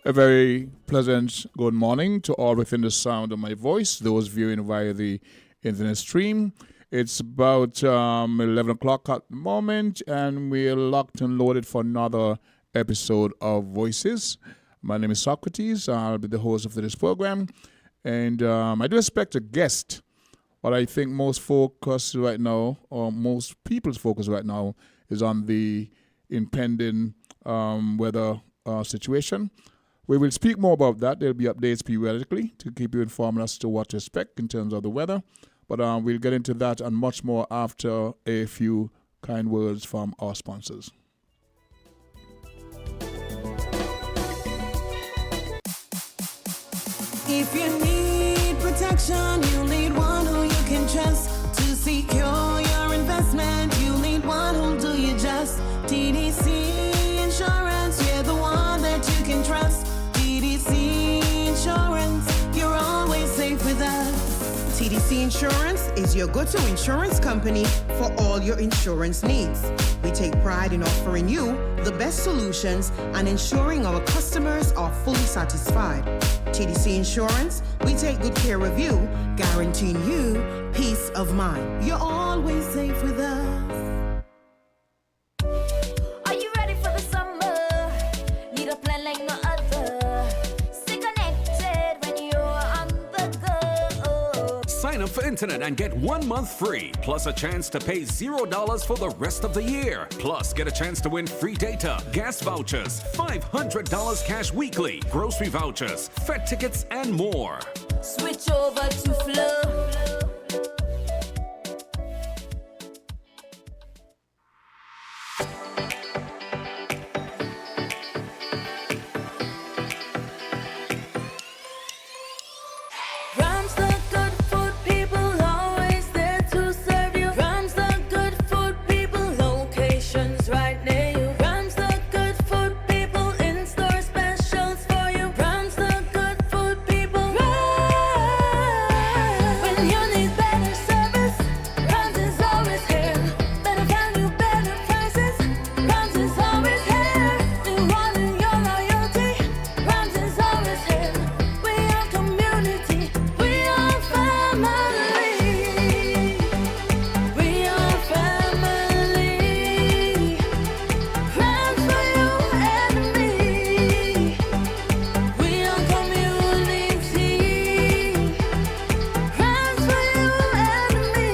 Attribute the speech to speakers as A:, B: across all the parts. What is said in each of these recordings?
A: A very pleasant good morning to all within the sound of my voice, those viewing via the internet stream. It's about 11 o'clock at the moment, and we're locked and loaded for another episode of Voices. My name is Socrates. I'll be the host of this program, and I do expect a guest, but I think most focus right now, or most people's focus right now, is on the impending weather situation. We will speak more about that. There'll be updates periodically to keep you informed as to what to expect in terms of the weather. But we'll get into that and much more after a few kind words from our sponsors.
B: If you need protection, you need one who you can trust. To secure your investment, you need one who'll do you just. TDC Insurance, you're the one that you can trust. TDC Insurance, you're always safe with us.
C: TDC Insurance is your go-to insurance company for all your insurance needs. We take pride in offering you the best solutions and ensuring our customers are fully satisfied. TDC Insurance, we take good care of you, guaranteeing you peace of mind.
B: You're always safe with us.
D: Are you ready for the summer? Need a plan like no other. Stay connected when you're on the go.
E: Sign up for internet and get 1 month free, plus a chance to pay $0 for the rest of the year. Plus, get a chance to win free data, gas vouchers, $500 cash weekly, grocery vouchers, Fed tickets, and more.
D: Switch over to Flow. Rams the good food people, always there to serve you. Rams the good food people, locations right near you. Rams the good food people, in-store specials for you. Rams the good food people. When you need better service, Rams is always here. Better value, better prices, Rams is always here. Rewarding your loyalty, Rams is always here. We are community, we are family. We are family. Rams for you and me. We are community. Rams for you and me.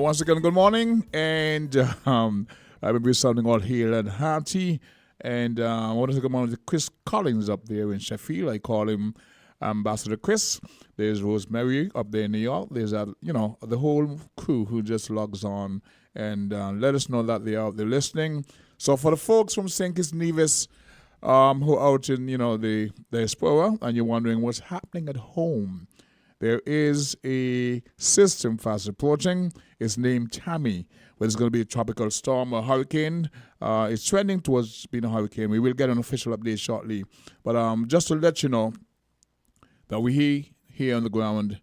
A: Once again, good morning, and I will be sounding all hale and hearty. And I want to say good morning to Chris Collins up there in Sheffield. I call him Ambassador Chris. There's Rosemary up there in New York. There's the whole crew who just logs on and let us know that they're out there listening. So for the folks from St. Kitts Nevis who are out in the diaspora, and you're wondering what's happening at home, there is a system fast approaching. It's named Tammy, where it's going to be a tropical storm or hurricane. It's trending towards being a hurricane. We will get an official update shortly. But just to let you know that we here on the ground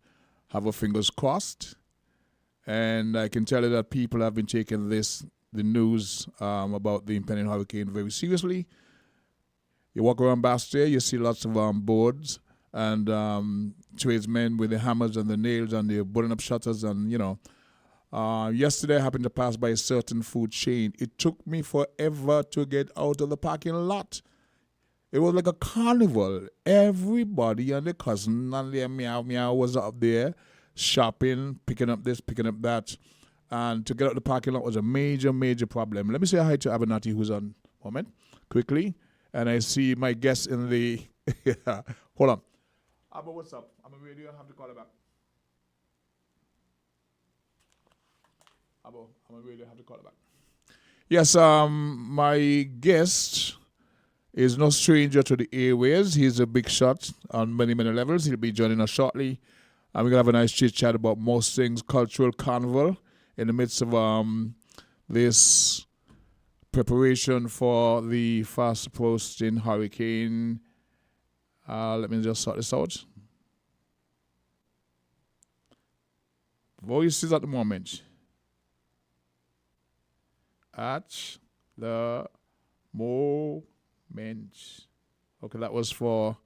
A: have our fingers crossed. And I can tell you that people have been taking the news about the impending hurricane very seriously. You walk around Bastia, you see lots of boards and tradesmen with the hammers and the nails, and they're putting up shutters. And yesterday I happened to pass by a certain food chain. It took me forever to get out of the parking lot. It was like a carnival. Everybody and their cousin and their meow meow was up there shopping, picking up this, picking up that. And to get out of the parking lot was a major, major problem. Let me say hi to Abernathy, who's on moment, quickly. And I see my guest in the... Hold on. Abba, what's up? I'm on radio. I have to call her back. Abba, I'm on radio. I have to call her back. Yes, my guest is no stranger to the airways. He's a big shot on many, many levels. He'll be joining us shortly. And we're going to have a nice chit-chat about most things cultural carnival in the midst of this preparation for the fast approaching hurricane Let me just sort this out. Voices at the moment. At the moment. Okay, that was for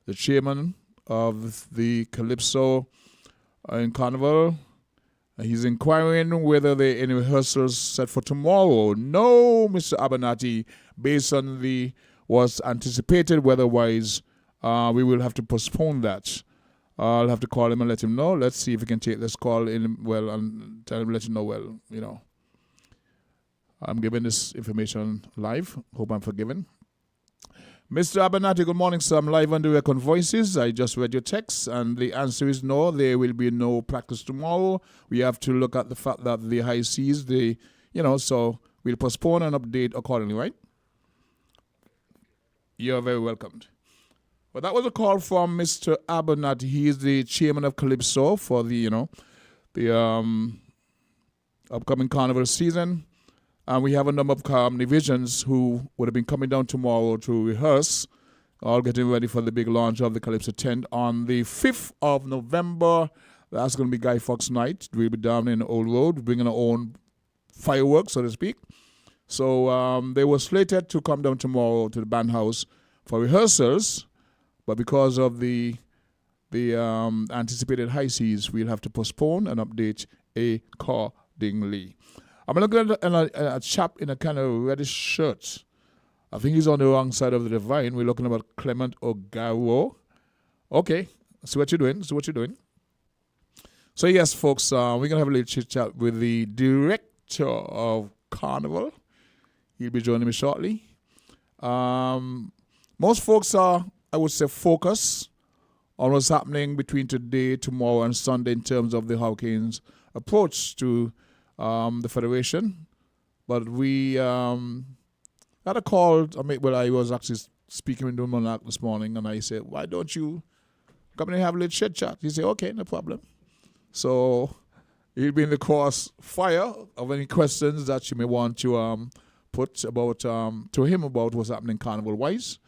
A: the chairman of the Calypso in Carnival. He's inquiring whether there are any rehearsals set for tomorrow. No, Mr. Abernathy, based on the was anticipated weather-wise, we will have to postpone that. I'll have to call him and let him know. Let's see if we can take this call in, well, and tell him, let him know, well, you know. I'm giving this information live. Hope I'm forgiven. Mr. Abernathy, good morning, sir. I'm live on the record Voices. I just read your text, and the answer is no. There will be no practice tomorrow. We have to look at the fact that the high seas, so we'll postpone and update accordingly, right? You're very welcomed. Well, that was a call from Mr. Abernathy. He is the chairman of Calypso for the upcoming carnival season. And we have a number of divisions who would have been coming down tomorrow to rehearse, all getting ready for the big launch of the Calypso tent on the 5th of November. That's going to be Guy Fawkes night. We'll be down in the Old Road, bringing our own fireworks, so to speak. So they were slated to come down tomorrow to the band house for rehearsals, but because of the anticipated high seas, we'll have to postpone and update accordingly. I'm looking at a chap in a kind of reddish shirt. I think he's on the wrong side of the divine. We're looking about Clement Ogaro. Okay, see what you're doing. So yes, folks, we're going to have a little chit-chat with the director of Carnival. He'll be joining me shortly. Most folks are, I would say, focused on what's happening between today, tomorrow, and Sunday in terms of the Hurricanes' approach to the Federation. But we had a call. I was actually speaking with Monarch this morning, and I said, why don't you come and have a little chit chat? He said, okay, no problem. So he'll be in the cross fire of any questions that you may want to put about to him about what's happening carnival-wise.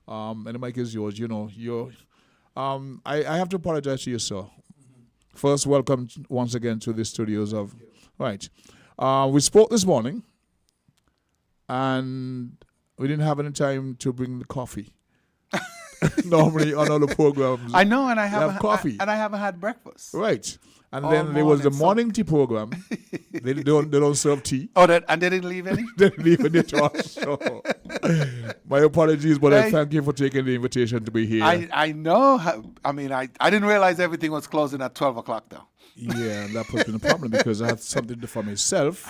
A: And the mic is yours. I have to apologize to you, sir. First, welcome once again to the studios of... Right. We spoke this morning, and we didn't have any time to bring the coffee. Normally on all the programs,
F: I know, and I haven't
A: coffee,
F: and I haven't had breakfast.
A: Right. And
F: All
A: then there was the
F: morning,
A: morning tea program. they don't serve tea.
F: Oh, and they didn't leave any?
A: They didn't leave any to us. So my apologies, but I
F: Hey.
A: thank you for taking the invitation to be here.
F: I know. I didn't realize everything was closing at 12 o'clock, though.
A: Yeah, that puts me in a problem because I had something to do for myself,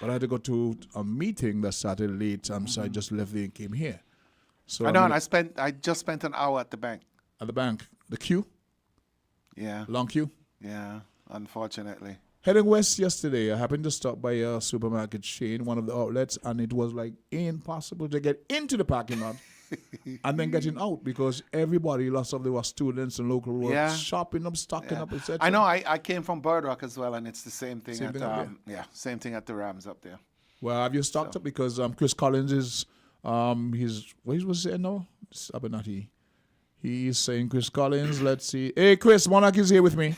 A: but I had to go to a meeting that started late, so I just left there and came here. So
F: I know, and I just spent an hour at the bank.
A: at the bank. The queue,
F: Yeah,
A: long queue.
F: yeah, unfortunately.
A: Heading west yesterday, I happened to stop by a supermarket chain, one of the outlets, and it was like impossible to get into the parking lot and then getting out because everybody, lots of there were students and local were
F: Yeah.
A: shopping up, stocking up, etc.
F: I know. I came from Bird Rock as well, and it's the same thing.
A: Same thing up
F: Same thing at the Rams up there.
A: Well, have you stocked up? Because Chris Collins is, what was it now? It's Abernathy. He's saying Chris Collins, let's see. Hey, Chris, Monarch is here with me.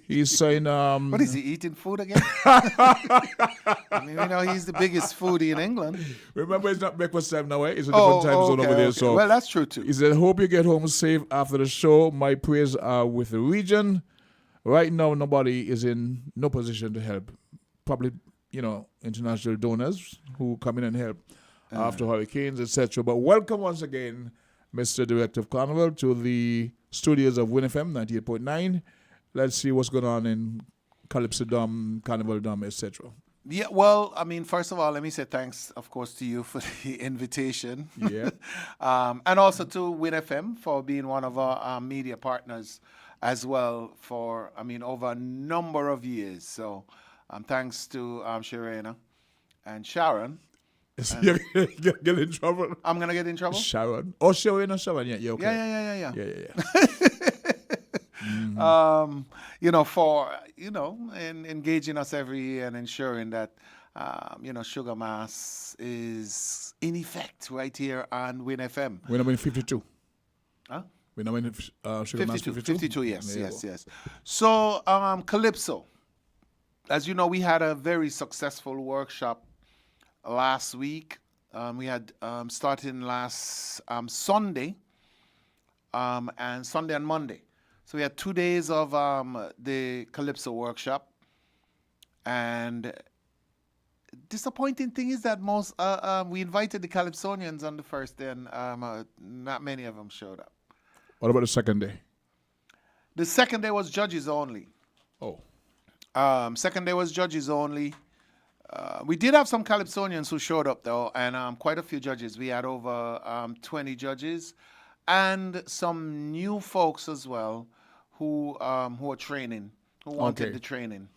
A: He's saying...
F: What is he eating food again? I mean, he's the biggest foodie in England.
A: Remember, it's not breakfast time now, eh? It's a different time zone over there.
F: Okay.
A: So
F: Well, that's true too.
A: he said, hope you get home safe after the show. My prayers are with the region. Right now, nobody is in no position to help. Probably, international donors who come in and help after hurricanes, etc. But welcome once again, Mr. Director of Carnival, to the studios of WINNFM 98.9. Let's see what's going on in Calypso Dome, Carnival Dome, etc.
F: Yeah, well, first of all, let me say thanks, of course, to you for the invitation.
A: Yeah.
F: And also to WINNFM for being one of our media partners as well for, over a number of years. So thanks to Sharena and Sharon.
A: You're get in trouble.
F: I'm going to get in trouble?
A: Sharon. Oh, Sharon or Sharon. Yeah, okay.
F: Yeah.
A: Yeah.
F: In engaging us every year and ensuring that, Sugar Mass is in effect right here on WIN FM.
A: When I'm in 52.
F: Huh?
A: We know in Sugar Man's
F: 52,
A: 52?
F: 52, yes,
A: There you
F: yes,
A: go.
F: yes. So, Calypso. As you know, we had a very successful workshop last week. We had starting last Sunday, and Sunday and Monday. So we had 2 days of the Calypso workshop. And disappointing thing is that we invited the Calypsonians on the first day, and not many of them showed up.
A: What about the second day?
F: The second day was judges only.
A: Oh,
F: Second day was judges only. We did have some Calypsonians who showed up though, and quite a few judges. We had over 20 judges, and some new folks as well who are training, who wanted
A: Okay.
F: the training.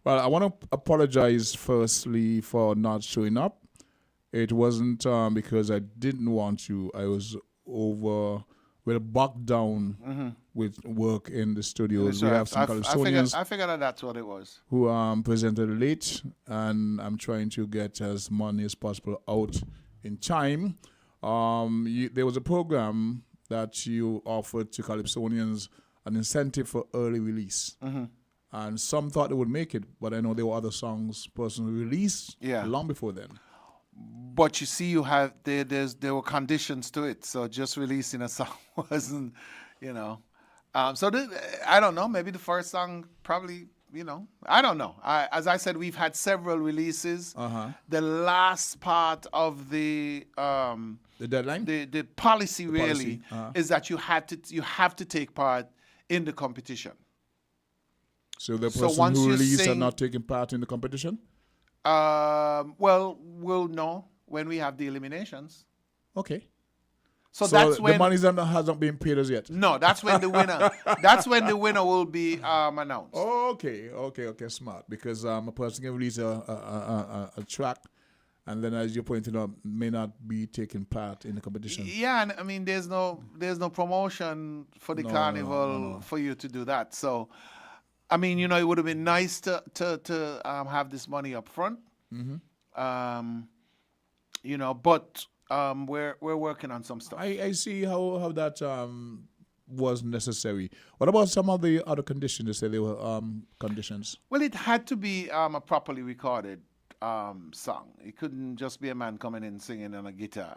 A: well, I want to apologize firstly for not showing up. It wasn't because I didn't want you. I was bogged down with work in the studios. We have some Calypsonians
F: I figured that that's what it was.
A: who presented late, and I'm trying to get as money as possible out in time. There was a program that you offered to Calypsonians, an incentive for early release. And some thought they would make it, but I know there were other songs personally released
F: Yeah.
A: long before then.
F: But you see, there were conditions to it. So just releasing a song wasn't, you know. I don't know. Maybe the first song probably, you know. I don't know. As I said, we've had several releases. The last part of the
A: deadline?
F: the policy really
A: policy,
F: is that you have to take part in the competition.
A: So the
F: So
A: person
F: once
A: who
F: you
A: released are
F: sing-
A: not taking part in the competition?
F: Well, we'll know when we have the eliminations.
A: Okay.
F: So that's
A: the
F: when
A: money hasn't been paid as yet?
F: No, that's when the winner. That's when the winner will be announced.
A: Okay, smart. Because a person can release a track, and then, as you pointed out, may not be taking part in the competition.
F: Yeah, and I mean, there's no promotion for the carnival for you to do that. So, I mean, you know, it would have been nice to have this money up front. You know, but we're working on some stuff.
A: I see how that was necessary. What about some of the other conditions? They say they were conditions.
F: Well, it had to be a properly recorded song. It couldn't just be a man coming in singing on a guitar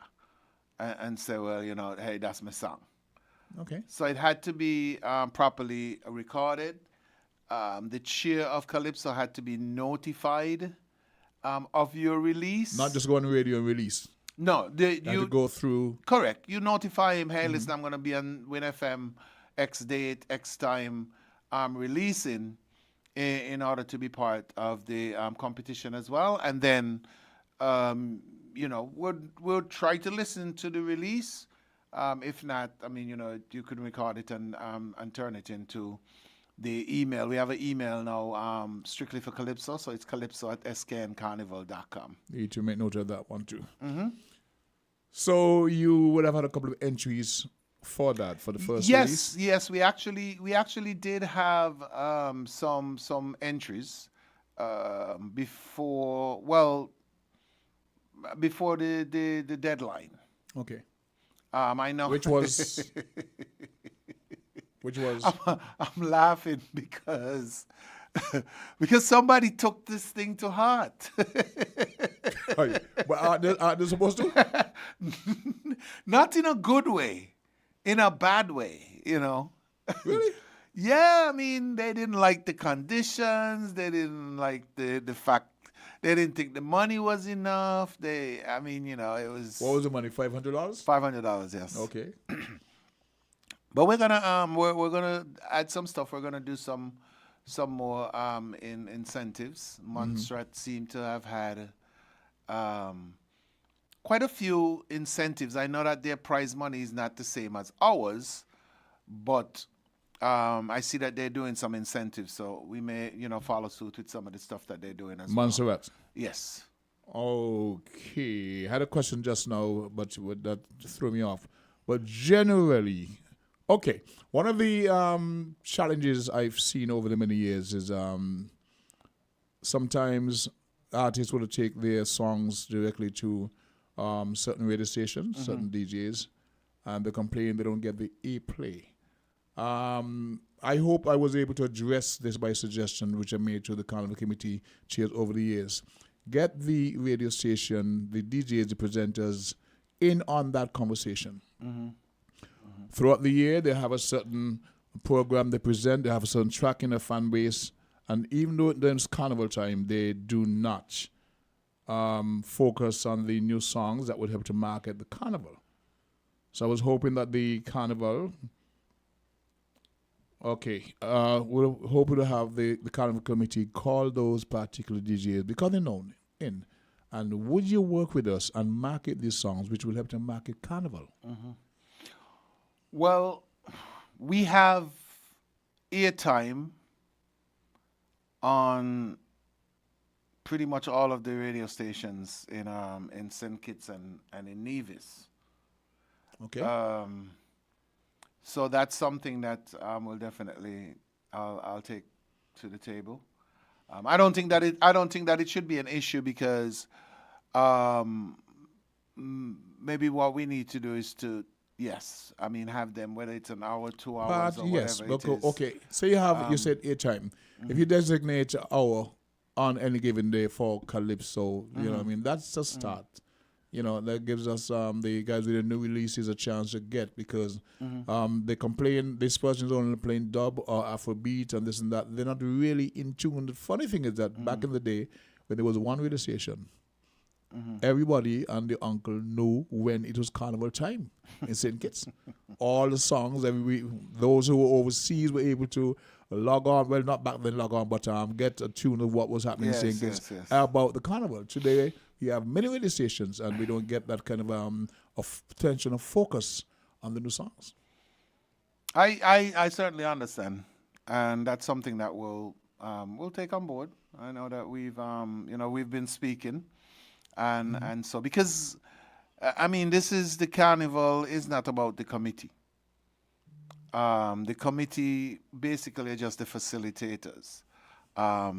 F: and say, well, you know, hey, that's my song.
A: Okay.
F: So it had to be properly recorded. The chair of Calypso had to be notified of your release.
A: Not just go on the radio and release.
F: No,
A: You had to go through.
F: correct. You notify him, hey, listen, I'm going to be on Win FM X date, X time, releasing in order to be part of the competition as well. And then, you know, we'll try to listen to the release. If not, I mean, you know, you can record it and turn it into the email. We have an email now strictly for Calypso, so it's calypso@skncarnival.com.
A: Need to make note of that one too. So you would have had a couple of entries for that, for the first release?
F: Yes, we actually did have some entries before the deadline.
A: Okay.
F: I know.
A: Which was?
F: I'm laughing because somebody took this thing to heart.
A: But are they supposed to?
F: Not in a good way, in a bad way, you know.
A: Really?
F: Yeah, I mean, they didn't like the conditions. They didn't like the fact. They didn't think the money was enough. I mean, you know, it was.
A: What was the money? $500?
F: $500, yes.
A: Okay.
F: But we're gonna we're gonna add some stuff. We're gonna do some more in incentives. Montserrat seemed to have had quite a few incentives. I know that their prize money is not the same as ours, but I see that they're doing some incentives. So we may, you know, follow suit with some of the stuff that they're doing as well.
A: Montserrat.
F: Yes.
A: Okay. I had a question just now, but that threw me off. But generally, okay, one of the challenges I've seen over the many years is sometimes artists will take their songs directly to certain radio stations, certain DJs, and they complain they don't get the airplay. I hope I was able to address this by suggestion which I made to the Carnival Committee chairs over the years. Get the radio station, the DJs, the presenters in on that conversation. Throughout the year, they have a certain program they present, they have a certain track in their fan base, and even though it's carnival time, they do not focus on the new songs that would help to market the carnival. So I was hoping that the carnival, we're hoping to have the carnival committee call those particular DJs because they're known in. And would you work with us and market these songs, which will help to market carnival?
F: Well, we have airtime on pretty much all of the radio stations in St. Kitts and in Nevis.
A: Okay.
F: So that's something that will definitely I'll take to the table. I don't think that it should be an issue because maybe what we need to do is to have them, whether it's an hour, 2 hours, or whatever it is.
A: Okay. So you have you said airtime. If you designate an hour on any given day for Calypso, you know what I mean, that's a start. You know, that gives us the guys with the new releases a chance to get because they complain this person's only playing dub or Afrobeat and this and that. They're not really in tune. The funny thing is that back in the day, when there was one radio station, everybody and the uncle knew when it was carnival time in St. Kitts. All the songs, those who were overseas were able to log on, well, not back then log on, but get a tune of what was happening in St. Kitts about the carnival. Today, you have many radio stations, and we don't get that kind of attention or focus on the new songs.
F: I certainly understand, and that's something that we'll take on board. I know that we've been speaking, and so because the carnival is not about the committee. The committee basically are just the facilitators.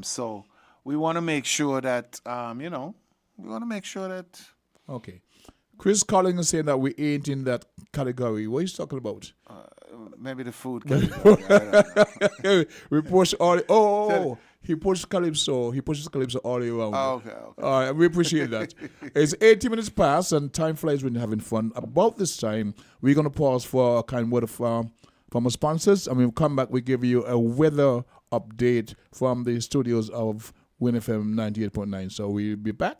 F: So we want to make sure that
A: Okay. Chris Collins is saying that we ain't in that category. What are you talking about?
F: Maybe the food category. I don't know.
A: We push all. He pushes Calypso. He pushes Calypso all the way around.
F: Okay.
A: All right, we appreciate that. It's 80 minutes past, and time flies when you're having fun. About this time, we're going to pause for a kind word from our sponsors, and we'll come back. We give you a weather update from the studios of WINNFM 98.9. So we'll be back.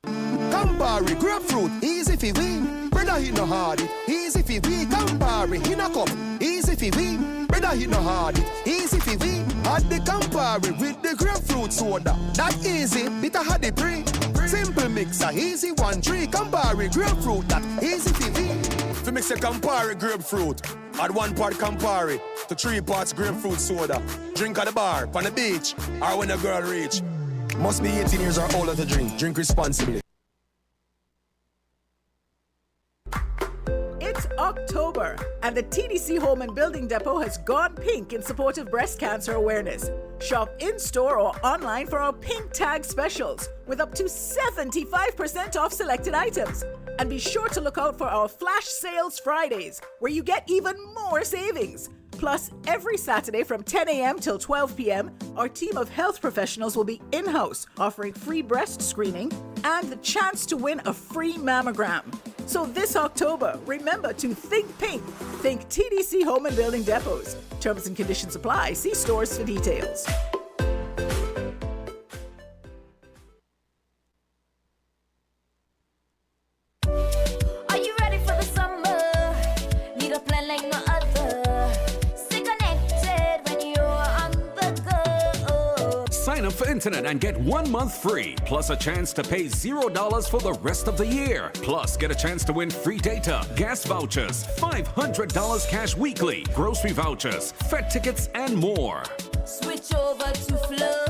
G: Campari, grapefruit, easy for we. Brother, he no hard it, easy for we. Campari, he no cup, easy for we. Brother, he no hard it, easy for we. Add the Campari with the grapefruit soda. That easy, bitter had the pre. Simple mixer, easy 1 3. Campari, grapefruit, that easy for we. To mix a Campari grapefruit, add 1 part Campari to 3 parts grapefruit soda. Drink at the bar, on the beach, or when a girl reach. Must be 18 years or older to drink. Drink responsibly.
H: It's October, and the TDC Home and Building Depot has gone pink in support of breast cancer awareness. Shop in-store or online for our pink tag specials with up to 75% off selected items. And be sure to look out for our Flash Sales Fridays, where you get even more savings. Plus, every Saturday from 10 a.m. till 12 p.m., our team of health professionals will be in-house, offering free breast screening and the chance to win a free mammogram. So this October, remember to think pink. Think TDC Home and Building Depots. Terms and conditions apply. See stores for details.
D: Are you ready for the summer? Need a plan like no other. Stay connected when you're on the go.
E: Sign up for internet and get 1 month free, plus a chance to pay $0 for the rest of the year. Plus, get a chance to win free data, gas vouchers, $500 cash weekly, grocery vouchers, Fed tickets, and more.
D: Switch over to Flow.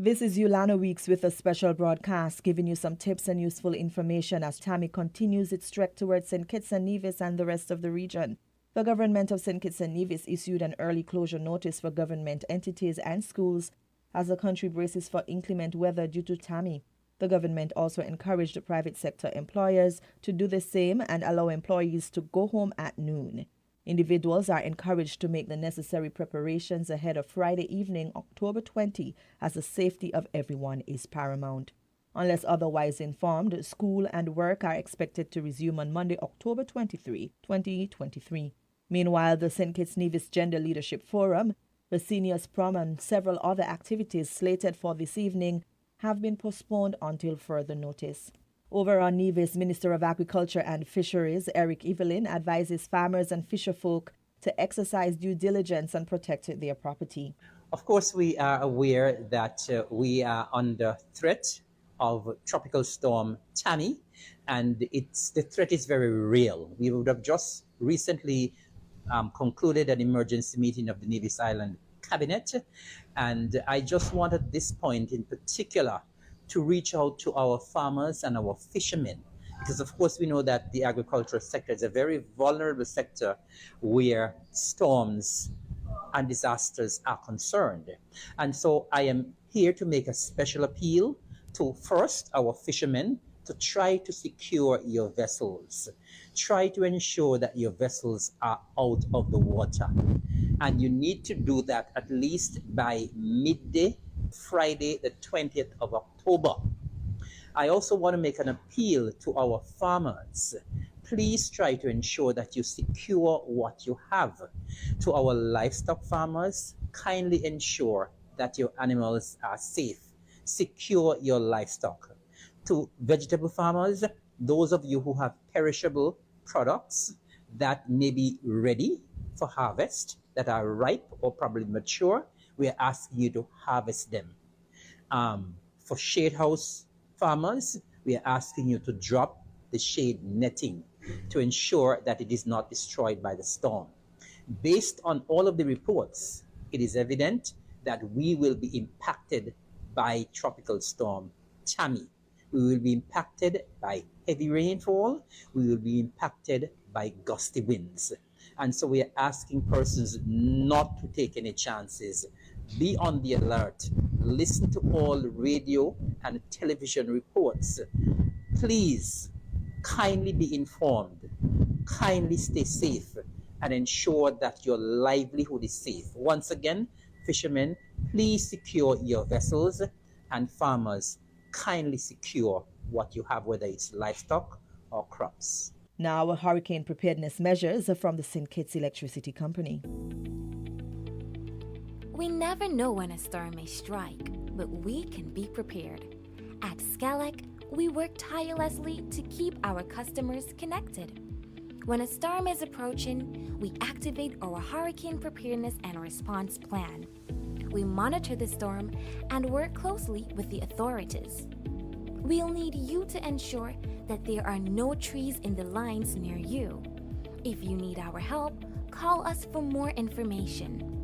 I: This is Yolanda Weeks with a special broadcast giving you some tips and useful information as Tammy continues its trek towards St. Kitts and Nevis and the rest of the region. The government of St. Kitts and Nevis issued an early closure notice for government entities and schools as the country braces for inclement weather due to Tammy. The government also encouraged the private sector employers to do the same and allow employees to go home at noon. Individuals are encouraged to make the necessary preparations ahead of Friday evening, October 20, as the safety of everyone is paramount. Unless otherwise informed, school and work are expected to resume on Monday, October 23, 2023. Meanwhile, the St. Kitts Nevis Gender Leadership Forum, the Seniors Prom, and several other activities slated for this evening have been postponed until further notice. Over on Nevis, Minister of Agriculture and Fisheries Eric Evelyn advises farmers and fisherfolk to exercise due diligence and protect their property.
J: Of course, we are aware that we are under threat of Tropical Storm Tammy, and the threat is very real. We would have just recently concluded an emergency meeting of the Nevis Island Cabinet, and I just want at this point in particular to reach out to our farmers and our fishermen, because of course we know that the agricultural sector is a very vulnerable sector where storms and disasters are concerned. And so I am here to make a special appeal to first our fishermen to try to secure your vessels. Try to ensure that your vessels are out of the water. And you need to do that at least by midday, Friday, the 20th of October. I also want to make an appeal to our farmers. Please try to ensure that you secure what you have. To our livestock farmers, kindly ensure that your animals are safe. Secure your livestock. To vegetable farmers, those of you who have perishable products that may be ready for harvest, that are ripe or probably mature, we are asking you to harvest them. For shade house farmers, we are asking you to drop the shade netting to ensure that it is not destroyed by the storm. Based on all of the reports, it is evident that we will be impacted by Tropical Storm Tammy. We will be impacted by heavy rainfall. We will be impacted by gusty winds. And so we are asking persons not to take any chances. Be on the alert. Listen to all radio and television reports. Please, kindly be informed. Kindly stay safe and ensure that your livelihood is safe. Once again, fishermen, please secure your vessels, and farmers, kindly secure what you have, whether it's livestock or crops.
I: Now, hurricane preparedness measures from the St. Kitts Electricity Company.
K: We never know when a storm may strike, but we can be prepared. At Skelec, we work tirelessly to keep our customers connected. When a storm is approaching, we activate our hurricane preparedness and response plan. We monitor the storm and work closely with the authorities. We'll need you to ensure that there are no trees in the lines near you. If you need our help, call us for more information.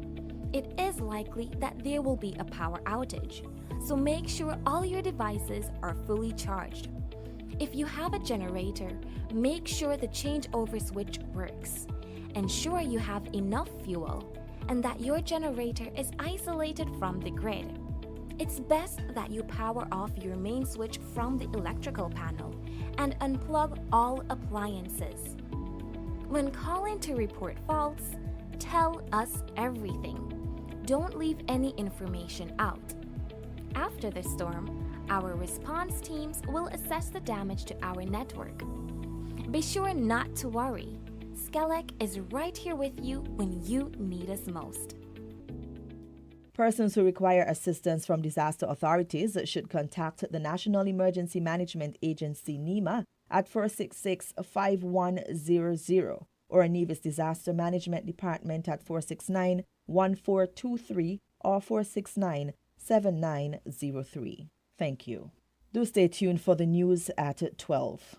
K: It is likely that there will be a power outage, so make sure all your devices are fully charged. If you have a generator, make sure the changeover switch works. Ensure you have enough fuel and that your generator is isolated from the grid. It's best that you power off your main switch from the electrical panel and unplug all appliances. When calling to report faults, tell us everything. Don't leave any information out. After the storm, our response teams will assess the damage to our network. Be sure not to worry. Skelec is right here with you when you need us most.
I: Persons who require assistance from disaster authorities should contact the National Emergency Management Agency, NEMA, at 466-5100 or Nevis Disaster Management Department at 469-1423 or 469-7903. Thank you. Do stay tuned for the news at 12.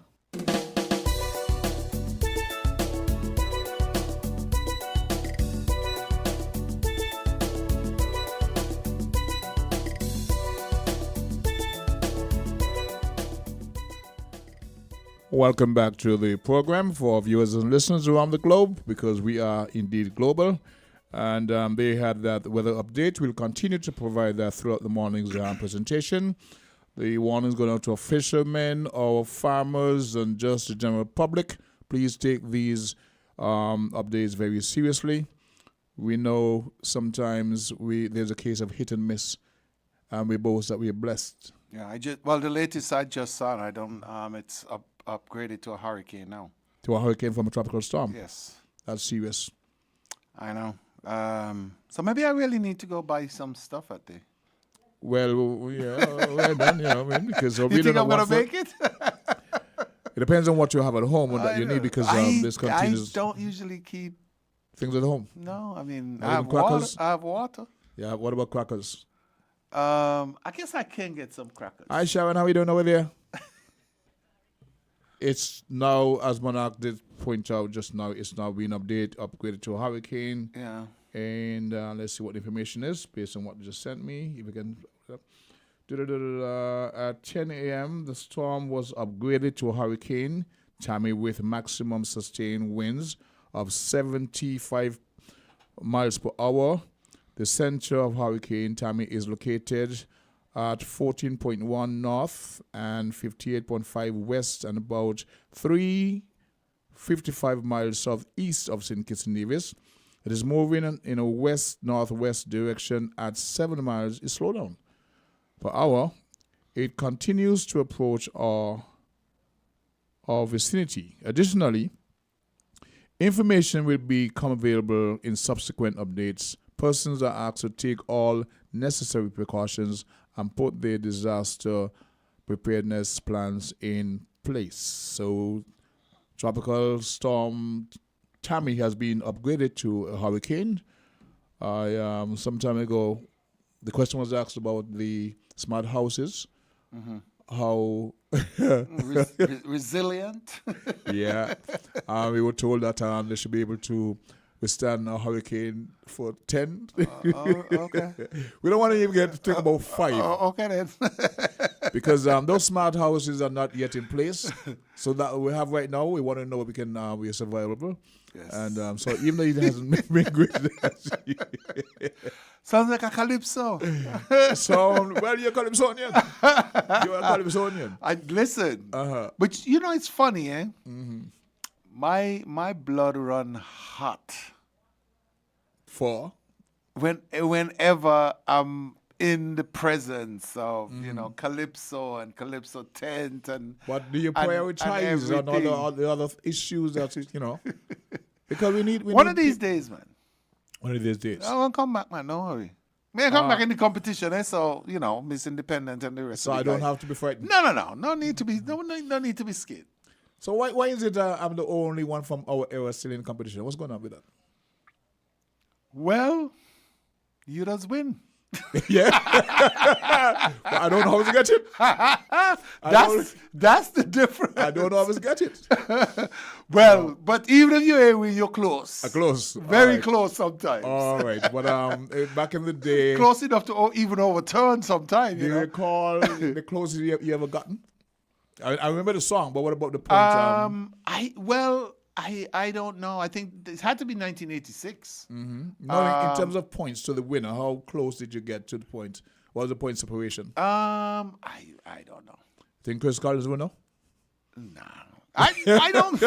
A: Welcome back to the program for viewers and listeners around the globe, because we are indeed global. And they had that weather update. We'll continue to provide that throughout the morning's presentation. The warning is going out to fishermen, our farmers, and just the general public. Please take these updates very seriously. We know sometimes there's a case of hit and miss, and we boast that we're blessed.
F: Yeah, the latest I just saw, I don't. It's upgraded to a hurricane now.
A: To a hurricane from a tropical storm.
F: Yes,
A: that's serious.
F: I know. So maybe I really need to go buy some stuff at there.
A: Well, yeah, well done, because
F: you think I'm gonna make it?
A: It depends on what you have at home and that you need, because this continues.
F: I don't usually keep
A: things at home.
F: No, I mean
A: I have water.
F: I have water.
A: Yeah. What about crackers?
F: I guess I can get some crackers.
A: Hi, Sharon. How are you doing over there? It's now, as Monarch did point out just now, it's now been upgraded to a hurricane.
F: Yeah.
A: And let's see what the information is based on what you just sent me. If we can. At 10 a.m., the storm was upgraded to a hurricane, Tammy, with maximum sustained winds of 75 miles per hour. The center of Hurricane Tammy is located at 14.1 north and 58.5 west and about 355 miles southeast of St. Kitts and Nevis. It is moving in a west-northwest direction at 7 miles. It slowed down per hour. It continues to approach our vicinity. Additionally, information will become available in subsequent updates. Persons are asked to take all necessary precautions and put their disaster preparedness plans in place. So, Tropical Storm Tammy has been upgraded to a hurricane. Some time ago, the question was asked about the smart houses.
F: Mm-hmm.
A: How
F: resilient?
A: Yeah. We were told that they should be able to withstand a hurricane for 10.
F: Okay.
A: We don't want to even think about 5.
F: Okay then.
A: Because those smart houses are not yet in place. So that we have right now, we want to know if we can we are survivable.
F: Yes.
A: And so even though it hasn't been great,
F: sounds like a calypso.
A: Well, you're a calypsonian. You're a calypsonian.
F: Listen, but it's funny, eh? Mm-hmm. My blood run hot.
A: For?
F: Whenever I'm in the presence of, calypso and calypso tent and.
A: But do you prioritize on all the other issues that because we need
F: one of these days, man.
A: One of these days.
F: I won't come back, man. Don't worry. I come back in the competition, eh? So Miss Independent and the rest.
A: So
F: of
A: I
F: the
A: don't
F: guys.
A: have to be frightened.
F: No. No need to be. No need to be scared.
A: So why is it I'm the only one from our era still in competition? What's going on with that?
F: Well, you just win.
A: Yeah. But I don't know how to get it.
F: That's the difference.
A: I don't know how to get it.
F: Well, but even if you ain't win, you're close.
A: Close.
F: Very close sometimes.
A: All right. But back in the day.
F: Close enough to even overturn sometimes.
A: Do you recall the closest you ever gotten? I remember the song, but what about the point?
F: I don't know. I think it had to be 1986.
A: Mm-hmm. No, in terms of points to the winner, how close did you get to the point? What was the point separation?
F: I don't know.
A: Think Chris Collins will know?
F: No. I don't.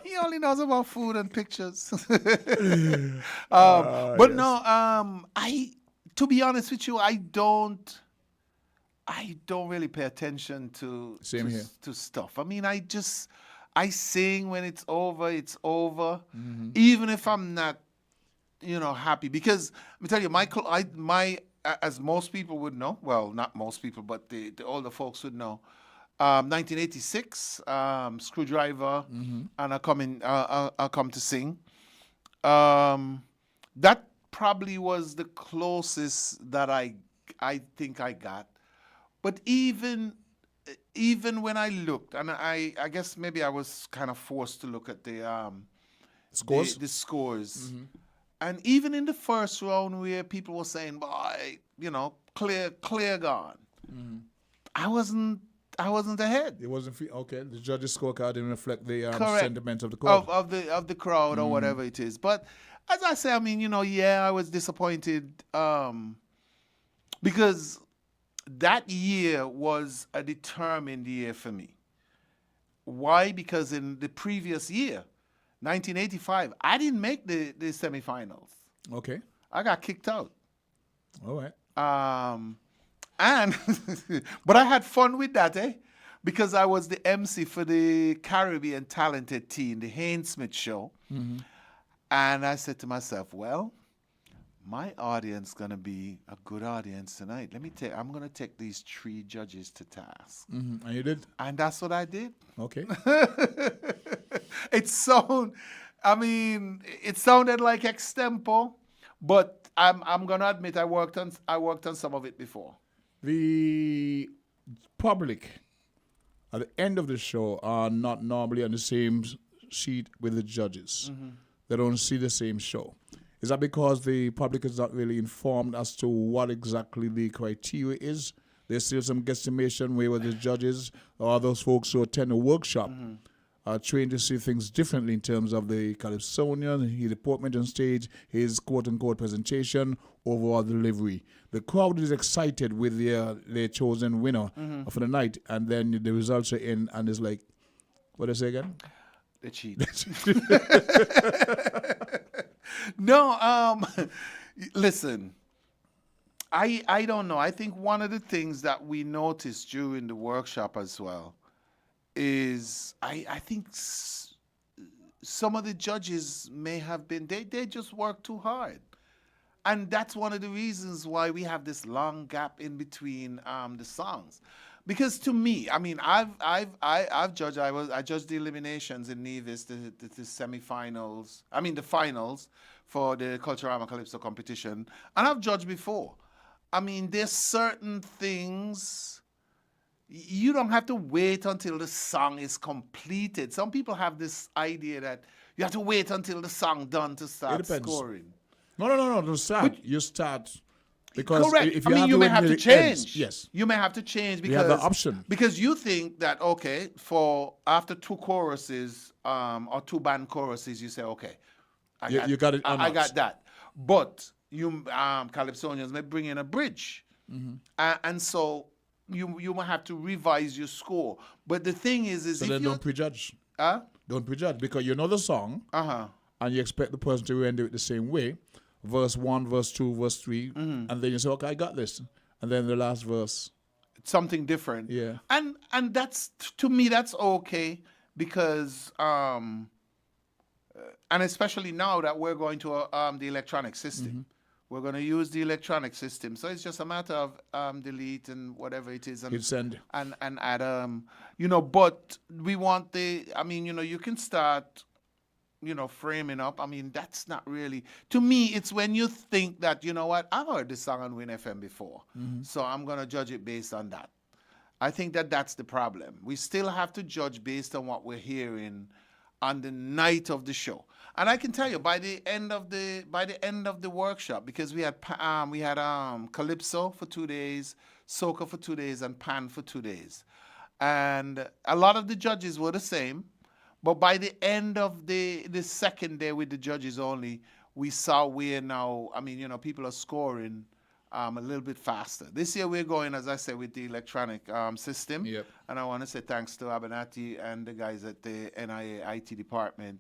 F: He only knows about food and pictures. But yes. No, to be honest with you, I don't really pay attention to stuff. I mean, I sing when it's over, mm-hmm. Even if I'm not, happy. Because let me tell you, my as most people would know, well, not most people, but the older folks would know, 1986, Screwdriver, mm-hmm. and I'll come to sing. That probably was the closest that I think I got. But even when I looked, and I guess maybe I was kind of forced to look at the
A: scores.
F: The scores,
A: mm-hmm.
F: And even in the first round where people were saying, "Boy, clear gone,"
A: mm-hmm.
F: I wasn't ahead.
A: It wasn't okay. The judges' scorecard didn't reflect the sentiment of the
F: crowd
A: of
F: the crowd or
A: mm-hmm.
F: whatever it is. But as I say, I mean, I was disappointed because that year was a determined year for me. Why? Because in the previous year, 1985, I didn't make the semifinals.
A: Okay.
F: I got kicked out.
A: All right.
F: And but I had fun with that, because I was the MC for the Caribbean talented team, the Haynes Smith show. And I said to myself, well, my audience gonna be a good audience tonight. I'm gonna take these 3 judges to task.
A: And you did?
F: And that's what I did.
A: Okay.
F: It sounded like extempo, but I'm gonna admit I worked on some of it before.
A: The public at the end of the show are not normally on the same sheet with the judges. They don't see the same show. Is that because the public is not really informed as to what exactly the criteria is? There's still some guesstimation where the judges or those folks who attend the workshop are trained to see things differently in terms of the Calypsonian, his deportment on stage, his quote-unquote presentation, overall delivery. The crowd is excited with their chosen winner for the night, and then the results are in, and it's like, what did I say again?
F: They cheat. No, listen, I don't know. I think one of the things that we noticed during the workshop as well is I think some of the judges may have been, they just work too hard. And that's one of the reasons why we have this long gap in between the songs. Because to me, I mean, I've judged. I judged the eliminations in Nevis, the semifinals. I mean, the finals for the Culturama Calypso competition, and I've judged before. I mean, there's certain things you don't have to wait until the song is completed. Some people have this idea that you have to wait until the song done to start scoring.
A: No. Don't start. You start. Because
F: correct.
A: If
F: I
A: you
F: mean, you may have to change.
A: Yes.
F: You may have to change because
A: you have the option.
F: Because you think that, okay, for after 2 choruses or 2 band choruses, you say, okay,
A: you got it.
F: I got that. But you Calypsonians may bring in a bridge, and so you might have to revise your score. But the thing is
A: so
F: if
A: then
F: you
A: don't prejudge. Don't prejudge because you know the song, and you expect the person to render it the same way. Verse 1, verse 2, verse 3, and then you say, okay, I got this. And then the last verse.
F: Something different.
A: Yeah.
F: And that's, to me, that's okay because, and especially now that we're going to the electronic system. We're going to use the electronic system. So it's just a matter of delete and whatever it is. And
A: hit send.
F: And add, but we want you can start, framing up. I mean, that's not really, to me, it's when you think that, you know what, I've heard this song on Win FM before, so I'm going to judge it based on that. I think that that's the problem. We still have to judge based on what we're hearing on the night of the show. And I can tell you, by the end of the workshop, because we had Calypso for 2 days, Soca for 2 days, and Pan for 2 days. And a lot of the judges were the same. But by the end of the second day with the judges only, we saw where now, people are scoring a little bit faster. This year we're going, as I said, with the electronic system.
A: Yep.
F: And I want to say thanks to Abernathy and the guys at the NIA IT department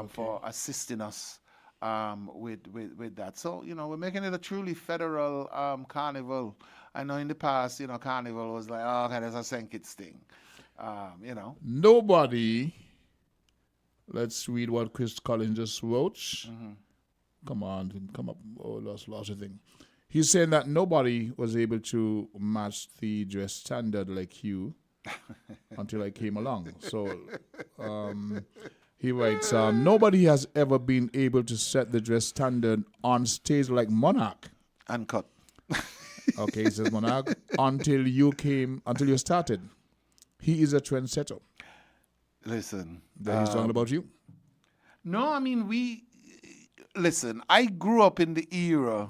F: for assisting us with that. So, we're making it a truly federal carnival. I know in the past, carnival was like, oh, okay, there's a St. Kitts thing,
A: Nobody... Let's read what Chris Collins just wrote. Come up. Oh, lost a thing. He's saying that nobody was able to match the dress standard like you until I came along. So he writes, nobody has ever been able to set the dress standard on stage like Monarch.
F: Uncut.
A: Okay, he says Monarch, until you started. He is a trendsetter.
F: Listen.
A: That he's talking about you?
F: No, listen, I grew up in the era.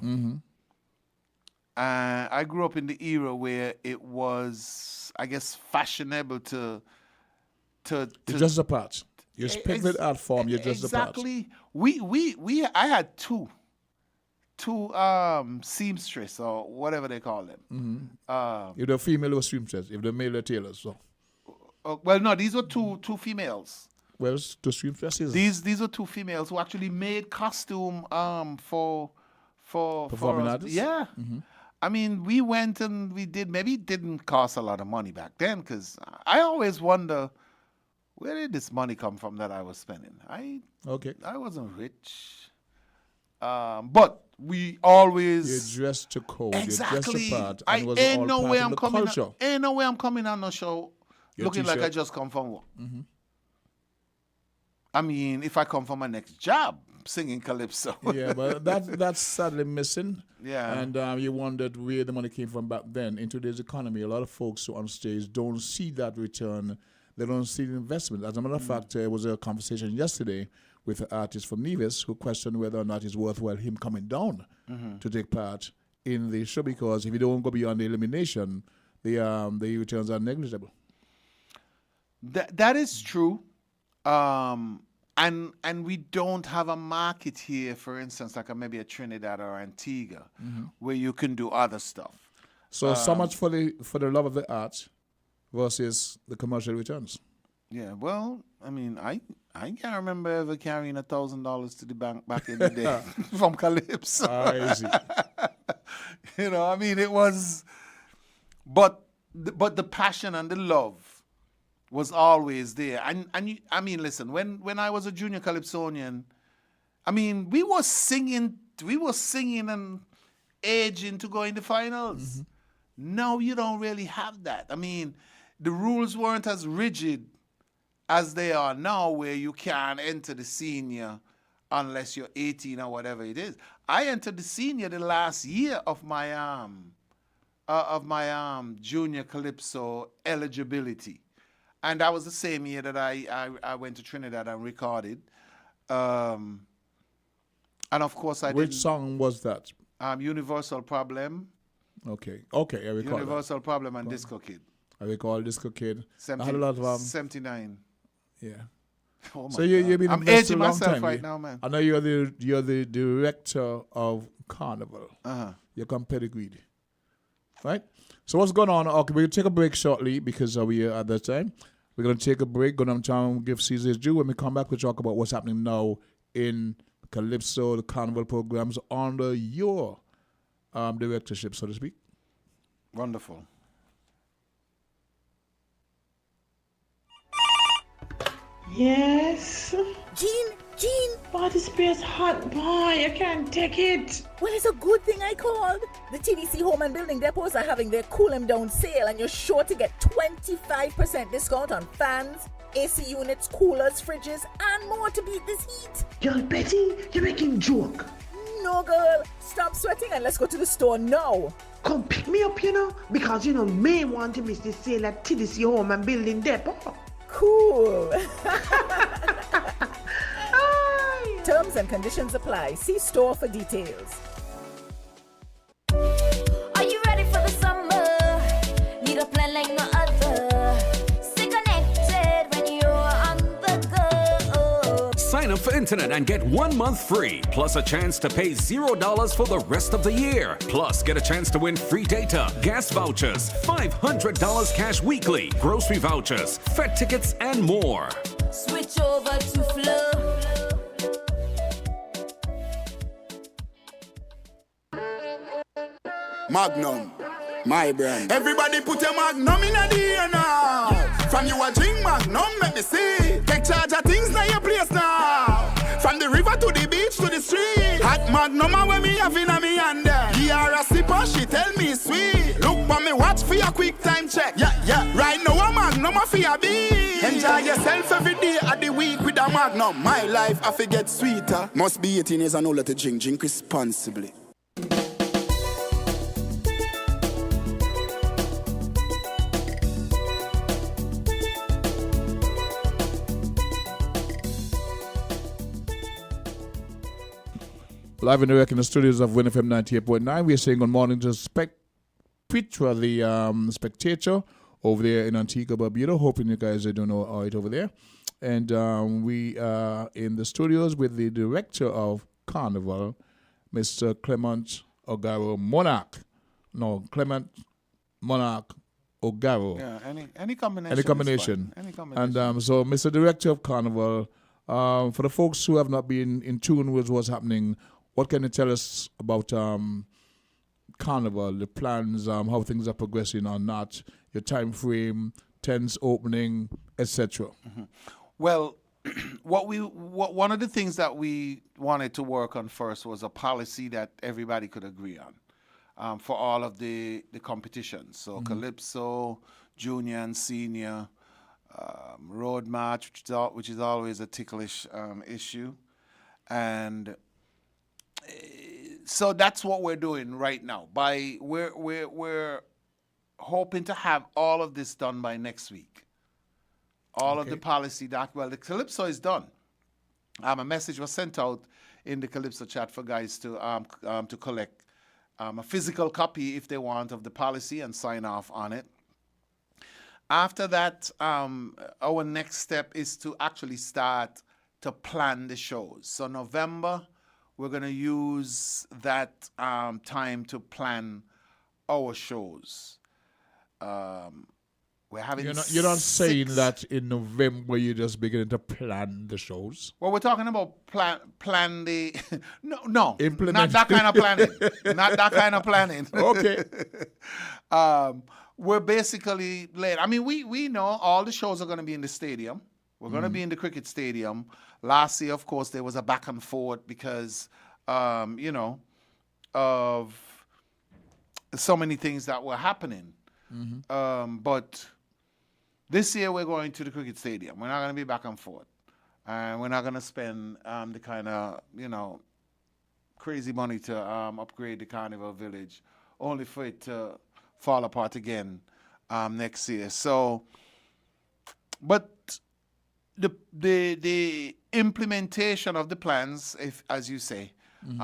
F: I grew up in the era where it was, I guess, fashionable to
A: dress the part. You expect that art form, you dress the part.
F: Exactly. I had two two seamstress or whatever they call them.
A: If the female was seamstress, if the male were tailors, so.
F: Well, no, these were two females.
A: Well, the seamstresses.
F: These were two females who actually made costume for
A: Performing
F: us.
A: artists?
F: Yeah. I mean, we went and we did. Maybe it didn't cost a lot of money back then, because I always wonder, where did this money come from that I was spending? I wasn't rich, but we always
A: You dressed to code.
F: exactly.
A: You dressed to part.
F: I
A: And was
F: ain't
A: all
F: no
A: part
F: way
A: of
F: I'm
A: the
F: coming.
A: culture.
F: Ain't no way I'm coming on the show
A: Your
F: looking like I
A: t-shirt.
F: just come from work. I mean, if I come for my next job, singing calypso.
A: Yeah, but that's sadly missing.
F: Yeah.
A: And you wondered where the money came from back then. In today's economy, a lot of folks who are on stage don't see that return. They don't see the investment. As a matter of fact, there was a conversation yesterday with an artist from Nevis who questioned whether or not it's worthwhile him coming down to take part in the show, because if you don't go beyond the elimination, the returns are negligible.
F: That is true. And we don't have a market here, for instance, like maybe a Trinidad or Antigua, where you can do other stuff.
A: So much for the love of the art versus the commercial returns.
F: Yeah, well, I mean, I can't remember ever carrying $1,000 to the bank back in the day from Calypso.
A: I see.
F: You know, I mean, it was, but the passion and the love was always there. I mean, listen, when I was a junior Calypsonian, I mean, we were singing and aging to go in the finals. Now you don't really have that. I mean, the rules weren't as rigid as they are now, where you can't enter the senior unless you're 18 or whatever it is. I entered the senior the last year of my junior Calypso eligibility. And that was the same year that I went to Trinidad and recorded. And of course I
A: Which song was that?
F: Universal Problem.
A: Okay, I recall
F: Universal Problem and Disco Kid.
A: I recall Disco Kid. I had a lot of
F: 79.
A: Yeah.
F: Oh my
A: So you've been
F: God. I'm
A: invested
F: aging
A: a long
F: myself
A: time.
F: right now, man.
A: I know you're the director of Carnival. You're pedigreed, right? So what's going on? Okay, we'll take a break shortly because we are at that time. We're going to take a break, go down town, give Caesar his due. When we come back, we'll talk about what's happening now in Calypso, the Carnival programs under your directorship, so to speak.
F: Wonderful.
L: Yes.
M: Jean.
L: Boy, this place hot, boy. I can't take it.
H: Well, it's a good thing I called. The TDC Home and Building Depots are having their Cool 'em Down sale, and you're sure to get 25% discount on fans, AC units, coolers, fridges, and more to beat this heat.
L: Girl, Betty, you're making joke.
H: No, girl. Stop sweating and let's go to the store now.
L: Come pick me up, because may want to miss the sale at TDC Home and Building Depot.
H: Cool. Terms and conditions apply. See store for details.
D: Are you ready for the summer? Need a plan like no other. Stay connected when you're on the go.
E: Sign up for internet and get 1 month free, plus a chance to pay $0 for the rest of the year. Plus, get a chance to win free data, gas vouchers, $500 cash weekly, grocery vouchers, Fed tickets, and more.
D: Switch over to Flow.
G: Magnum, my brand. Everybody put your Magnum in the air now. From you a drink Magnum, make me see. Take charge of things now your place now. From the river to the beach to the street. Hot Magnum when me have in a me hand there. He are a sipper, she tell me sweet. Look for me watch for your quick time check. Yeah. Right now a Magnum a for your beat. Enjoy yourself every day of the week with a Magnum. My life I forget sweeter. Must be 18 years and older to drink. Drink responsibly.
A: Live and direct in the studios of WINNFM 98.9. We are saying good morning to Petra, the spectator over there in Antigua, Barbuda. Hoping you guys are doing all right over there. And we are in the studios with the director of Carnival, Mr. Clement Ogaro Monarch. No, Clement Monarch Ogaro.
F: Yeah, any combination.
A: Any
F: is
A: combination.
F: fine. Any combination.
A: And so, Mr. Director of Carnival, for the folks who have not been in tune with what's happening, what can you tell us about Carnival, the plans, how things are progressing or not, your time frame, tents opening, etc.?
F: Well, one of the things that we wanted to work on first was a policy that everybody could agree on for all of the competitions. So Calypso, Junior and Senior, Road March, which is always a ticklish issue, and so that's what we're doing right now. We're hoping to have all of this done by next week. All of the policy the Calypso is done. A message was sent out in the Calypso chat for guys to collect a physical copy if they want of the policy and sign off on it. After that, our next step is to actually start to plan the shows. So November, we're going to use that time to plan our shows. We're having
A: You're not saying that in November you're just beginning to plan the shows?
F: Well, we're talking about plan the... No,
A: Implement.
F: not that kind of planning. Not that kind of planning.
A: Okay.
F: We're basically late. I mean, we know all the shows are going to be in the stadium. We're going to be in the cricket stadium. Last year, of course, there was a back and forth because, of so many things that were happening. But this year we're going to the cricket stadium. We're not going to be back and forth. And we're not going to spend the kind of, crazy money to upgrade the Carnival Village, only for it to fall apart again next year. So, but the implementation of the plans, if as you say,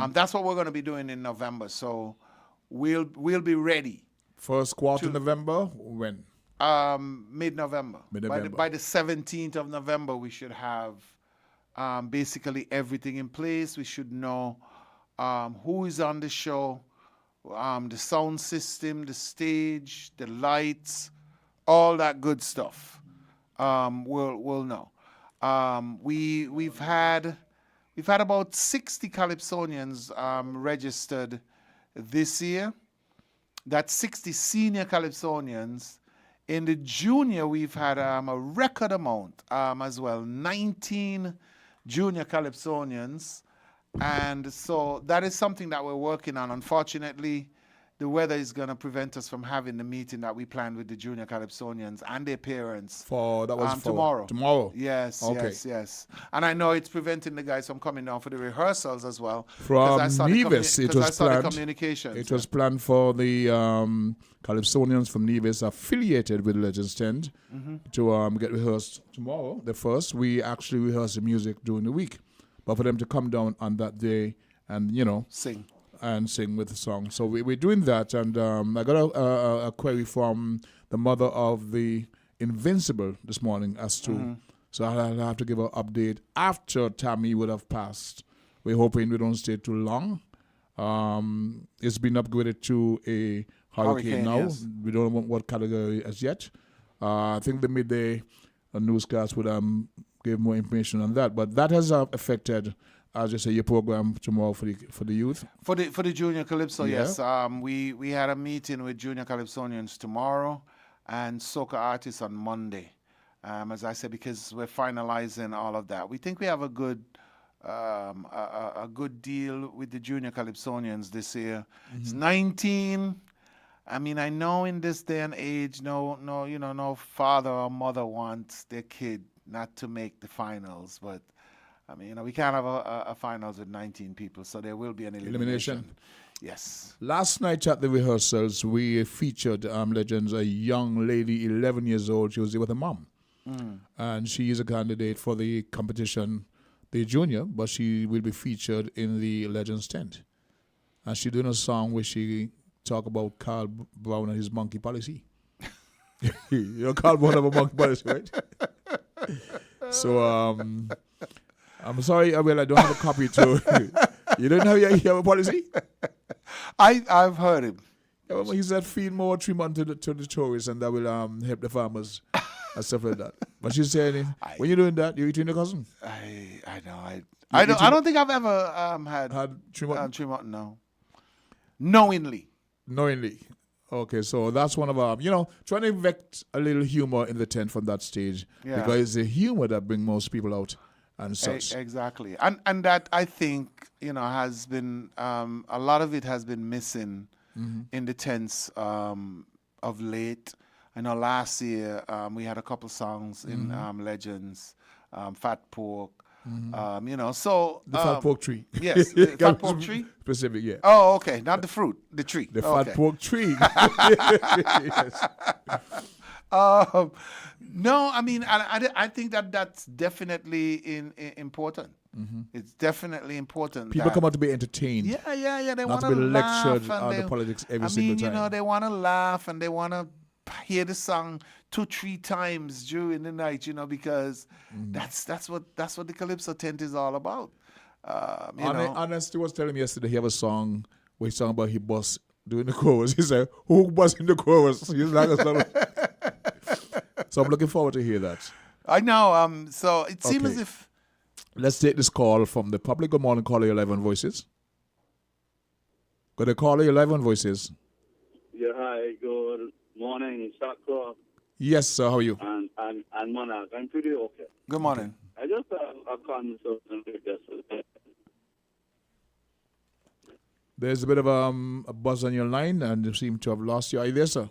F: that's what we're going to be doing in November. So we'll be ready.
A: First quarter November, when?
F: Mid-November. By the 17th of November, we should have basically everything in place. We should know who is on the show, the sound system, the stage, the lights, all that good stuff. We'll know. We've had about 60 Calypsonians registered this year. That's 60 senior Calypsonians. In the junior, we've had a record amount as well, 19 junior Calypsonians. And so that is something that we're working on. Unfortunately, the weather is going to prevent us from having the meeting that we planned with the junior Calypsonians and their parents. Tomorrow.
A: Tomorrow?
F: Yes,
A: okay.
F: yes. And I know it's preventing the guys from coming down for the rehearsals as well.
A: From Nevis, it was planned.
F: Communication.
A: It was planned for the Calypsonians from Nevis affiliated with Legends Tent to get rehearsed tomorrow, the first. We actually rehearse the music during the week. But for them to come down on that day and,
F: sing
A: with the song. So we're doing that. And I got a query from the mother of the Invincible this morning as to, so I'll have to give an update after Tammy would have passed. We're hoping we don't stay too long. It's been upgraded to a hurricane now. Yes. We don't know what category as yet. I think the midday newscast would give more information on that. But that has affected, as you say, your program tomorrow for the youth.
F: For the junior Calypso, yes. We had a meeting with junior Calypsonians tomorrow and soca artists on Monday. As I said, because we're finalizing all of that. We think we have a good deal with the junior Calypsonians this year. It's 19. I mean, I know in this day and age, no father or mother wants their kid not to make the finals, but I mean, we can't have a finals with 19 people, so there will be an elimination. Yes.
A: Last night at the rehearsals, we featured Legends, a young lady, 11 years old. She was there with her mom, and she is a candidate for the competition, the junior, but she will be featured in the Legends tent, and she's doing a song where she talk about Carl Brown and his monkey policy. Carl Brown have a monkey policy, right? So I'm sorry, I don't have a copy to You don't know you have a policy?
F: I've heard him.
A: Yeah, well, he said feed more tree mutton to the tourists and that will help the farmers and stuff like that. But she's saying, when you're doing that, you're eating the cousin.
F: I know. I don't think I've ever had
A: tree mutton?
F: Tree mutton, no. Knowingly.
A: Okay, so that's one of our, trying to inject a little humor in the tent from that stage.
F: Yeah.
A: Because it's the humor that brings most people out and such.
F: Exactly. And that, I think, has been, a lot of it has been missing in the tents of late. I know last year we had a couple songs in Legends, Fat Pork. So
A: the fat pork tree.
F: Yes, the fat pork tree.
A: Specific, yeah.
F: Oh, okay, not the fruit, the tree.
A: The fat pork tree. Yes.
F: No, I mean, I think that's definitely important. It's definitely important.
A: People come out to be entertained.
F: Yeah. They
A: not
F: want
A: to be lectured
F: laugh
A: on the politics every single time.
F: They want to laugh and they want to hear the song 2-3 times during the night, because that's what the Calypso tent is all about.
A: Honestly was telling me yesterday he have a song where he's talking about he bust doing the chorus. He said, who busting the chorus? He's like so I'm looking forward to hear that.
F: I know. So it seems as if...
A: Let's take this call from the public. Good morning, caller 11 Voices. Good to caller 11 Voices.
M: Yeah, hi, good morning, Sakura.
A: Yes, sir, how are you?
M: And Monarch, I'm pretty okay.
F: Good morning.
M: I just have a concern with this.
A: There's a bit of a buzz on your line and you seem to have lost you. Are you there, sir?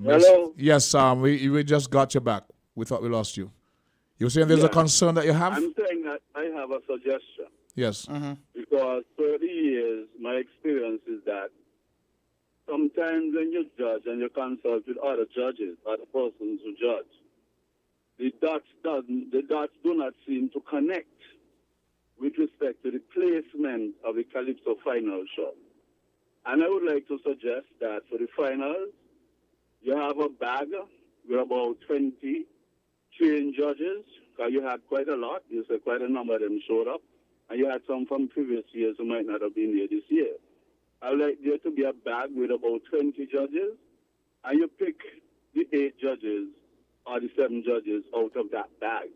M: Hello?
A: Yes, we just got you back. We thought we lost you. You were saying there's a concern that you have?
M: I'm saying that I have a suggestion.
A: Yes.
M: Because 30 years, my experience is that sometimes when you judge and you consult with other judges, other persons who judge, the dots do not seem to connect with respect to the placement of the Calypso final show. And I would like to suggest that for the finals, you have a bag with about 20 trained judges, because you had quite a lot. You said quite a number of them showed up. And you had some from previous years who might not have been there this year. I would like there to be a bag with about 20 judges, and you pick the 8 judges or the 7 judges out of that bag.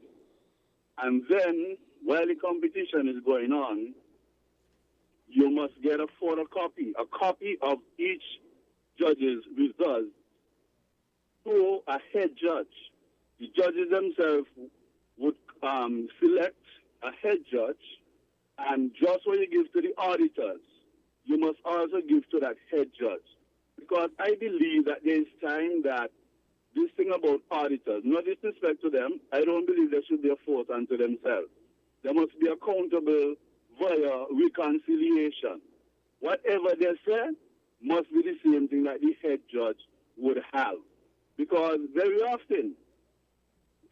M: And then, while the competition is going on, you must get a photocopy, a copy of each judge's results to a head judge. The judges themselves would select a head judge, and just what you give to the auditors, you must also give to that head judge. Because I believe that there is time that this thing about auditors, no disrespect to them, I don't believe there should be a force unto themselves. They must be accountable via reconciliation. Whatever they say must be the same thing that the head judge would have. Because very often,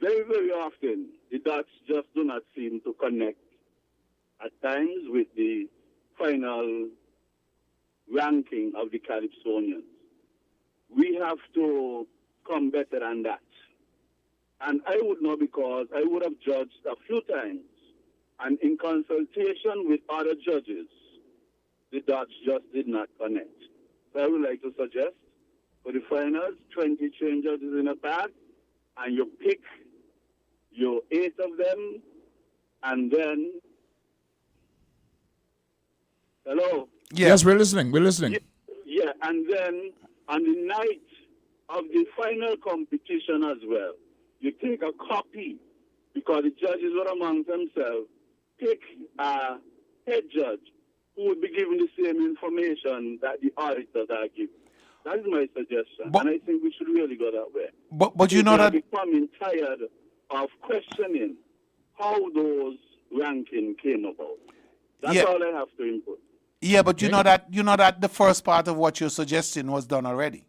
M: very often, the dots just do not seem to connect at times with the final ranking of the Calypsonians. We have to come better than that. And I would know because I would have judged a few times, and in consultation with other judges, the dots just did not connect. So I would like to suggest for the finals, 20 trained judges in a bag, and you pick your 8 of them, and then... Hello?
A: Yes, we're listening.
M: Yeah, and then on the night of the final competition as well, you take a copy, because the judges were among themselves, pick a head judge who would be given the same information that the auditors are giving. That is my suggestion, and I think we should really go that way.
F: But you know that...
M: We are becoming tired of questioning how those rankings came about. That's all I have to input.
F: Yeah, but you know that the first part of what you're suggesting was done already,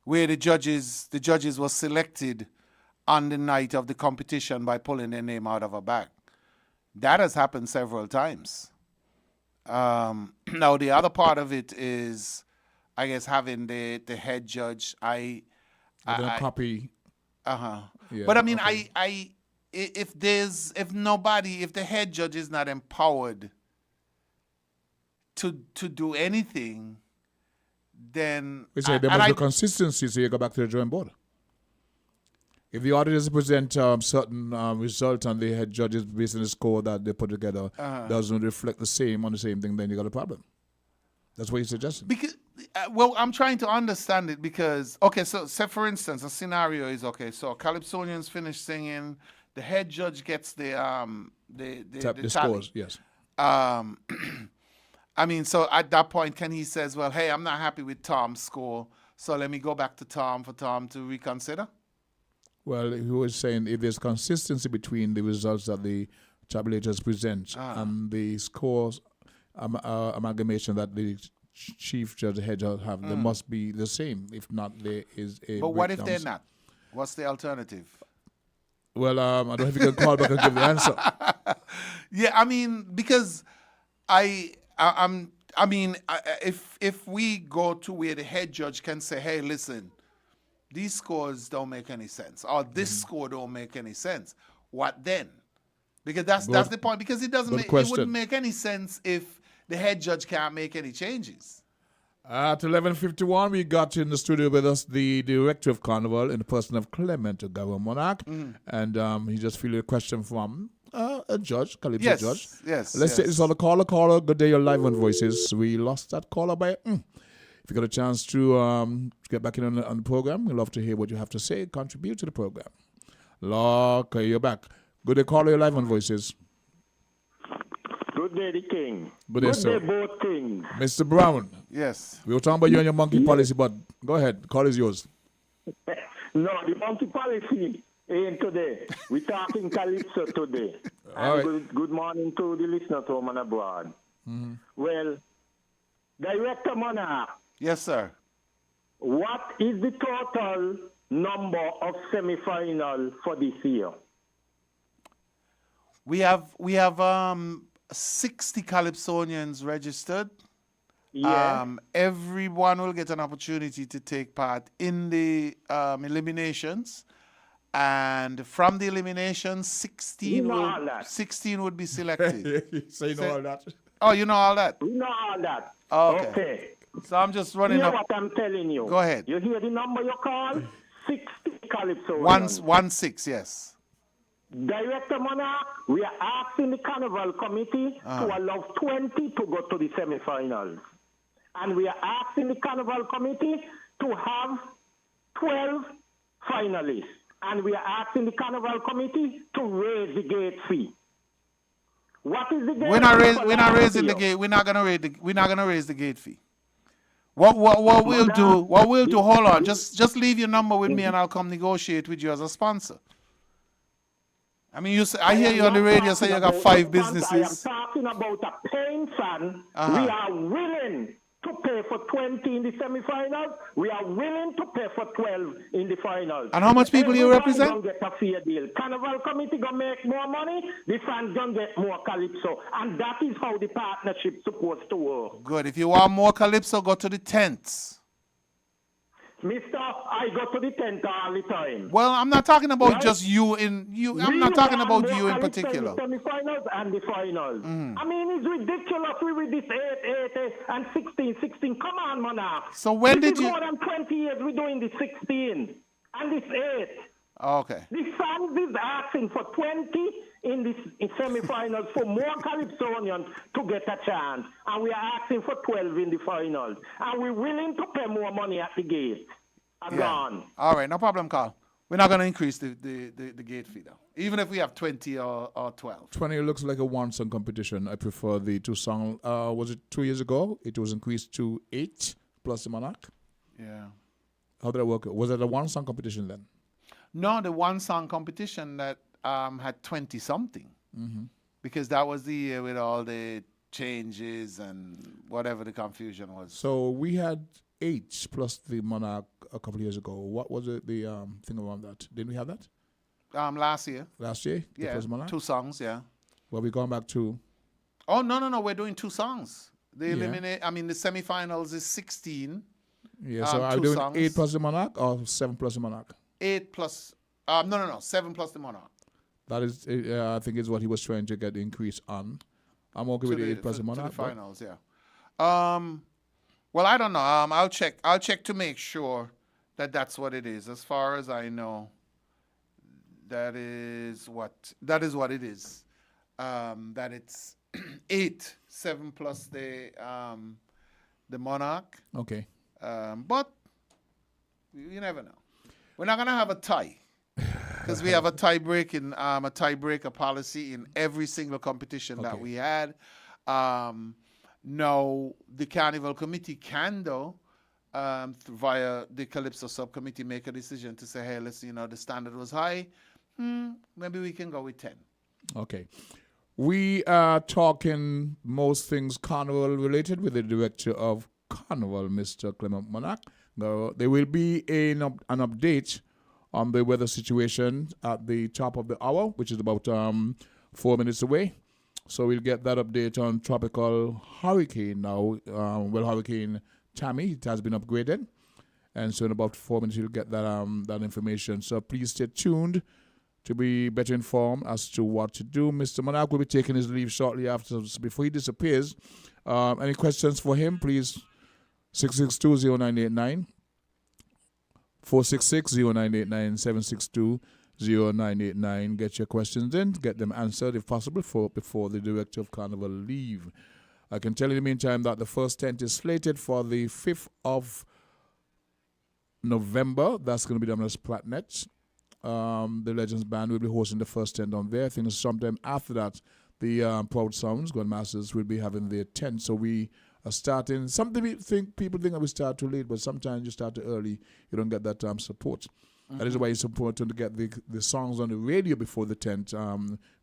F: where the judges were selected on the night of the competition by pulling their name out of a bag. That has happened several times. Now the other part of it is, I guess, having the head judge.
A: Copy.
F: Yeah,
A: but
F: I mean, okay. if the head judge is not empowered to do anything, then
A: We say there must be consistency, so you go back to the drawing board. If the auditors present certain result and the head judges based on the score that they put together doesn't reflect the same thing, then you got a problem. That's what you're suggesting.
F: Because, well, I'm trying to understand it because, okay, so say for instance, a scenario is, okay, so Calypsonians finish singing, the head judge gets the tally.
A: Scores, yes.
F: I mean, so at that point, can he says, well, hey, I'm not happy with Tom's score, so let me go back to Tom for Tom to reconsider?
A: Well, he was saying if there's consistency between the results that the tabulators present and the scores amalgamation that the chief judge, the head judge have, they must be the same. If not, there is a
F: But what if they're not? What's the alternative?
A: Well, I don't know if you can call back and give the answer.
F: Yeah, I mean, because if we go to where the head judge can say, hey, listen, these scores don't make any sense, or this score don't make any sense, what then? Because that's the point. Because it wouldn't make any sense if the head judge can't make any changes.
A: At 11:51, we got in the studio with us the director of Carnival in the person of Clement, a Governor Monarch, and he just fielded a question from a judge, Calypso judge.
F: Yes.
A: Let's take this on the caller. Caller, good day, you're live on Voices. We lost that caller by. If you got a chance to get back in on the program, we'd love to hear what you have to say, contribute to the program. Okay, you're back. Good day, caller, you're live on Voices.
N: Good day, the king.
A: Good day, sir.
N: Both kings.
A: Mr. Brown.
F: Yes.
A: We were talking about you and your monkey policy, but go ahead. Call is yours.
N: No, the monkey policy ain't today. We're talking Calypso today.
A: All right.
N: Good morning to the listeners home and abroad.
A: Mm-hmm.
N: Well, Director Monarch.
F: Yes, sir.
N: What is the total number of semi-final for this year?
F: We have 60 Calypsonians registered.
N: Yeah.
F: Everyone will get an opportunity to take part in the eliminations. And from the eliminations, 16 would be selected.
A: So you know all that?
F: Oh, you know all that?
N: We know all that.
F: Okay. So I'm just running up.
N: Hear what I'm telling you.
F: Go ahead.
N: You hear the number you call? 60 Calypso.
F: 16, yes.
N: Director Monarch, we are asking the Carnival Committee to allow 20 to go to the semi-finals. And we are asking the Carnival Committee to have 12 finalists. And we are asking the Carnival Committee to raise the gate fee. What is the gate fee? We're not raising the gate.
F: We're not gonna raise the gate fee. What we'll do, hold on, just leave your number with me and I'll come negotiate with you as a sponsor. I mean, I hear you on the radio say you got 5 businesses.
N: I am talking about a paying fan. We are willing to pay for 20 in the semifinals. We are willing to pay for 12 in the finals.
F: And how much people you represent?
N: Gonna get a fair deal. Carnival Committee gonna make more money. The fans gonna get more Calypso, and that is how the partnership's supposed to work.
F: Good. If you want more Calypso, go to the tents.
N: Mister, I go to the tent all the time.
F: Well, I'm not talking about just you. I'm not talking about you in particular.
N: The semifinals and the finals. I mean, it's ridiculous with this 8 and 16. Come on, Monarch.
F: So when
N: this
F: did
N: is
F: you?
N: More than 20 years we're doing the 16 and this 8.
F: Okay.
N: The fans is asking for 20 in the semifinals for more Calypsonians to get a chance. And we are asking for 12 in the finals. And we're willing to pay more money at the gate. Gone.
F: All right, no problem, Carl. We're not going to increase the gate fee, though. Even if we have 20 or 12.
A: 20 looks like a one-song competition. I prefer the 2-song. Was it 2 years ago? It was increased to 8 plus the Monarch.
F: Yeah.
A: How did it work? Was it a one-song competition then?
F: No, the one-song competition that had 20-something.
A: Mm-hmm.
F: Because that was the year with all the changes and whatever the confusion was.
A: So we had 8 plus the Monarch a couple of years ago. What was it, the thing around that? Didn't we have that?
F: Last year.
A: Last year?
F: Yeah, 2 songs, yeah.
A: Well, we're going back to...
F: Oh, no, we're doing 2 songs. The semifinals is 16.
A: Yeah, so are we doing songs. 8 plus the Monarch or 7 plus the Monarch?
F: 8 plus... no, 7 plus the Monarch.
A: That is, I think, is what he was trying to get the increase on. I'm okay with the 8%
F: to
A: monarch.
F: the finals, yeah. Well, I don't know. I'll check. I'll check to make sure that that's what it is. As far as I know, that is what it is. That it's 7 plus the monarch.
A: Okay.
F: But you never know. We're not gonna have a tie because we have a tiebreaker policy in every single competition that we had. Now the Carnival Committee can though, via the Calypso subcommittee, make a decision to say, hey, listen, the standard was high. Maybe we can go with 10.
A: Okay. We are talking most things Carnival related with the director of Carnival, Mr. Clement Monarch. There will be an update on the weather situation at the top of the hour, which is about 4 minutes away. So we'll get that update on tropical hurricane now. Hurricane Tammy, it has been upgraded. And so in about 4 minutes, you'll get that information. So please stay tuned to be better informed as to what to do. Mr. Monarch will be taking his leave shortly after, before he disappears. Any questions for him, please, 662-0989, 466-0989, 762-0989. Get your questions in, get them answered if possible before the director of Carnival leave. I can tell you in the meantime that the first tent is slated for the 5th of November. That's going to be done as Platnet. The Legends Band will be hosting the first tent on there. I think sometime after that, the Proud Sounds, Grandmasters, will be having their tent. So we are starting. People think that we start too late, but sometimes you start too early. You don't get that support. That is why it's important to get the songs on the radio before the tent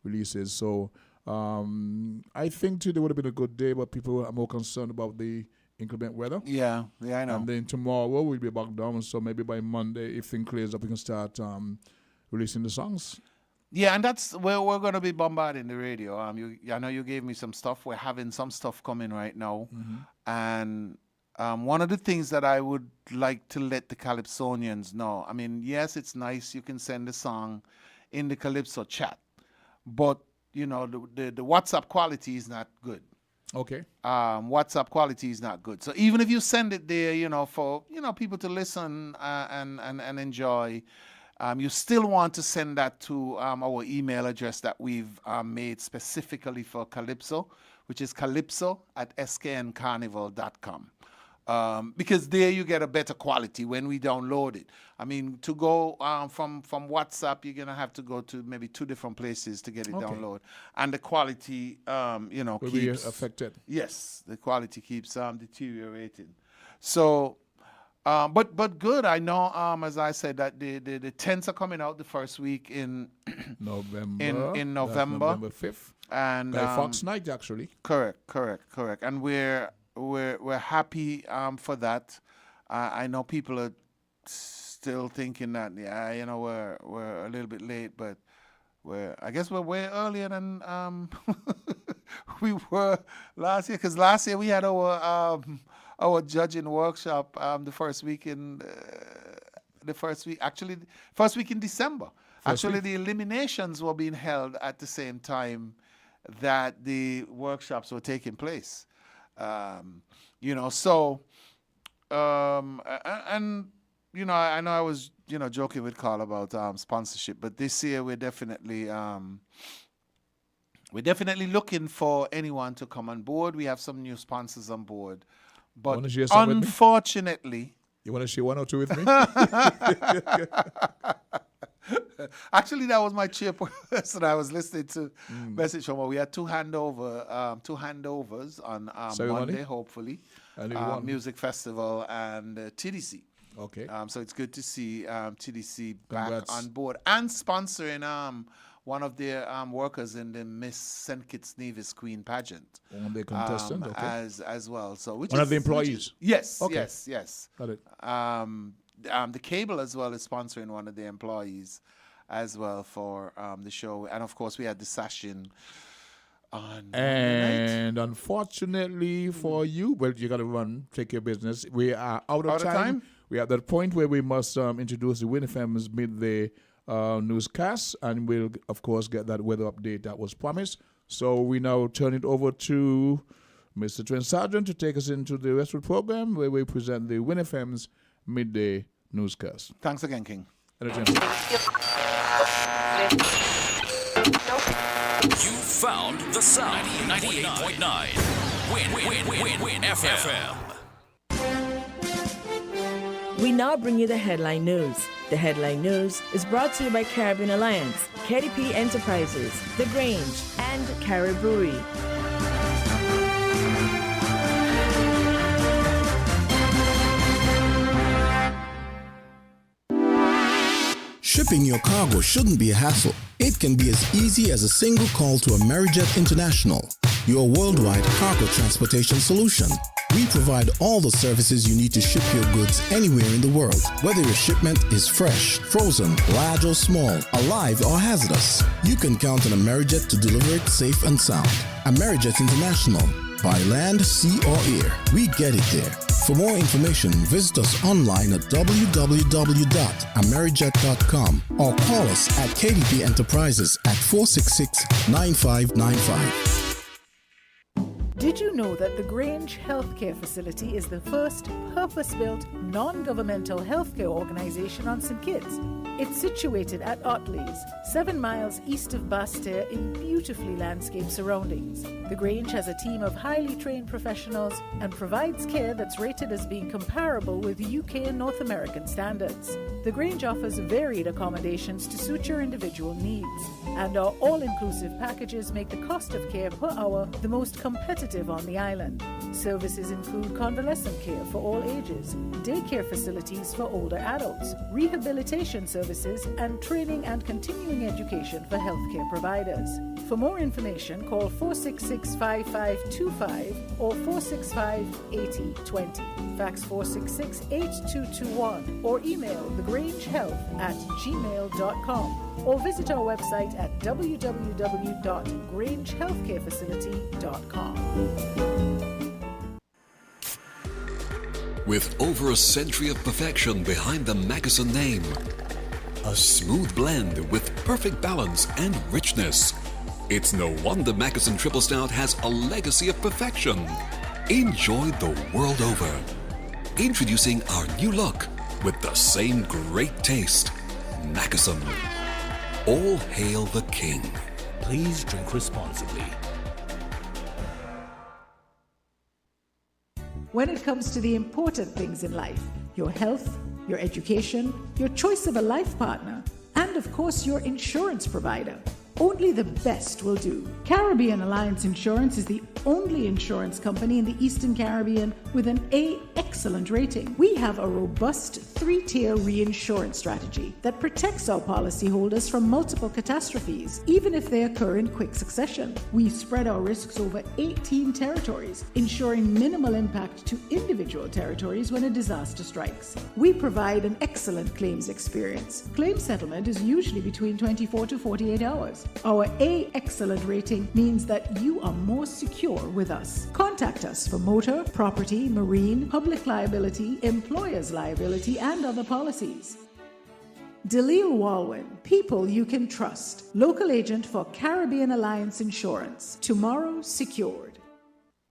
A: releases. So I think today would have been a good day, but people are more concerned about the inclement weather.
F: Yeah, I know.
A: And then tomorrow we'll be back down, so maybe by Monday, if things clears up, we can start releasing the songs.
F: Yeah, and that's where we're going to be bombarding the radio. I know you gave me some stuff. We're having some stuff coming right now. And one of the things that I would like to let the Calypsonians know, I mean, yes, it's nice you can send a song in the Calypso chat, but, the WhatsApp quality is not good.
A: Okay.
F: WhatsApp quality is not good. So even if you send it there, for people to listen and enjoy, you still want to send that to our email address that we've made specifically for Calypso, which is calypso@skncarnival.com. Because there you get a better quality when we download it. I mean, to go from WhatsApp, you're going to have to go to maybe 2 different places to get it downloaded. And the quality,
A: will
F: keeps...
A: be affected.
F: Yes, the quality keeps deteriorating. So, but good. I know, as I said, that the tents are coming out the first week in
A: November.
F: In November.
A: November 5th.
F: And
A: Fox Night, actually.
F: Correct. And we're happy for that. I know people are still thinking that we're a little bit late, but I guess we're way earlier than we were last year. Because last year we had our judging workshop the first week in December. The eliminations were being held at the same time that the workshops were taking place. I know I was, joking with Carl about sponsorship, but this year we're definitely looking for anyone to come on board. We have some new sponsors on board, but unfortunately,
A: you want to share 1 or 2 with me?
F: Actually, that was my chairperson. I was listening to message from her. We had 2 handovers on Monday, hopefully. Music Festival and TDC.
A: Okay.
F: So it's good to see TDC back on board and sponsoring one of their workers in the Miss St. Kitts Nevis Queen pageant.
A: One of the contestants, okay.
F: As well. So
A: one of the employees.
F: Yes.
A: Got it.
F: The cable as well is sponsoring one of the employees as well for the show. And of course, we had the session on Monday night.
A: Unfortunately for you, well, you got to take your business. We are out of time. We are at that point where we must introduce the WINNMedia Family's midday newscast, and we'll, of course, get that weather update that was promised. So we now turn it over to Mr. Trent Sargent to take us into the rest of the program, where we present the Win FM's midday newscast.
F: Thanks again, King.
E: You found the sound. 98.9 Win FM.
O: We now bring you the headline news. The headline news is brought to you by Caribbean Alliance, KDP Enterprises, The Grange, and Carib Brewery.
P: Shipping your cargo shouldn't be a hassle. It can be as easy as a single call to Amerijet International, your worldwide cargo transportation solution. We provide all the services you need to ship your goods anywhere in the world, whether your shipment is fresh, frozen, large or small, alive or hazardous. You can count on Amerijet to deliver it safe and sound. Amerijet International, by land, sea or air, we get it there. For more information, visit us online at www.amerijet.com or call us at KDP Enterprises at 466-9595.
H: Did you know that the Grange Healthcare Facility is the first purpose-built, non-governmental healthcare organization on St. Kitts? It's situated at Otley's, 7 miles east of Basseterre in beautifully landscaped surroundings. The Grange has a team of highly trained professionals and provides care that's rated as being comparable with UK and North American standards. The Grange offers varied accommodations to suit your individual needs, and our all-inclusive packages make the cost of care per hour the most competitive on the island. Services include convalescent care for all ages, daycare facilities for older adults, rehabilitation services, and training and continuing education for healthcare providers. For more information, call 466-5525 or 465-8020. Fax 466-8221 or email thegrangehealth@gmail.com or visit our website at www.grangehealthcarefacility.com.
E: With over a century of perfection behind the Mackeson name, a smooth blend with perfect balance and richness, it's no wonder Mackeson Triple Stout has a legacy of perfection. Enjoy the world over. Introducing our new look with the same great taste. Mackeson. All hail the king. Please drink responsibly.
H: When it comes to the important things in life, your health, your education, your choice of a life partner, and of course your insurance provider, only the best will do. Caribbean Alliance Insurance is the only insurance company in the Eastern Caribbean with an A excellent rating. We have a robust 3-tier reinsurance strategy that protects our policyholders from multiple catastrophes, even if they occur in quick succession. We spread our risks over 18 territories, ensuring minimal impact to individual territories when a disaster strikes. We provide an excellent claims experience. Claim settlement is usually between 24 to 48 hours. Our A excellent rating means that you are more secure with us. Contact us for motor, property, marine, public liability, employer's liability, and other policies. Dalil Walwyn, people you can trust. Local agent for Caribbean Alliance Insurance. Tomorrow secured.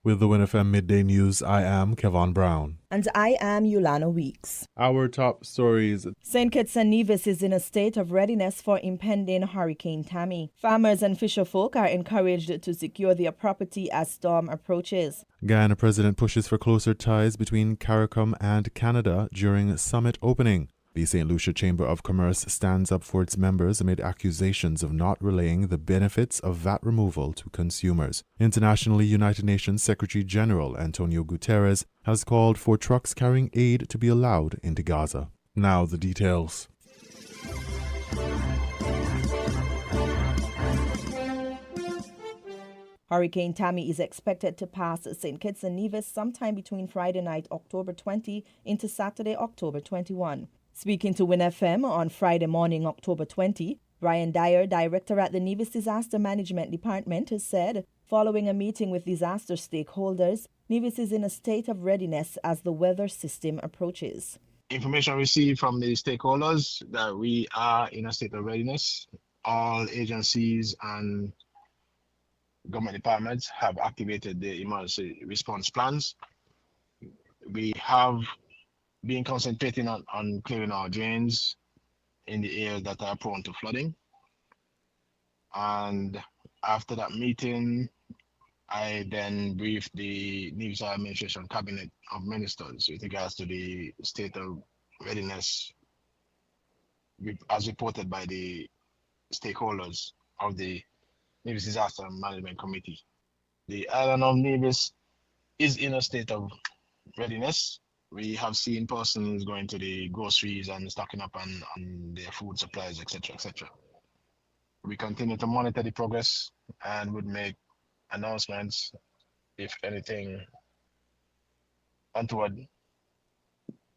Q: With the WINNFM Midday News, I am Kevon Brown.
I: And I am Yulana Weeks.
Q: Our top stories.
I: St. Kitts and Nevis is in a state of readiness for impending Hurricane Tammy. Farmers and fisherfolk are encouraged to secure their property as storm approaches.
Q: Guyana President pushes for closer ties between CARICOM and Canada during summit opening. The St. Lucia Chamber of Commerce stands up for its members amid accusations of not relaying the benefits of VAT removal to consumers. Internationally, United Nations Secretary General Antonio Guterres has called for trucks carrying aid to be allowed into Gaza. Now the details.
I: Hurricane Tammy is expected to pass St. Kitts and Nevis sometime between Friday night, October 20, into Saturday, October 21. Speaking to WINNFM on Friday morning, October 20, Brian Dyer, director at the Nevis Disaster Management Department, has said, following a meeting with disaster stakeholders, Nevis is in a state of readiness as the weather system approaches.
R: information received from the stakeholders that we are in a state of readiness. All agencies and government departments have activated the emergency response plans. We have been concentrating on clearing our drains in the areas that are prone to flooding. And after that meeting, I then briefed the Nevis Administration Cabinet of Ministers with regards to the state of readiness as reported by the stakeholders of the Nevis Disaster Management Committee. The island of Nevis is in a state of readiness. We have seen persons going to the groceries and stocking up on their food supplies, etc., etc. We continue to monitor the progress and would make announcements if anything untoward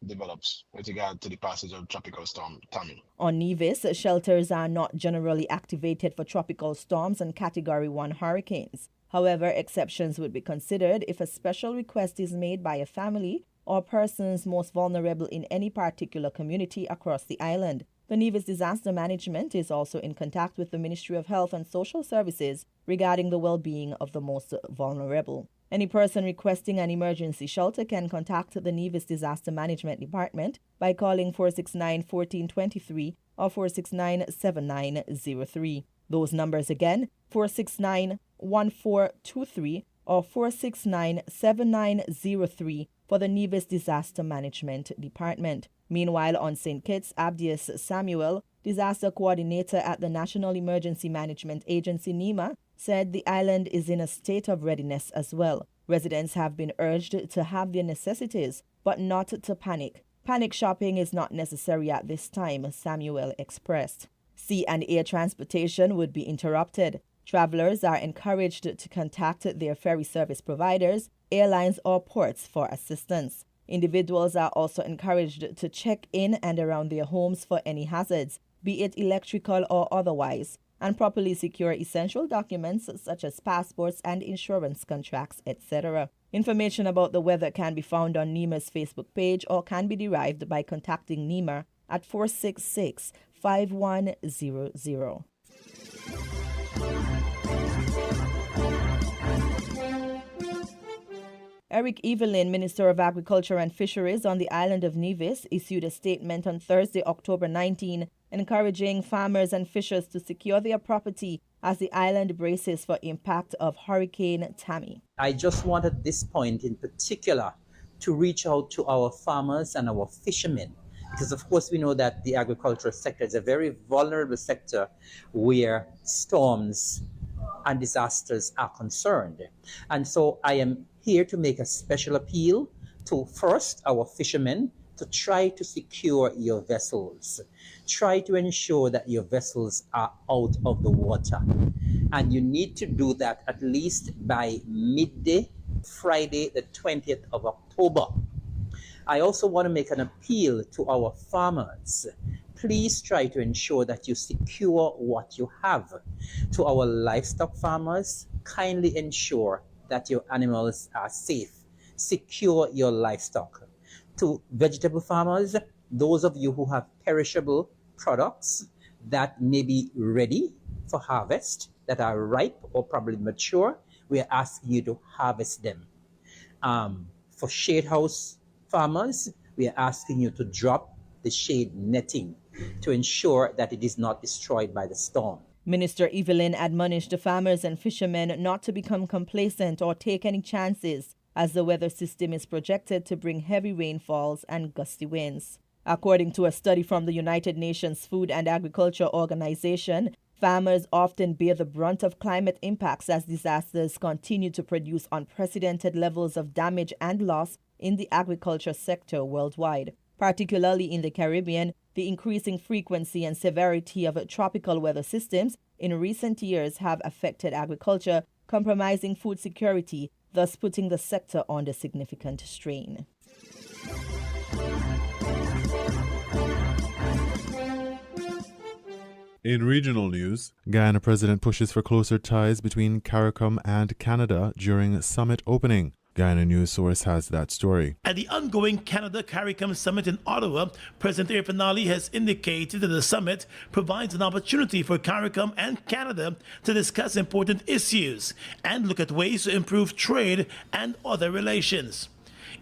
R: develops with regard to the passage of Tropical Storm Tammy.
I: On Nevis, shelters are not generally activated for tropical storms and Category 1 hurricanes. However, exceptions would be considered if a special request is made by a family or persons most vulnerable in any particular community across the island. The Nevis Disaster Management is also in contact with the Ministry of Health and Social Services regarding the well-being of the most vulnerable. Any person requesting an emergency shelter can contact the Nevis Disaster Management Department by calling 469-1423 or 469-7903. Those numbers again, 469-1423 or 469-7903 for the Nevis Disaster Management Department. Meanwhile, on St. Kitts, Abdius Samuel, disaster coordinator at the National Emergency Management Agency NEMA, said the island is in a state of readiness as well. Residents have been urged to have their necessities, but not to panic. Panic shopping is not necessary at this time, Samuel expressed. Sea and air transportation would be interrupted. Travelers are encouraged to contact their ferry service providers, airlines, or ports for assistance. Individuals are also encouraged to check in and around their homes for any hazards, be it electrical or otherwise, and properly secure essential documents such as passports and insurance contracts, etc. Information about the weather can be found on NEMA's Facebook page or can be derived by contacting NEMA at 466-5100. Eric Evelyn, Minister of Agriculture and Fisheries on the island of Nevis, issued a statement on Thursday, October 19, encouraging farmers and fishers to secure their property as the island braces for impact of Hurricane Tammy.
J: I just want at this point in particular to reach out to our farmers and our fishermen, because of course we know that the agricultural sector is a very vulnerable sector where storms and disasters are concerned. And so I am here to make a special appeal to first our fishermen to try to secure your vessels. Try to ensure that your vessels are out of the water. And you need to do that at least by midday, Friday, the 20th of October. I also want to make an appeal to our farmers. Please try to ensure that you secure what you have. To our livestock farmers, kindly ensure that your animals are safe. Secure your livestock. To vegetable farmers, those of you who have perishable products that may be ready for harvest, that are ripe or probably mature, we are asking you to harvest them. For shade house farmers, we are asking you to drop the shade netting to ensure that it is not destroyed by the storm.
I: Minister Evelyn admonished the farmers and fishermen not to become complacent or take any chances, as the weather system is projected to bring heavy rainfalls and gusty winds. According to a study from the United Nations Food and Agriculture Organization, farmers often bear the brunt of climate impacts as disasters continue to produce unprecedented levels of damage and loss in the agriculture sector worldwide. Particularly in the Caribbean, the increasing frequency and severity of tropical weather systems in recent years have affected agriculture, compromising food security, thus putting the sector under significant strain.
Q: In regional news, Guyana president pushes for closer ties between CARICOM and Canada during summit opening. Guyana News Source has that story.
S: At the ongoing Canada CARICOM Summit in Ottawa, President Ariel Henry has indicated that the summit provides an opportunity for CARICOM and Canada to discuss important issues and look at ways to improve trade and other relations.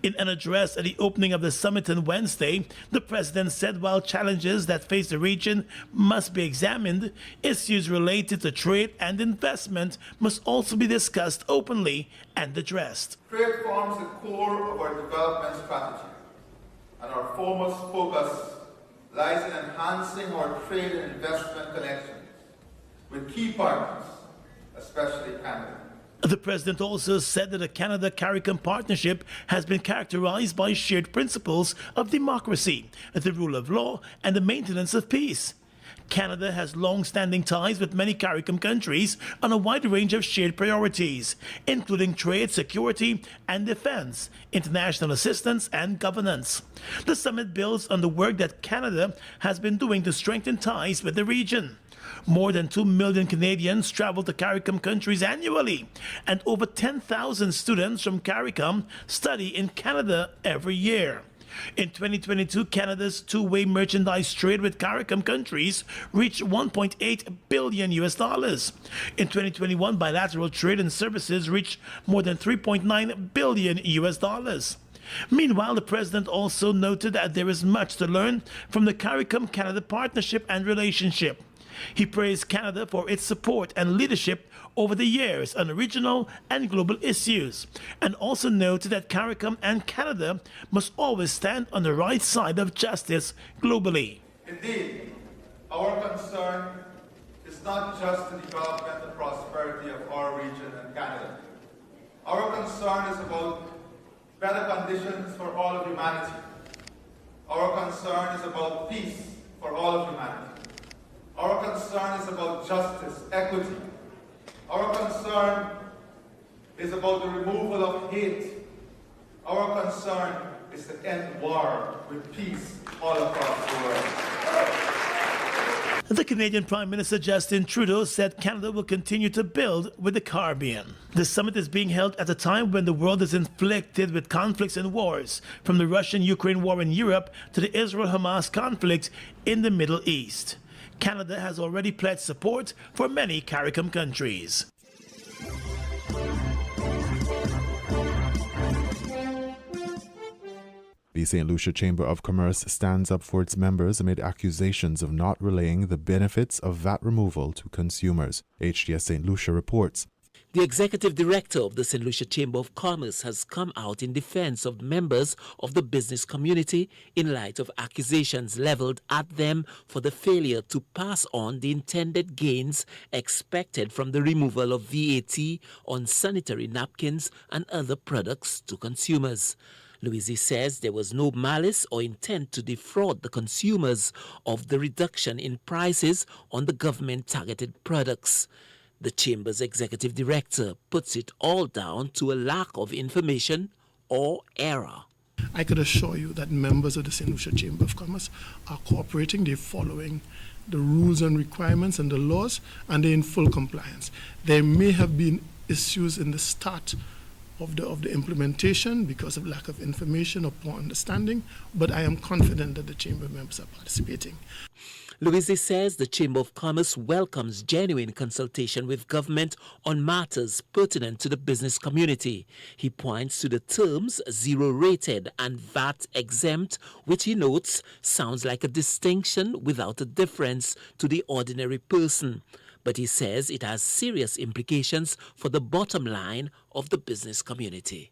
S: In an address at the opening of the summit on Wednesday, the president said while challenges that face the region must be examined, issues related to trade and investment must also be discussed openly and addressed.
T: Trade forms the core of our development strategy, and our foremost focus lies in enhancing our trade and investment connections with key partners, especially Canada.
S: The president also said that the Canada-CARICOM partnership has been characterized by shared principles of democracy, the rule of law, and the maintenance of peace. Canada has long-standing ties with many CARICOM countries on a wide range of shared priorities, including trade, security, and defense, international assistance, and governance. The summit builds on the work that Canada has been doing to strengthen ties with the region. More than 2 million Canadians travel to CARICOM countries annually, and over 10,000 students from CARICOM study in Canada every year. In 2022, Canada's two-way merchandise trade with CARICOM countries reached $1.8 billion. In 2021, bilateral trade and services reached more than $3.9 billion. Meanwhile, the president also noted that there is much to learn from the CARICOM-Canada partnership and relationship. He praised Canada for its support and leadership over the years on regional and global issues, and also noted that CARICOM and Canada must always stand on the right side of justice globally.
T: Indeed, our concern is not just the development and prosperity of our region and Canada. Our concern is about better conditions for all of humanity. Our concern is about peace for all of humanity. Our concern is about justice, equity. Our concern is about the removal of hate. Our concern is to end war with peace all across the world.
S: The Canadian Prime Minister Justin Trudeau said Canada will continue to build with the Caribbean. The summit is being held at a time when the world is inflicted with conflicts and wars, from the Russian-Ukraine war in Europe to the Israel-Hamas conflict in the Middle East. Canada has already pledged support for many CARICOM countries.
Q: The St. Lucia Chamber of Commerce stands up for its members amid accusations of not relaying the benefits of VAT removal to consumers. HTS St. Lucia reports.
U: The executive director of the St. Lucia Chamber of Commerce has come out in defense of members of the business community in light of accusations leveled at them for the failure to pass on the intended gains expected from the removal of VAT on sanitary napkins and other products to consumers. Louise says there was no malice or intent to defraud the consumers of the reduction in prices on the government-targeted products. The Chamber's executive director puts it all down to a lack of information or error.
V: I could assure you that members of the St. Lucia Chamber of Commerce are cooperating. They're following the rules and requirements and the laws, and they're in full compliance. There may have been issues in the start of the implementation because of lack of information or poor understanding, but I am confident that the Chamber members are participating.
U: Louise says the Chamber of Commerce welcomes genuine consultation with government on matters pertinent to the business community. He points to the terms zero-rated and VAT-exempt, which he notes sounds like a distinction without a difference to the ordinary person. But he says it has serious implications for the bottom line of the business community.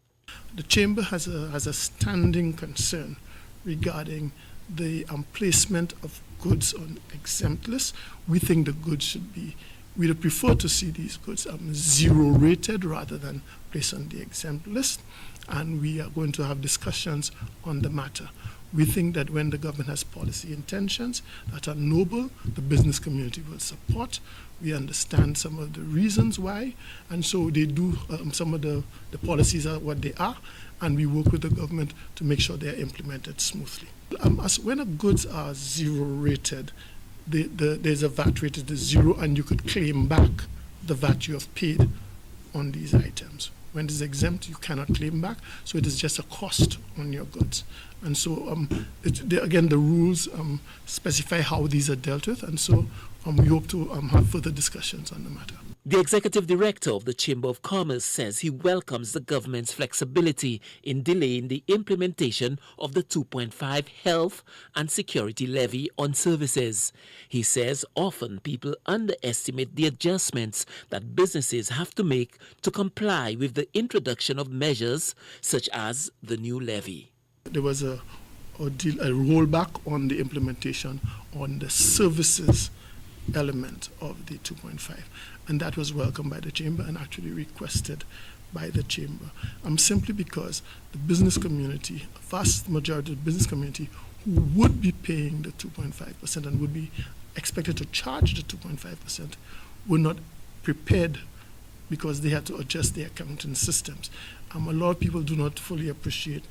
V: The Chamber has a standing concern regarding the placement of goods on exempt list. We think the goods should be, we'd prefer to see these goods zero-rated rather than placed on the exempt list, and we are going to have discussions on the matter. We think that when the government has policy intentions that are noble, the business community will support. We understand some of the reasons why, and so they do, some of the policies are what they are, and we work with the government to make sure they are implemented smoothly. When the goods are zero-rated, there's a VAT rate, it is zero, and you could claim back the VAT you have paid on these items. When it is exempt, you cannot claim back, so it is just a cost on your goods. And so, again, the rules specify how these are dealt with, and so we hope to have further discussions on the matter.
U: The executive director of the Chamber of Commerce says he welcomes the government's flexibility in delaying the implementation of the 2.5 health and security levy on services. He says often people underestimate the adjustments that businesses have to make to comply with the introduction of measures such as the new levy.
V: There was a rollback on the implementation on the services element of the 2.5, and that was welcomed by the Chamber and actually requested by the Chamber. Simply because the business community, a vast majority of the business community who would be paying the 2.5% and would be expected to charge the 2.5% were not prepared because they had to adjust their accounting systems. A lot of people do not fully appreciate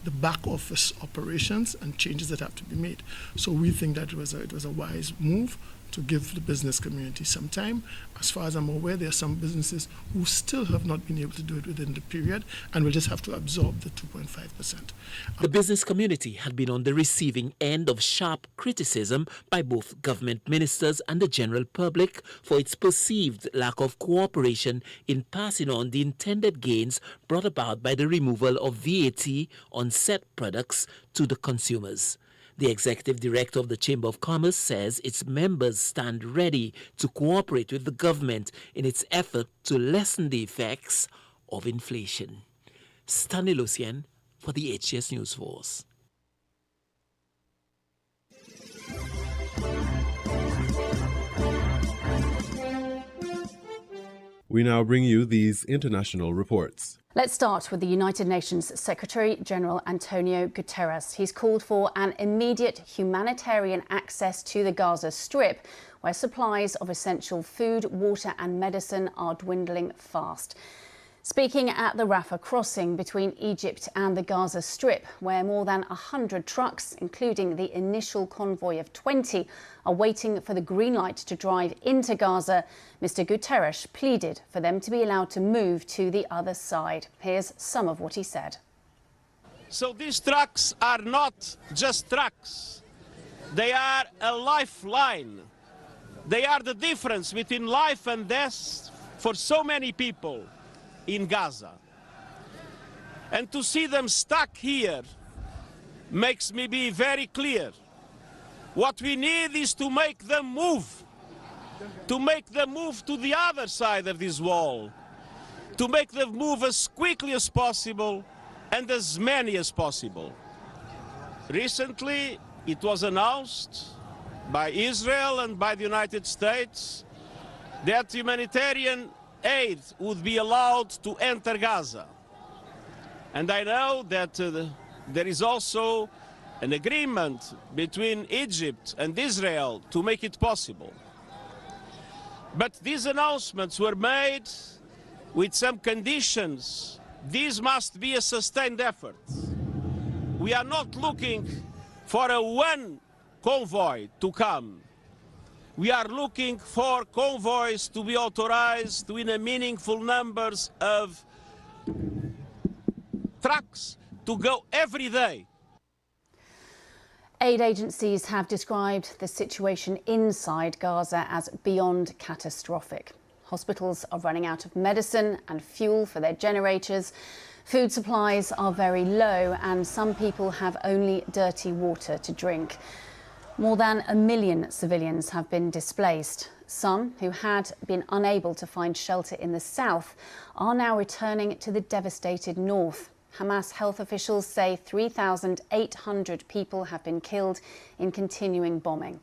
V: the back office operations and changes that have to be made. So we think that it was a wise move to give the business community some time. As far as I'm aware, there are some businesses who still have not been able to do it within the period and will just have to absorb the 2.5%.
U: The business community had been on the receiving end of sharp criticism by both government ministers and the general public for its perceived lack of cooperation in passing on the intended gains brought about by the removal of VAT on set products to the consumers. The executive director of the Chamber of Commerce says its members stand ready to cooperate with the government in its effort to lessen the effects of inflation. Stanley Lucien for the HCS News Force.
Q: We now bring you these international reports.
B: Let's start with the United Nations Secretary General Antonio Guterres. He's called for an immediate humanitarian access to the Gaza Strip, where supplies of essential food, water and medicine are dwindling fast. Speaking at the Rafah crossing between Egypt and the Gaza Strip, where more than 100 trucks, including the initial convoy of 20, are waiting for the green light to drive into Gaza, Mr. Guterres pleaded for them to be allowed to move to the other side. Here's some of what he said.
C: So these trucks are not just trucks. They are a lifeline. They are the difference between life and death for so many people in Gaza. And to see them stuck here makes me be very clear. What we need is to make them move. To make them move to the other side of this wall. To make them move as quickly as possible and as many as possible. Recently, it was announced by Israel and by the United States that humanitarian aid would be allowed to enter Gaza. And I know that there is also an agreement between Egypt and Israel to make it possible. But these announcements were made with some conditions. These must be a sustained effort. We are not looking for one convoy to come. We are looking for convoys to be authorized in a meaningful numbers of trucks to go every day.
B: Aid agencies have described the situation inside Gaza as beyond catastrophic. Hospitals are running out of medicine and fuel for their generators. Food supplies are very low and some people have only dirty water to drink. More than 1 million civilians have been displaced. Some who had been unable to find shelter in the south are now returning to the devastated north. Hamas health officials say 3,800 people have been killed in continuing bombing.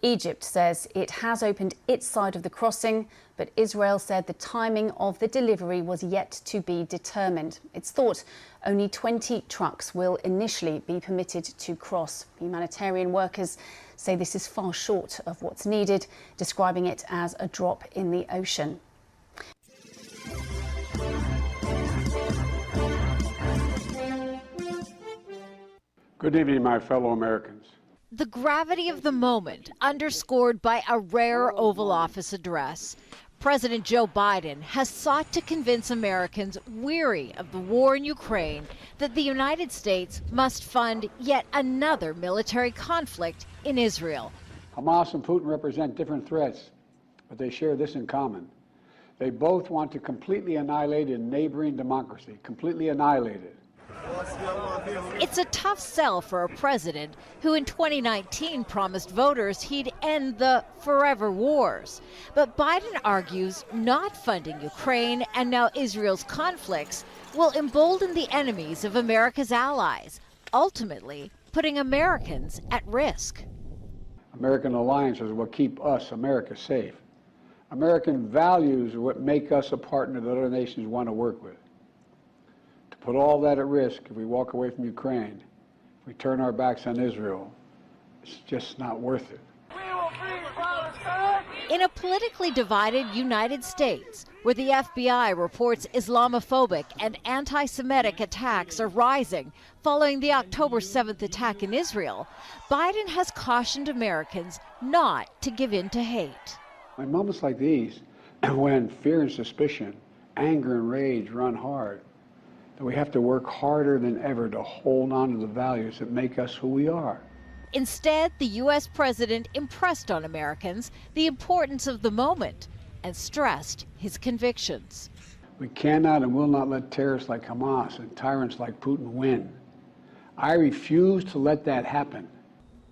B: Egypt says it has opened its side of the crossing, but Israel said the timing of the delivery was yet to be determined. It's thought only 20 trucks will initially be permitted to cross. Humanitarian workers say this is far short of what's needed, describing it as a drop in the ocean.
W: Good evening, my fellow Americans.
X: The gravity of the moment underscored by a rare Oval Office address.
D: President Joe Biden has sought to convince Americans weary of the war in Ukraine that the United States must fund yet another military conflict in Israel.
W: Hamas and Putin represent different threats, but they share this in common. They both want to completely annihilate a neighboring democracy, completely annihilate it.
D: It's a tough sell for a president who in 2019 promised voters he'd end the forever wars. But Biden argues not funding Ukraine and now Israel's conflicts will embolden the enemies of America's allies, ultimately putting Americans at risk.
W: American alliances will keep us, America, safe. American values are what make us a partner that other nations want to work with. To put all that at risk, if we walk away from Ukraine, if we turn our backs on Israel, it's just not worth it.
D: In a politically divided United States, where the FBI reports Islamophobic and anti-Semitic attacks are rising following the October 7th attack in Israel, Biden has cautioned Americans not to give in to hate.
W: In moments like these, when fear and suspicion, anger and rage run hard, that we have to work harder than ever to hold on to the values that make us who we are.
D: Instead, the U.S. president impressed on Americans the importance of the moment and stressed his convictions.
W: We cannot and will not let terrorists like Hamas and tyrants like Putin win. I refuse to let that happen.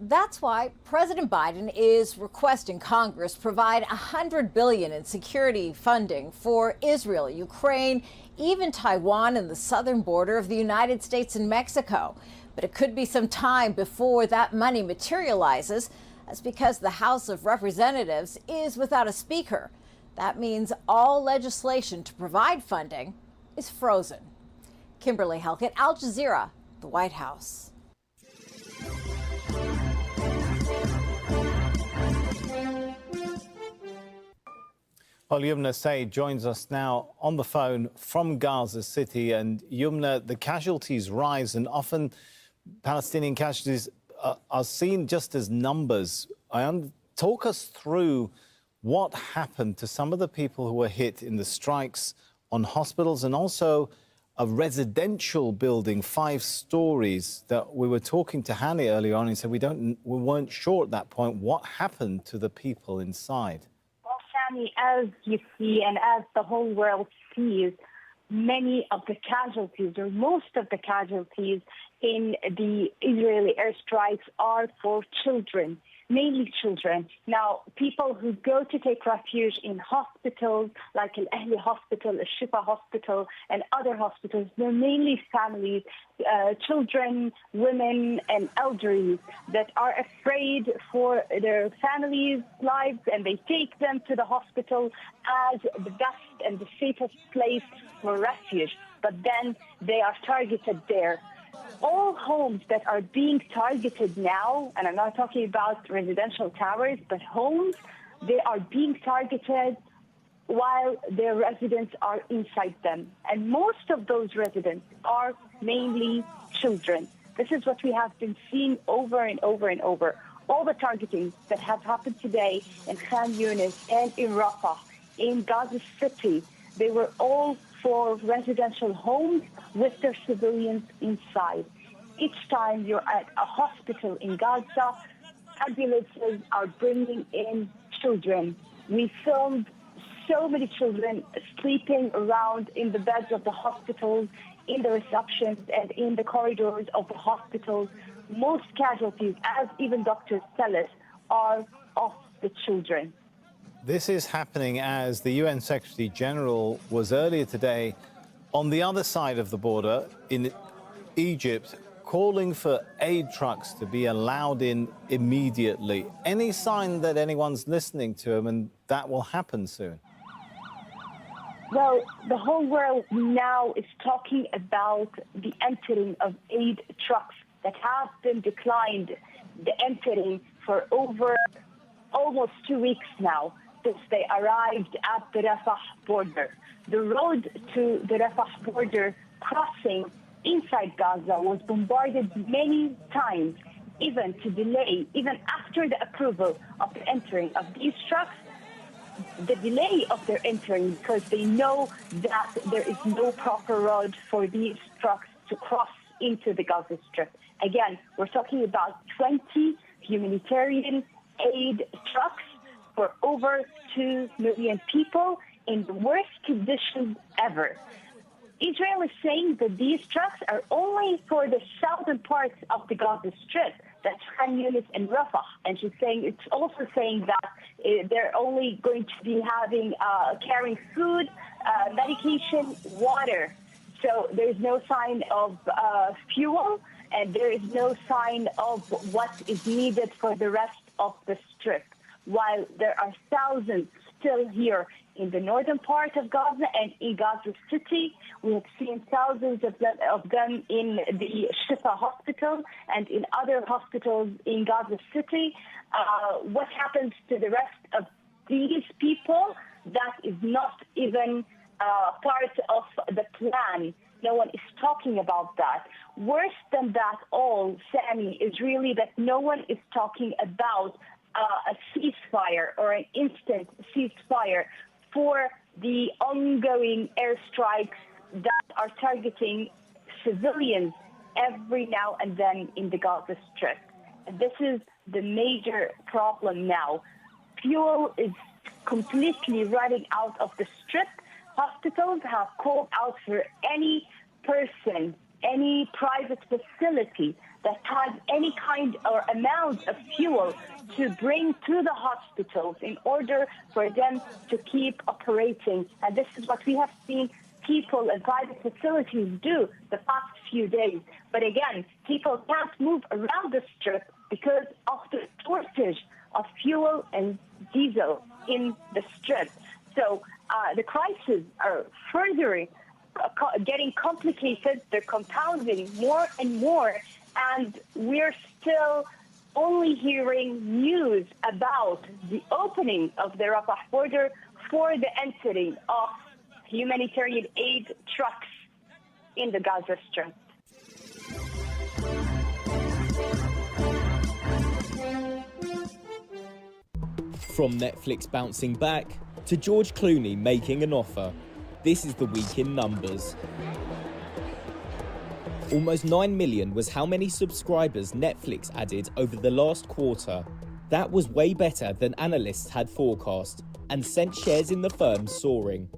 D: That's why President Biden is requesting Congress provide $100 billion in security funding for Israel, Ukraine, even Taiwan and the southern border of the United States and Mexico. But it could be some time before that money materializes. That's because the House of Representatives is without a speaker. That means all legislation to provide funding is frozen. Kimberly Helkett, Al Jazeera, the White House.
K: Well, Yumna Said joins us now on the phone from Gaza City. And Yumna, the casualties rise, and often Palestinian casualties are seen just as numbers. Talk us through what happened to some of the people who were hit in the strikes on hospitals and also a residential building, 5 stories, that we were talking to Hani earlier on and said we weren't sure at that point what happened to the people inside.
L: As you see and as the whole world sees, many of the casualties or most of the casualties in the Israeli airstrikes are for children, mainly children. Now, people who go to take refuge in hospitals like Al Ahli Hospital, Al Shifa Hospital, and other hospitals, they're mainly families, children, women, and elderly that are afraid for their families' lives, and they take them to the hospital as the best and the safest place for refuge. But then they are targeted there. All homes that are being targeted now, and I'm not talking about residential towers, but homes, they are being targeted while their residents are inside them. And most of those residents are mainly children. This is what we have been seeing over and over and over. All the targetings that have happened today in Khan Yunis and in Rafah, in Gaza City, they were all for residential homes with their civilians inside. Each time you're at a hospital in Gaza, ambulances are bringing in children. We filmed so many children sleeping around in the beds of the hospitals, in the receptions, and in the corridors of the hospitals. Most casualties, as even doctors tell us, are of the children.
K: This is happening as the UN Secretary General was earlier today on the other side of the border in Egypt, calling for aid trucks to be allowed in immediately. Any sign that anyone's listening to him and that will happen soon?
L: Well, the whole world now is talking about the entering of aid trucks that have been declined, the entering for over almost 2 weeks now since they arrived at the Rafah border. The road to the Rafah border crossing inside Gaza was bombarded many times, even to delay, even after the approval of the entering of these trucks. the delay of their entering because they know that there is no proper road for these trucks to cross into the Gaza Strip. Again, we're talking about 20 humanitarian aid trucks for over 2 million people in the worst conditions ever. Israel is saying that these trucks are only for the southern parts of the Gaza Strip. That's Khan Yunis and Rafah. And it's also saying that they're only going to be carrying food, medication, water. So there's no sign of fuel, and there is no sign of what is needed for the rest of the Strip. While there are thousands still here in the northern part of Gaza and in Gaza City. We have seen thousands of them in the Shifa hospital and in other hospitals in Gaza City. What happens to the rest of these people? That is not even part of the plan. No one is talking about that. Worse than that all, Sammy, is really that no one is talking about a ceasefire or an instant ceasefire for the ongoing airstrikes that are targeting civilians every now and then in the Gaza Strip. And this is the major problem now. Fuel is completely running out of the Strip. Hospitals have called out for any person, any private facility that has any kind or amount of fuel to bring to the hospitals in order for them to keep operating. And this is what we have seen people and private facilities do the past few days. But again, people can't move around the Strip because of the shortage of fuel and diesel in the Strip. So the crises are further getting complicated. They're compounding more and more. And we're still only hearing news about the opening of the Rafah border for the entering of humanitarian aid trucks in the Gaza Strip.
G: From Netflix bouncing back to George Clooney making an offer, this is the week in numbers. Almost 9 million was how many subscribers Netflix added over the last quarter. That was way better than analysts had forecast and sent shares in the firm soaring.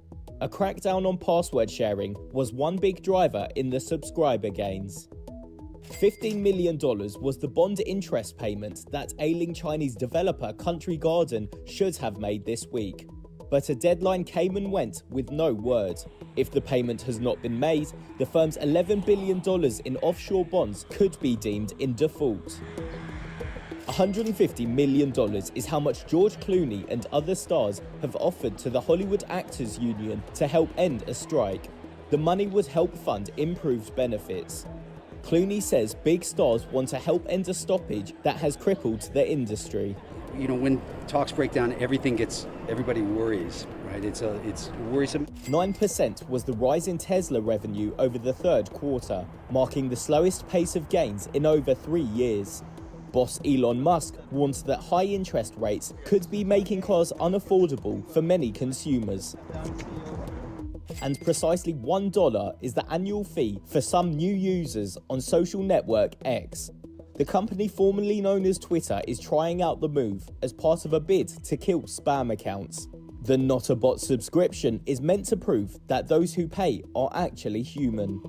G: A crackdown on password sharing was one big driver in the subscriber gains. $15 million was the bond interest payment that ailing Chinese developer Country Garden should have made this week. But a deadline came and went with no word. If the payment has not been made, the firm's $11 billion in offshore bonds could be deemed in default. $150 million is how much George Clooney and other stars have offered to the Hollywood Actors Union to help end a strike. The money would help fund improved benefits. Clooney says big stars want to help end a stoppage that has crippled the industry.
M: You know, when talks break down, everybody worries, right? It's worrisome.
G: 9% was the rise in Tesla revenue over the third quarter, marking the slowest pace of gains in over 3 years. Boss Elon Musk warns that high interest rates could be making cars unaffordable for many consumers. And precisely $1 is the annual fee for some new users on social network X. The company formerly known as Twitter is trying out the move as part of a bid to kill spam accounts. The Not a Bot subscription is meant to prove that those who pay are actually human.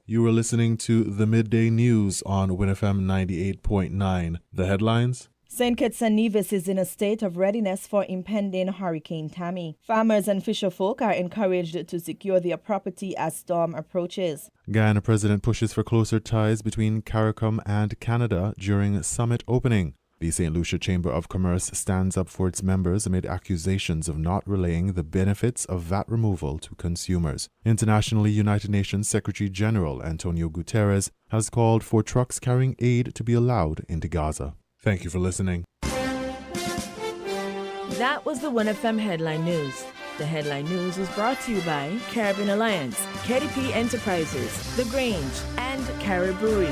Q: You were listening to the Midday News on WINNFM 98.9. The headlines?
I: St. Kitts and Nevis is in a state of readiness for impending Hurricane Tammy. Farmers and fisherfolk are encouraged to secure their property as storm approaches.
Q: Guyana President pushes for closer ties between CARICOM and Canada during summit opening. The St. Lucia Chamber of Commerce stands up for its members amid accusations of not relaying the benefits of VAT removal to consumers. Internationally, United Nations Secretary General Antonio Guterres has called for trucks carrying aid to be allowed into Gaza. Thank you for listening.
O: That was the WINNFM Headline News. The headline news was brought to you by Caribbean Alliance, KDP Enterprises, The Grange, and Carib Brewery.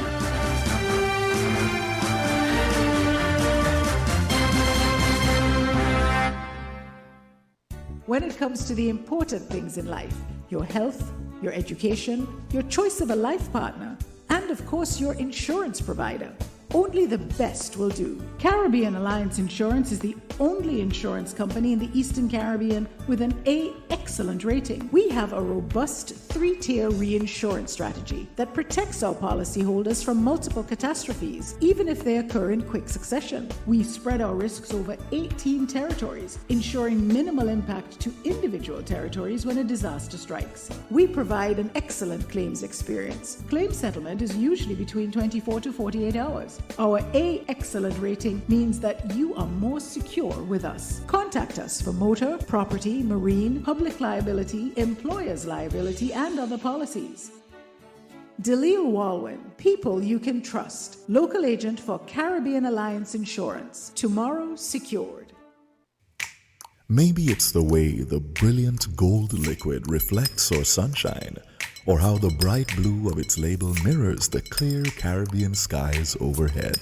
H: When it comes to the important things in life, your health, your education, your choice of a life partner, and of course your insurance provider, only the best will do. Caribbean Alliance Insurance is the only insurance company in the Eastern Caribbean with an A excellent rating. We have a robust 3-tier reinsurance strategy that protects our policyholders from multiple catastrophes, even if they occur in quick succession. We spread our risks over 18 territories, ensuring minimal impact to individual territories when a disaster strikes. We provide an excellent claims experience. Claim settlement is usually between 24 to 48 hours. Our A excellent rating means that you are more secure with us. Contact us for motor, property, marine, public liability, employer's liability, and other policies. Delisle Walwyn, people you can trust. Local agent for Caribbean Alliance Insurance. Tomorrow secured.
A: Maybe it's the way the brilliant gold liquid reflects our sunshine, or how the bright blue of its label mirrors the clear Caribbean skies overhead.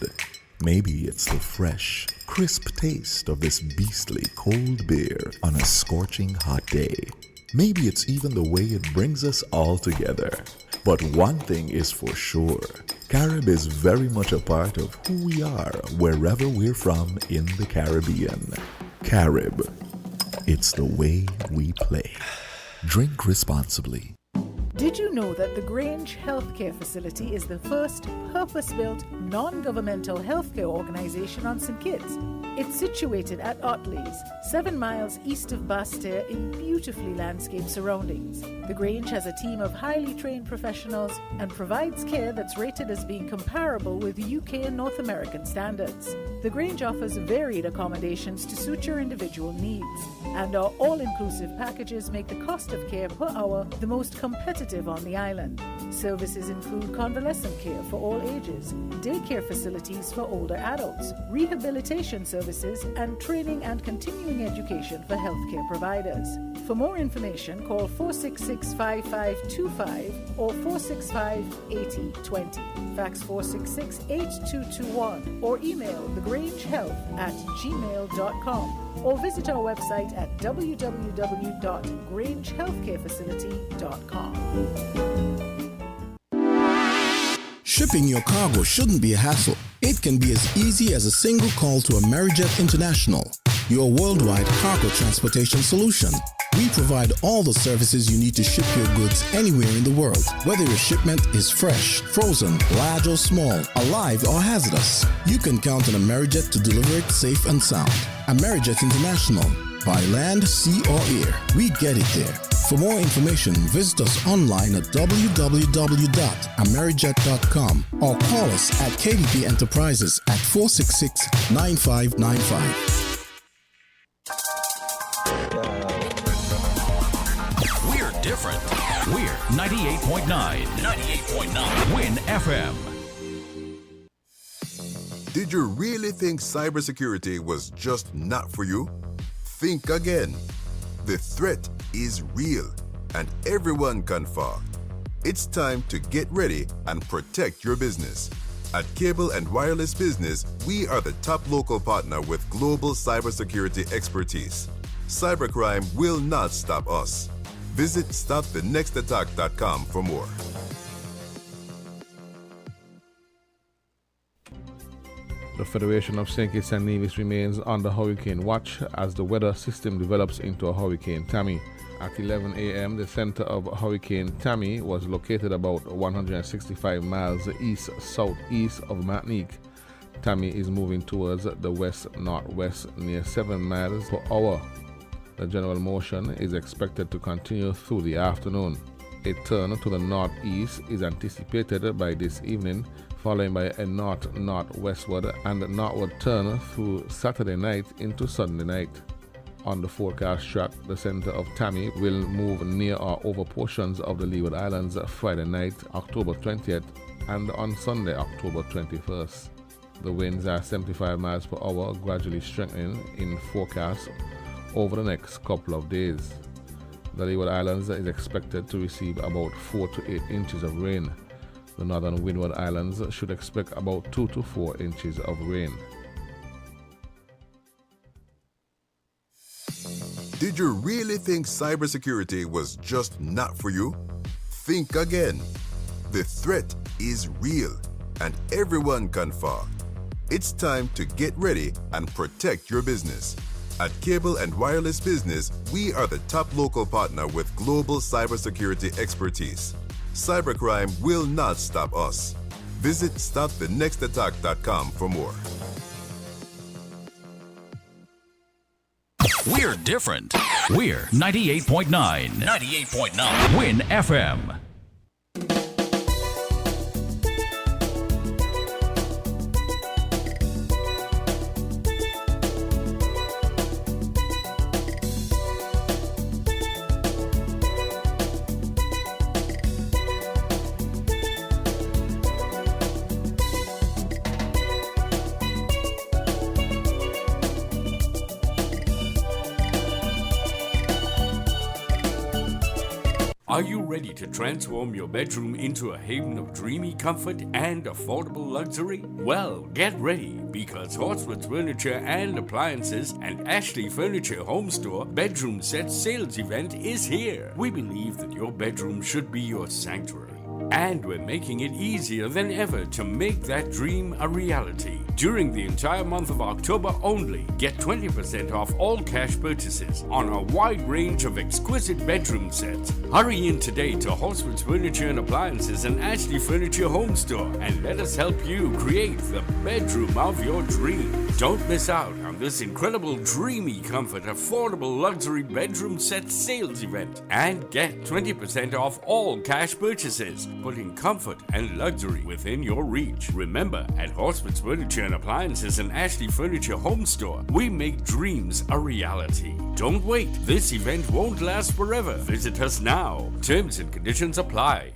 A: Maybe it's the fresh, crisp taste of this beastly cold beer on a scorching hot day. Maybe it's even the way it brings us all together. But one thing is for sure, Carib is very much a part of who we are wherever we're from in the Caribbean. Carib, it's the way we play. Drink responsibly.
H: Did you know that the Grange Healthcare Facility is the first purpose-built, non-governmental healthcare organization on St. Kitts? It's situated at Otley's, 7 miles east of Basseterre in beautifully landscaped surroundings. The Grange has a team of highly trained professionals and provides care that's rated as being comparable with UK and North American standards. The Grange offers varied accommodations to suit your individual needs, and our all-inclusive packages make the cost of care per hour the most competitive on the island. Services include convalescent care for all ages, daycare facilities for older adults, rehabilitation services, and training and continuing education for healthcare providers. For more information, call 466-5525 or 465-8020. Fax 466-8221 or email thegrangehealth@gmail.com or visit our website at www.grangehealthcarefacility.com.
P: Shipping your cargo shouldn't be a hassle. It can be as easy as a single call to Amerijet International, your worldwide cargo transportation solution. We provide all the services you need to ship your goods anywhere in the world, whether your shipment is fresh, frozen, large or small, alive or hazardous. You can count on Amerijet to deliver it safe and sound. Amerijet International, by land, sea or air, we get it there. For more information, visit us online at www.amerijet.com or call us at KDP Enterprises at 466-9595.
F: Different. We're 98.9. 98.9. Win FM.
N: Did you really think cybersecurity was just not for you? Think again. The threat is real and everyone can fall. It's time to get ready and protect your business. At Cable and Wireless Business, we are the top local partner with global cybersecurity expertise. Cybercrime will not stop us. Visit stopthenextattack.com for more.
X: The Federation of St. Kitts and Nevis remains under hurricane watch as the weather system develops into a Hurricane Tammy. At 11 a.m., the center of Hurricane Tammy was located about 165 miles east-southeast of Martinique. Tammy is moving towards the west-northwest near 7 miles per hour. The general motion is expected to continue through the afternoon. A turn to the northeast is anticipated by this evening, followed by a north-northwestward and northward turn through Saturday night into Sunday night. On the forecast track, the center of Tammy will move near or over portions of the Leeward Islands Friday night, October 20th, and on Sunday, October 21st. The winds are 75 miles per hour, gradually strengthening in forecast over the next couple of days. The Leeward Islands is expected to receive about 4 to 8 inches of rain. The northern Windward Islands should expect about 2 to 4 inches of rain.
N: Did you really think cybersecurity was just not for you? Think again. The threat is real, and everyone can fall. It's time to get ready and protect your business. At Cable and Wireless Business, we are the top local partner with global cybersecurity expertise. Cybercrime will not stop us. Visit stopthenextattack.com for more.
F: We're different. We're 98.9. 98.9. Win FM.
E: Are you ready to transform your bedroom into a haven of dreamy comfort and affordable luxury? Well, get ready, because Horsford's Furniture and Appliances and Ashley Furniture Home Store Bedroom Set Sales Event is here. We believe that your bedroom should be your sanctuary, and we're making it easier than ever to make that dream a reality. During the entire month of October only, get 20% off all cash purchases on a wide range of exquisite bedroom sets. Hurry in today to Horsford's Furniture and Appliances and Ashley Furniture Home Store and let us help you create the bedroom of your dream. Don't miss out on this incredible dreamy comfort affordable luxury bedroom set sales event and get 20% off all cash purchases, putting comfort and luxury within your reach. Remember, at Horsford's Furniture and Appliances and Ashley Furniture Home Store, we make dreams a reality. Don't wait. This event won't last forever. Visit us now. Terms and conditions apply.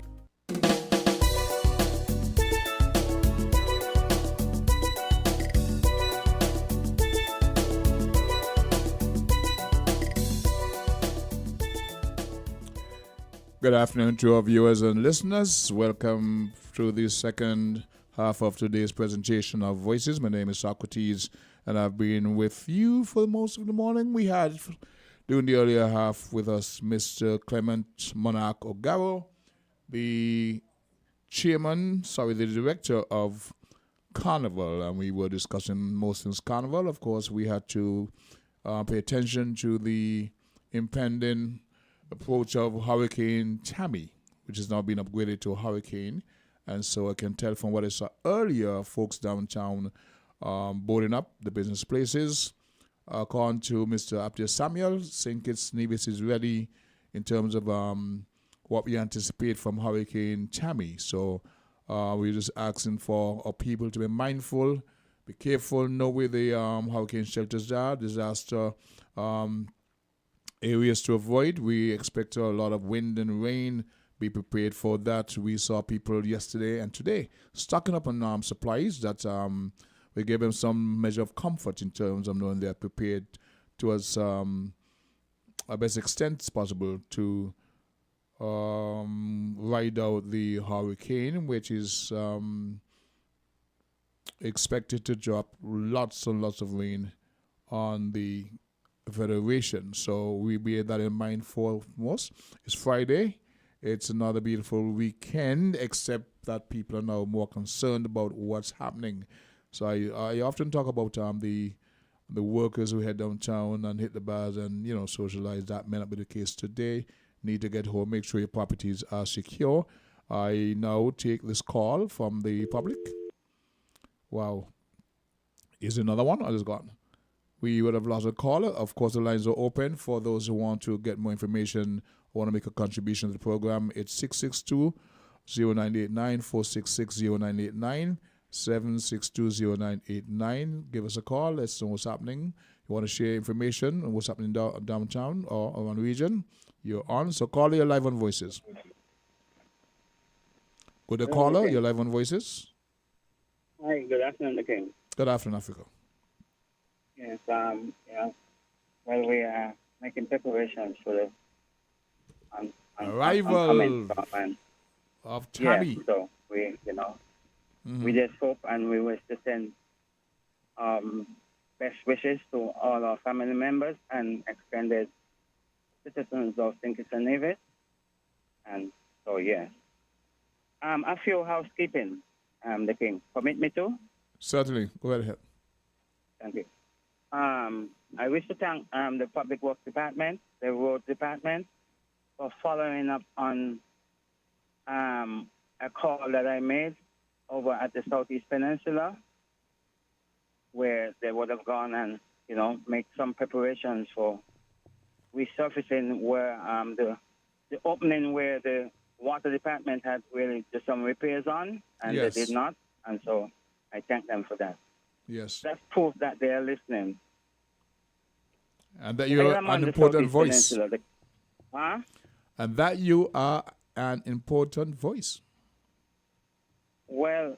J: Good afternoon to our viewers and listeners. Welcome to the second half of today's presentation of Voices. My name is Socrates, and I've been with you for most of the morning. We had, during the earlier half, with us Mr. Clement Monarch Ogaro, the director of Carnival, and we were discussing most things Carnival. Of course, we had to pay attention to the impending approach of Hurricane Tammy, which has now been upgraded to a hurricane. And so I can tell from what I saw earlier, folks downtown boarding up the business places. According to Mr. Abdir Samuel, St. Kitts Nevis is ready in terms of what we anticipate from Hurricane Tammy. So we're just asking for our people to be mindful, be careful, know where the hurricane shelters are, disaster areas to avoid. We expect a lot of wind and rain. Be prepared for that. We saw people yesterday and today stocking up on supplies that we gave them some measure of comfort in terms of knowing they're prepared to as our best extent possible to ride out the hurricane, which is expected to drop lots and lots of rain on the Federation. So we bear that in mind for most. It's Friday. It's another beautiful weekend, except that people are now more concerned about what's happening. So I often talk about the workers who head downtown and hit the bars and, socialize. That may not be the case today. Need to get home, make sure your properties are secure. I now take this call from the public. Wow. Is another one or is gone? We would have lost a caller. Of course, the lines are open for those who want to get more information, want to make a contribution to the program. It's 662-0989, 466-0989, 762-0989. Give us a call. Let's know what's happening. You want to share information on what's happening downtown or around the region, you're on. So call, you're live on Voices. Good day, caller. You're live on Voices.
R: Hi, good afternoon again.
J: Good afternoon, Africa.
R: Yes, well, we are making preparations for the on
J: Arrival
R: comments and
J: of Tammy.
R: Yeah, so we, we just hope and we wish to send best wishes to all our family members and extended citizens of St. Kitts and Nevis. And so, yes. A few housekeeping, the King. Permit me to?
J: Certainly. Go ahead.
R: Thank you. I wish to thank the Public Works Department, the Road Department, for following up on a call that I made over at the Southeast Peninsula, where they would have gone and, make some preparations for resurfacing where the opening where the water department had really done some repairs on, and
J: Yes.
R: they did not. And so I thank them for that.
J: Yes.
R: That's proof that they are listening.
J: And that you're an important voice.
R: Huh?
J: And that you are an important voice.
R: Well,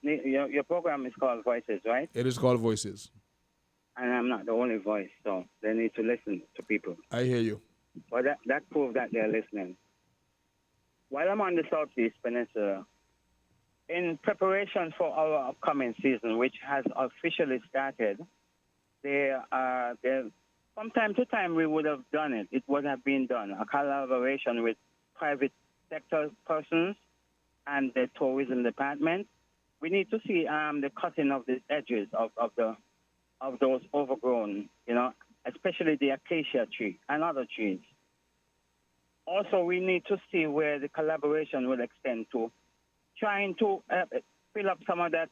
R: your program is called Voices, right?
J: It is called Voices.
R: And I'm not the only voice, so they need to listen to people.
J: I hear you.
R: Well, that proves that they're listening. While I'm on the Southeast Peninsula, in preparation for our upcoming season, which has officially started, from time to time we would have done it. It would have been done, a collaboration with private sector persons and the tourism department. We need to see the cutting of the edges of those overgrown, especially the acacia tree and other trees. Also, we need to see where the collaboration will extend to, trying to fill up some of that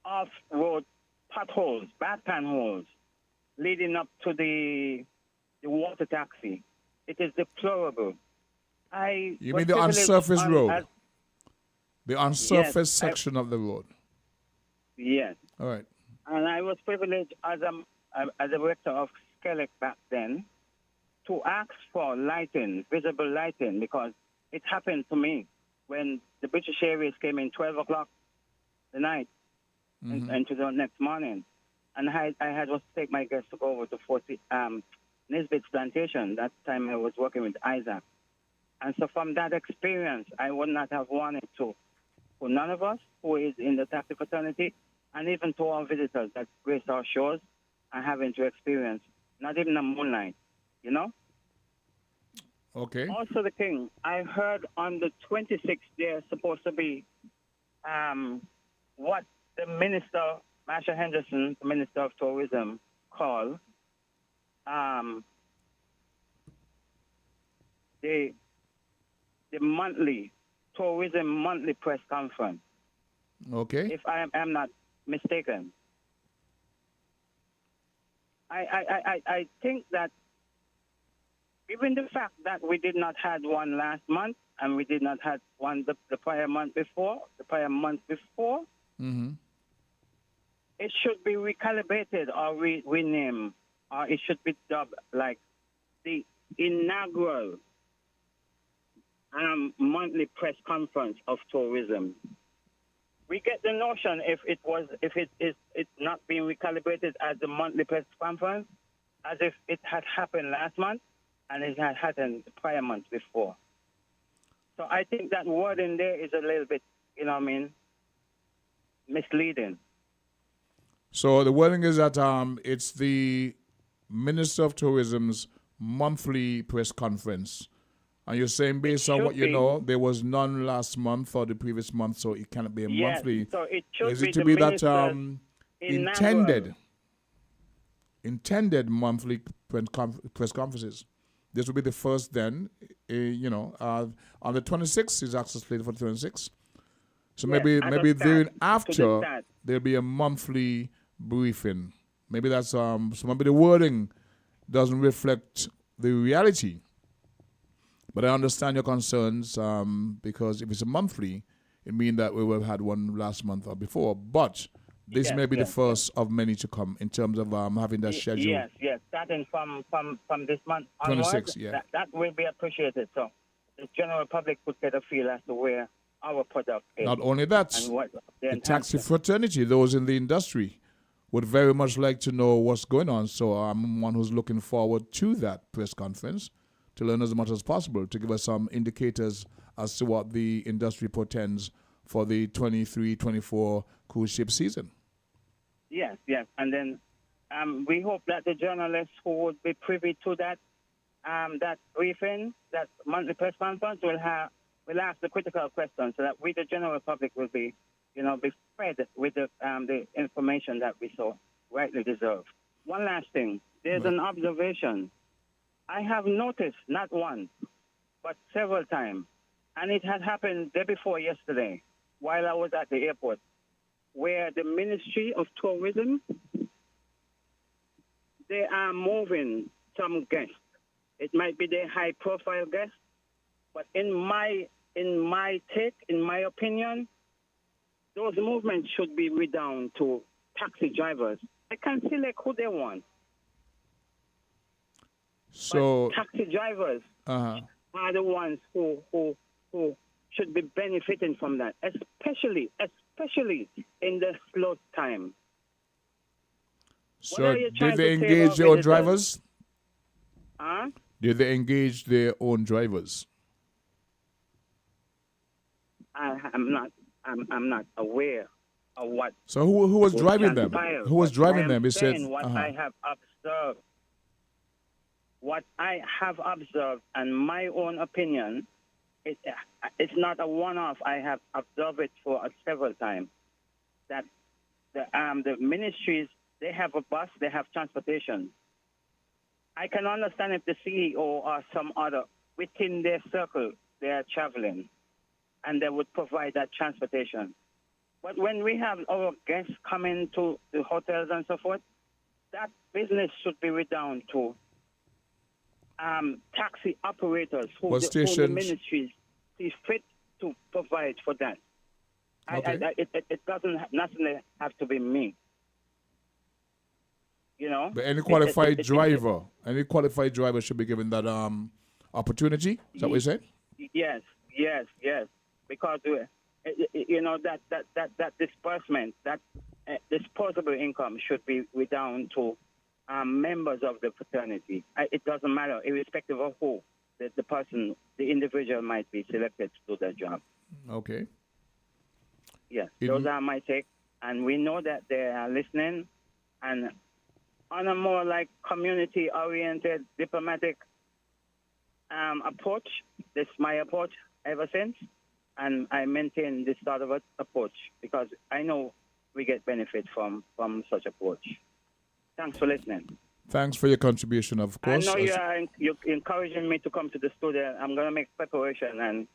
R: off-road potholes, bad panholes, leading up to the water taxi. It is deplorable.
J: You mean the unsurfaced road? The unsurfaced section of the road?
R: Yes.
J: All right.
R: And I was privileged as a director of Skelec back then to ask for lighting, visible lighting, because it happened to me when the British Airways came in 12 o'clock the night and to the next morning. And I had to take my guests to go over to 40 Nisbet's plantation. That time I was working with Isaac. And so from that experience, I would not have wanted to, for none of us who is in the taxi fraternity, and even to our visitors that grace our shores, are having to experience not even a moonlight,
J: Okay.
R: Also, the King, I heard on the 26th there's supposed to be what the Minister, Marsha Henderson, the Minister of Tourism, called the monthly tourism monthly press conference.
J: Okay.
R: If I am not mistaken, I think that given the fact that we did not have one last month and we did not have one the prior month before,
J: Mm-hmm.
R: it should be recalibrated or renamed, or it should be dubbed like the inaugural monthly press conference of tourism. We get the notion if it's not being recalibrated as the monthly press conference, as if it had happened last month and it had happened the prior month before. So I think that word in there is a little bit, misleading.
J: So the wording is that it's the Minister of Tourism's monthly press conference. And you're saying based on what you know, there was none last month or the previous month, so it cannot be a monthly.
R: So it should
J: is
R: be
J: it to
R: the
J: be that
R: inaugural.
J: intended monthly press conferences? This will be the first then, on the 26th is access slated for the 26th. So maybe thereafter there'll be a monthly briefing. Maybe that's so maybe the wording doesn't reflect the reality. But I understand your concerns because if it's a monthly, it means that we will have had one last month or before. But this may be the first of many to come in terms of having that schedule.
R: Yes. Starting from this month onwards,
J: 26, yeah.
R: That will be appreciated. So the general public could get a feel as to where our product is.
J: Not only that,
R: and what
J: the taxi fraternity, those in the industry, would very much like to know what's going on. So I'm one who's looking forward to that press conference to learn as much as possible, to give us some indicators as to what the industry portends for the 23-24 cruise ship season.
R: Yes, yes. And then we hope that the journalists who would be privy to that briefing, that monthly press conference, will ask the critical questions so that we, the general public, will be fed with the information that we so rightly deserve. One last thing. There's an observation. I have noticed not once, but several times, and it had happened day before yesterday while I was at the airport, where the Ministry of Tourism, they are moving some guests. It might be their high-profile guests, but in my opinion, those movements should be redound to taxi drivers. They can select who they want.
J: So
R: but taxi drivers are the ones who should be benefiting from that, especially in the slow time.
J: So did they engage their own drivers?
R: Huh?
J: Did they engage their own drivers?
R: I'm not aware of what.
J: So who was driving them? Who was driving them? He said.
R: What I have observed. What I have observed, and my own opinion, it's not a one-off. I have observed it for several times. That the ministries, they have a bus, they have transportation. I can understand if the CEO or some other within their circle they are traveling, and they would provide that transportation. But when we have our guests coming to the hotels and so forth, that business should be redound to taxi operators who the ministries see fit to provide for that.
J: Okay.
R: It doesn't necessarily have to be me.
J: But any qualified driver should be given that opportunity. Is that what you said?
R: Yes. Because that disbursement, that disposable income should be redound to members of the fraternity. It doesn't matter, irrespective of who the person, the individual might be selected to do their job.
J: Okay.
R: Yes, those are my take. And we know that they are listening. And on a more like community-oriented, diplomatic approach, this is my approach ever since. And I maintain this sort of approach because I know we get benefit from such approach. Thanks for listening.
J: Thanks for your contribution, of course.
R: I know you're encouraging me to come to the studio. I'm going to make preparation and.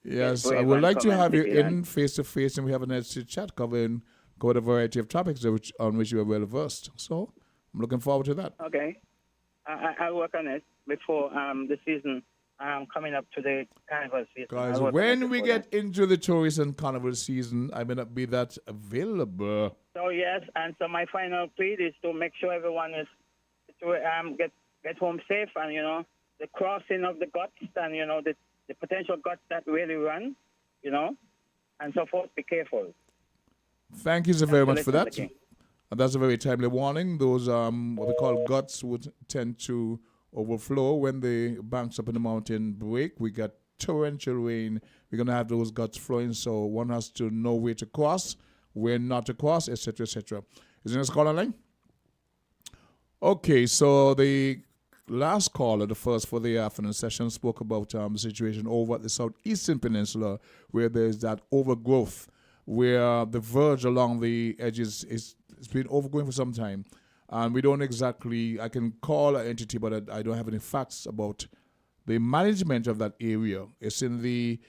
J: Yes, I would like to have you in face-to-face, and we have a nice chat covering a variety of topics on which you are well versed. So I'm looking forward to that.
R: Okay. I'll work on it before the season coming up to the carnival season.
J: Guys, when we get into the tourist and carnival season, I may not be that available.
R: So yes, and so my final plea is to make sure everyone is to get home safe, and the crossing of the guts, and the potential guts that really run, and so forth. Be careful.
J: Thank you so very much for that. And that's a very timely warning. Those what we call guts would tend to overflow when the banks up in the mountain break. We got torrential rain. We're going to have those guts flowing, so one has to know where to cross, where not to cross, etc., etc. Is there a caller line? Okay, so the last caller, the first for the afternoon session, spoke about the situation over at the southeastern peninsula where there's that overgrowth, where the verge along the edges it's been overgrown for some time. And we don't exactly, I can call an entity, but I don't have any facts about the management of that area. It's in the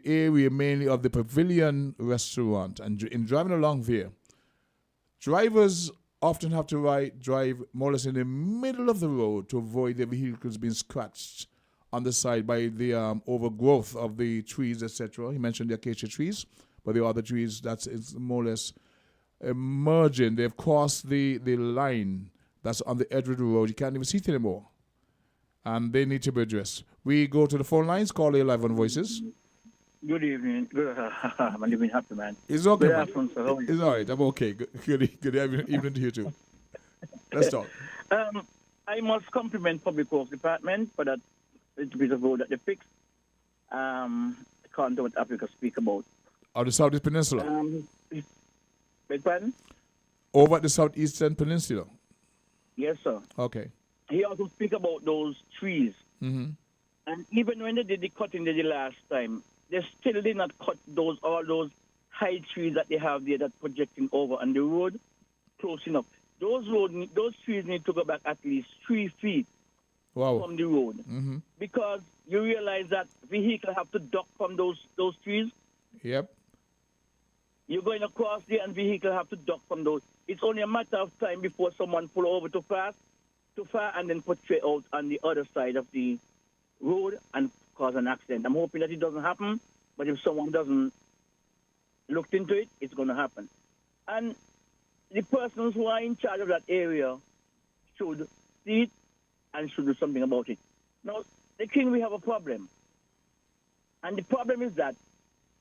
J: area mainly of the Pavilion restaurant. And in driving along there, drivers often have to drive more or less in the middle of the road to avoid their vehicles being scratched on the side by the overgrowth of the trees, etc. He mentioned the acacia trees, but the other trees, it's more or less emerging. They've crossed the line that's on the edge of the road. You can't even see it anymore. And they need to be addressed. We go to the phone lines, call you live on Voices.
S: Good evening. My name is Happy Man.
J: It's okay,
S: Good
J: man.
S: afternoon, sir. How are you?
J: It's all right. I'm okay. Good evening to you too. Let's talk.
S: I must compliment Public Works Department for that little bit of road that they fixed. According to what Africa speak about.
J: Or the Southeast Peninsula?
S: Beg pardon?
J: Over at the Southeastern Peninsula?
S: Yes, sir.
J: Okay.
S: He also speak about those trees.
J: Mm-hmm.
S: And even when they did the cutting the last time, they still did not cut all those high trees that they have there that projecting over on the road close enough. Those trees need to go back at least 3 feet from the road.
J: Mm-hmm.
S: Because you realize that vehicles have to duck from those trees.
J: Yep.
S: You're going across there and vehicles have to duck from those. It's only a matter of time before someone pull over too far, and then put straight out on the other side of the road and cause an accident. I'm hoping that it doesn't happen, but if someone doesn't look into it, it's going to happen. And the persons who are in charge of that area should see it and should do something about it. Now, the king, we have a problem. And the problem is that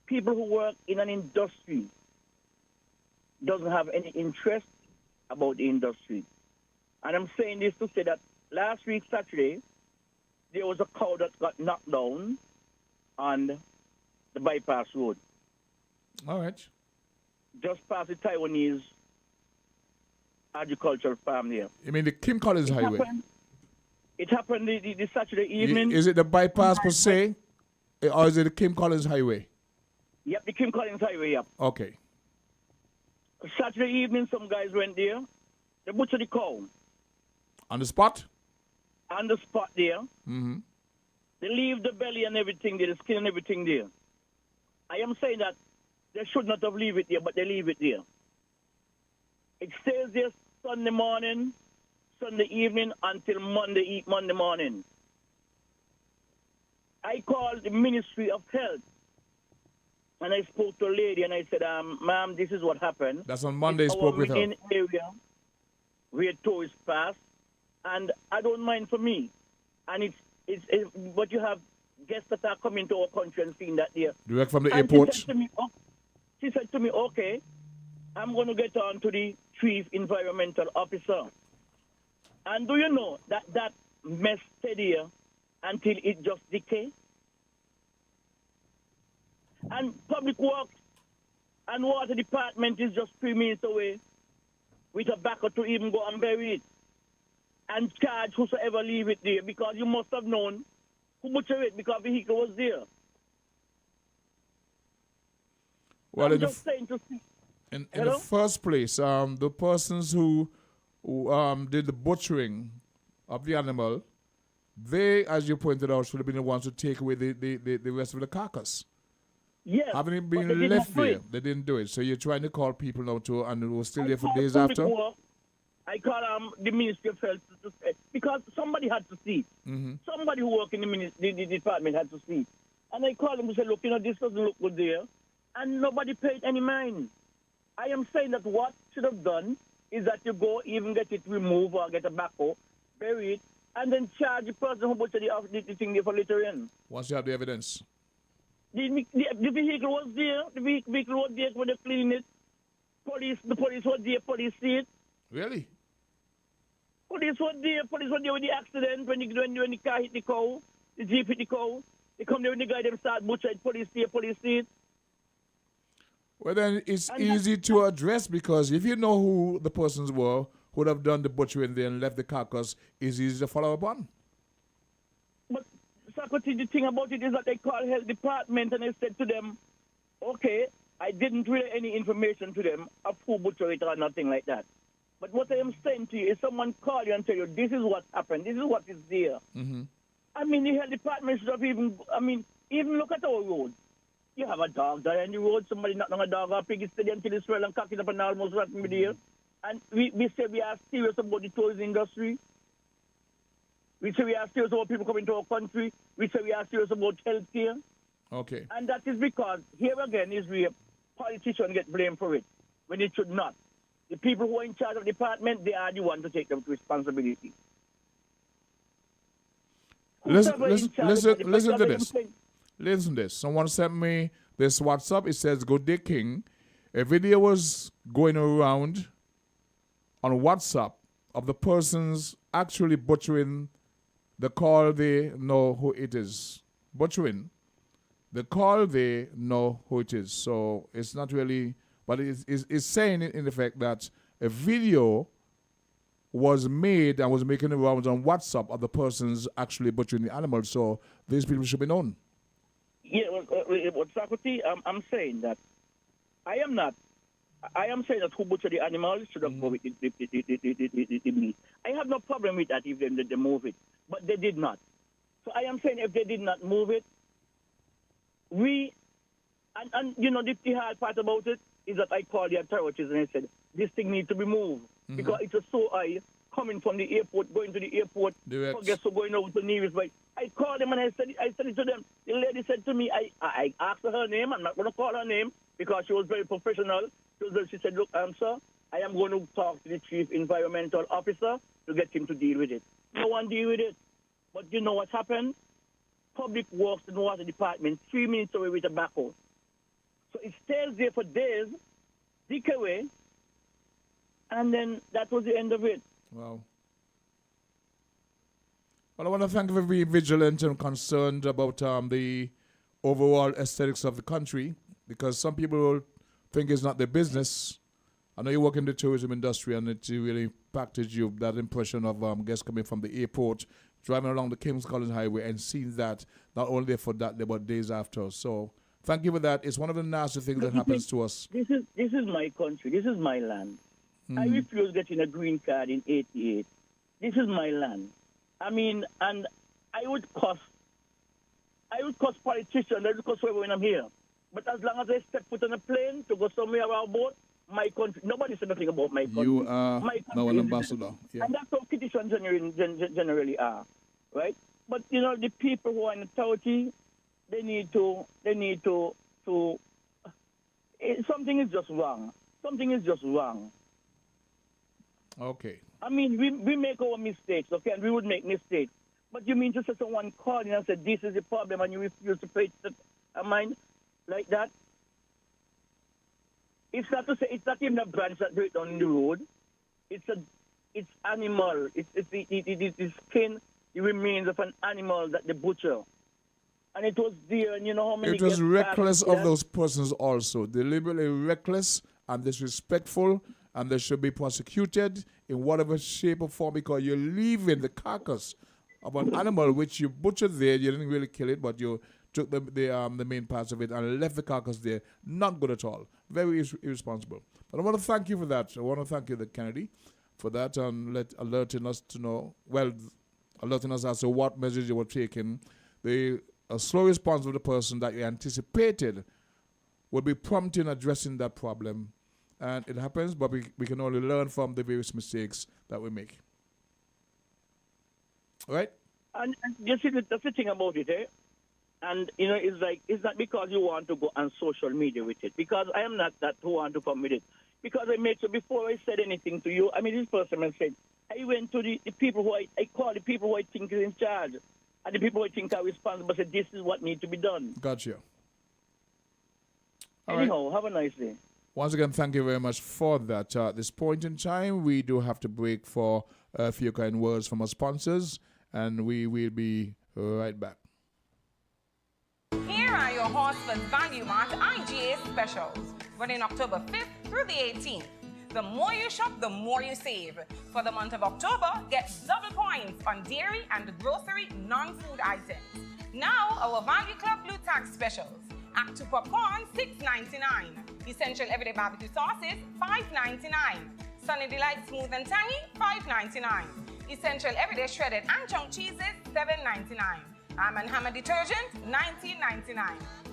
S: people who work in an industry doesn't have any interest about the industry. And I'm saying this to say that last week, Saturday, there was a cow that got knocked down on the bypass road.
J: All right.
S: Just past the Taiwanese agricultural farm there.
J: You mean the Kim Collins Highway?
S: It happened the Saturday evening.
J: Is it the bypass per se, or is it the Kim Collins Highway?
S: Yep, the Kim Collins Highway, yep.
J: Okay.
S: Saturday evening, some guys went there. They butchered the cow.
J: On the spot?
S: On the spot there.
J: Mm-hmm.
S: They leave the belly and everything there, the skin and everything there. I am saying that they should not have leave it there, but they leave it there. It stays there Sunday morning, Sunday evening until Monday morning. I called the Ministry of Health and I spoke to a lady and I said, ma'am, this is what happened.
J: That's on Monday, spoke with her.
S: In area where tourists pass, and I don't mind for me. And it's but you have guests that are coming to our country and seeing that there.
J: Direct from the
S: and
J: airport?
S: She said to me, okay, I'm going to get on to the chief environmental officer. And do you know that mess stayed here until it just decay? And Public Works and Water Department is just 3 minutes away with a backer to even go and bury it and charge whosoever leave it there, because you must have known who butchered it because the vehicle was there.
J: Well,
S: I'm just saying to see.
J: In the first place, the persons who did the butchering of the animal, they, as you pointed out, should have been the ones to take away the rest of the carcass.
S: Yes.
J: Having it been left there, they didn't do it. So you're trying to call people now and it was still there for days after?
S: I called the Ministry of Health to say, because somebody had to see it.
J: Mm-hmm.
S: Somebody who worked in the department had to see it. And I called them to say, look, this doesn't look good there. And nobody paid any mind. I am saying that what should have done is that you go even get it removed or get a backhoe, bury it, and then charge the person who butchered the thing there for later in.
J: Once you have the evidence.
S: The vehicle was there. The vehicle was there when they cleaned it. The police was there. Police see it.
J: Really?
S: Police was there. Police was there with the accident when the car hit the cow. The jeep hit the cow. They come there when the guy them start butchered. Police there. Police see it.
J: Well, then it's easy to address, because if you know who the persons were who would have done the butchering there and left the carcass, it's easy to follow up on.
S: But, Socrates, the thing about it is that they called health department and I said to them, okay, I didn't relay any information to them of who butchered it or nothing like that. But what I am saying to you is someone call you and tell you, this is what happened, this is what is there.
J: Mm-hmm.
S: I mean, the health department should have even look at our road. You have a dog there on the road, somebody knocked on a dog or pig is steady until it's swell and cock it up and almost right in the ear. And we say we are serious about the tourism industry. We say we are serious about people coming to our country. We say we are serious about health care.
J: Okay.
S: And that is because, here again, is where politicians get blamed for it, when it should not. The people who are in charge of the department, they are the ones to take the responsibility.
J: Listen to this. Listen to this. Someone sent me this WhatsApp. It says, "Good day, King. A video was going around on WhatsApp of the persons actually butchering the call, they know who it is. Butchering the call, they know who it is. So it's not really, but it's saying in effect that a video was made and was making the rounds on WhatsApp of the persons actually butchering the animal. So these people should be known.
S: Yeah, what Socrates, I'm saying that I am saying that who butchered the animal should have go with the meat. I have no problem with that if they move it, but they did not. So I am saying if they did not move it, and you know, the hard part about it is that I called the authorities and I said, this thing needs to be moved because it's so high coming from the airport, going to the airport, guess who going over to Nevis. But I called them and I said it to them. The lady said to me, I asked her name. I'm not going to call her name because she was very professional. She said, look, sir, I am going to talk to the chief environmental officer to get him to deal with it. No one deal with it. But you know what happened? Public Works and Water Department 3 minutes away with tobacco. So it stays there for days, dick away, and then that was the end of it.
J: Wow. Well, I want to thank you for being vigilant and concerned about the overall aesthetics of the country, because some people will think it's not their business. I know you work in the tourism industry, and it really impacted you, that impression of guests coming from the airport, driving along the King's College Highway and seeing that not only for that day, but days after. So thank you for that. It's one of the nasty things that happens to us.
S: This is my country. This is my land. I refused getting a green card in '88. This is my land. I mean, and I would cost politicians, I would cost whoever when I'm here. But as long as I step foot on a plane to go somewhere around boat, my country, nobody said nothing about my country.
J: You are now an ambassador. Yeah.
S: And that's how politicians generally are, right? But, you know, the people who are in authority, they need to something is just wrong. Something is just wrong.
J: Okay.
S: I mean, we make our mistakes, okay, and we would make mistakes. But you mean to say someone called in and said, this is the problem, and you refuse to pay a mind like that? It's not to say, it's not even a branch that breaks down the road. It's animal. It's the skin, the remains of an animal that they butcher. And it was there, and you know how many...
J: It was reckless of those persons also. Deliberately reckless and disrespectful, and they should be prosecuted in whatever shape or form, because you're leaving the carcass of an animal which you butchered there. You didn't really kill it, but you took the main parts of it and left the carcass there. Not good at all. Very irresponsible. But I want to thank you for that. I want to thank you, the Kennedy, for that, and alerting us to know, alerting us as to what measures you were taking. The slow response of the person that you anticipated would be prompt in addressing that problem. And it happens, but we can only learn from the various mistakes that we make. All right?
S: And you see, that's the thing about it, eh? And, you know, it's like, it's not because you want to go on social media with it, because I am not that who want to come with it. Because I made sure before I said anything to you, I mean, this person I said, I went to the people who I call the people who I think is in charge, and the people who I think are responsible, said, this is what needs to be done.
J: Gotcha.
S: Anyhow, have a nice day.
J: Once again, thank you very much for that. At this point in time, we do have to break for a few kind words from our sponsors, and we will be right back.
C: Here are your Horseman's Value Mart IGA specials, running October 5th through the 18th. The more you shop, the more you save. For the month of October, get double points on dairy and grocery non-food items. Now, our Value Club Blue Tag specials. Act 2 popcorn, $6.99. Essential Everyday Barbecue sauces, $5.99. Sunny Delight Smooth and Tangy, $5.99. Essential Everyday Shredded and Chunk Cheeses, $7.99. Arm & Hammer Detergent, $19.99.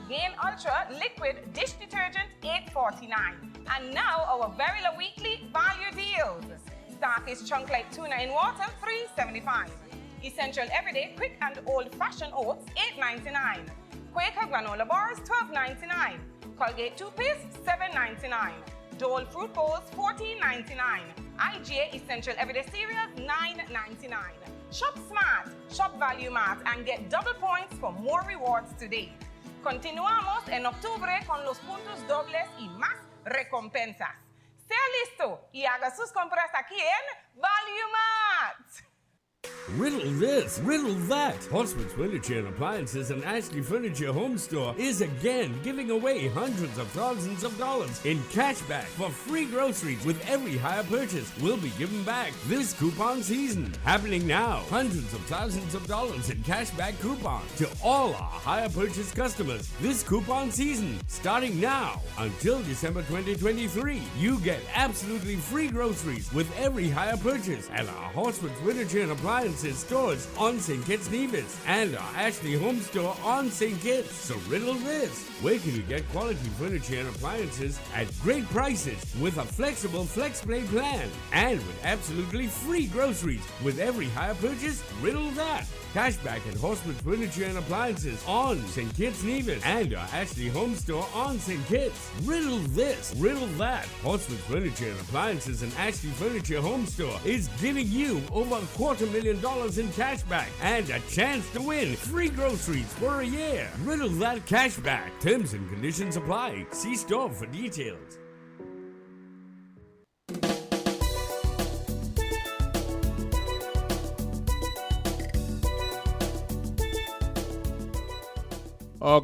C: Gain Ultra Liquid Dish Detergent, $8.49. And now our very low weekly value deals. Starfish Chunk Light Tuna in Water, $3.75. Essential Everyday Quick and Old Fashioned Oats, $8.99. Quaker Granola Bars, $12.99. Colgate Toothpaste, $7.99. Dole Fruit Bowls, $14.99. IGA Essential Everyday Cereals, $9.99. Shop smart, shop Value Mart, and get double points for more rewards today. Continuamos en octubre con los puntos dobles y más recompensas. Sea listo y haga sus compras aquí en Value Mart.
E: riddle this, riddle that. Horseman's Furniture and Appliances and Ashley Furniture Home Store is again giving away hundreds of thousands of dollars in cash back for free groceries with every hire purchase. Will be given back this coupon season. Happening now. Hundreds of thousands of dollars in cash back coupons to all our hire purchase customers this coupon season. Starting now until December 2023. You get absolutely free groceries with every hire purchase at our Horseman's Furniture and Appliances stores on St. Kitts Nevis and our Ashley Home Store on St. Kitts. So riddle this. Where can you get quality furniture and appliances at great prices with a flexible FlexPlay plan and with absolutely free groceries with every hire purchase? Riddle that. Cashback at Horseman's Furniture and Appliances on St. Kitts Nevis and our Ashley Home Store on St. Kitts. Riddle this, riddle that. Horseman's Furniture and Appliances and Ashley Furniture Home Store is giving you over $250,000 in cashback and a chance to win free groceries for a year. Riddle that cashback. Terms and conditions apply. See store for details.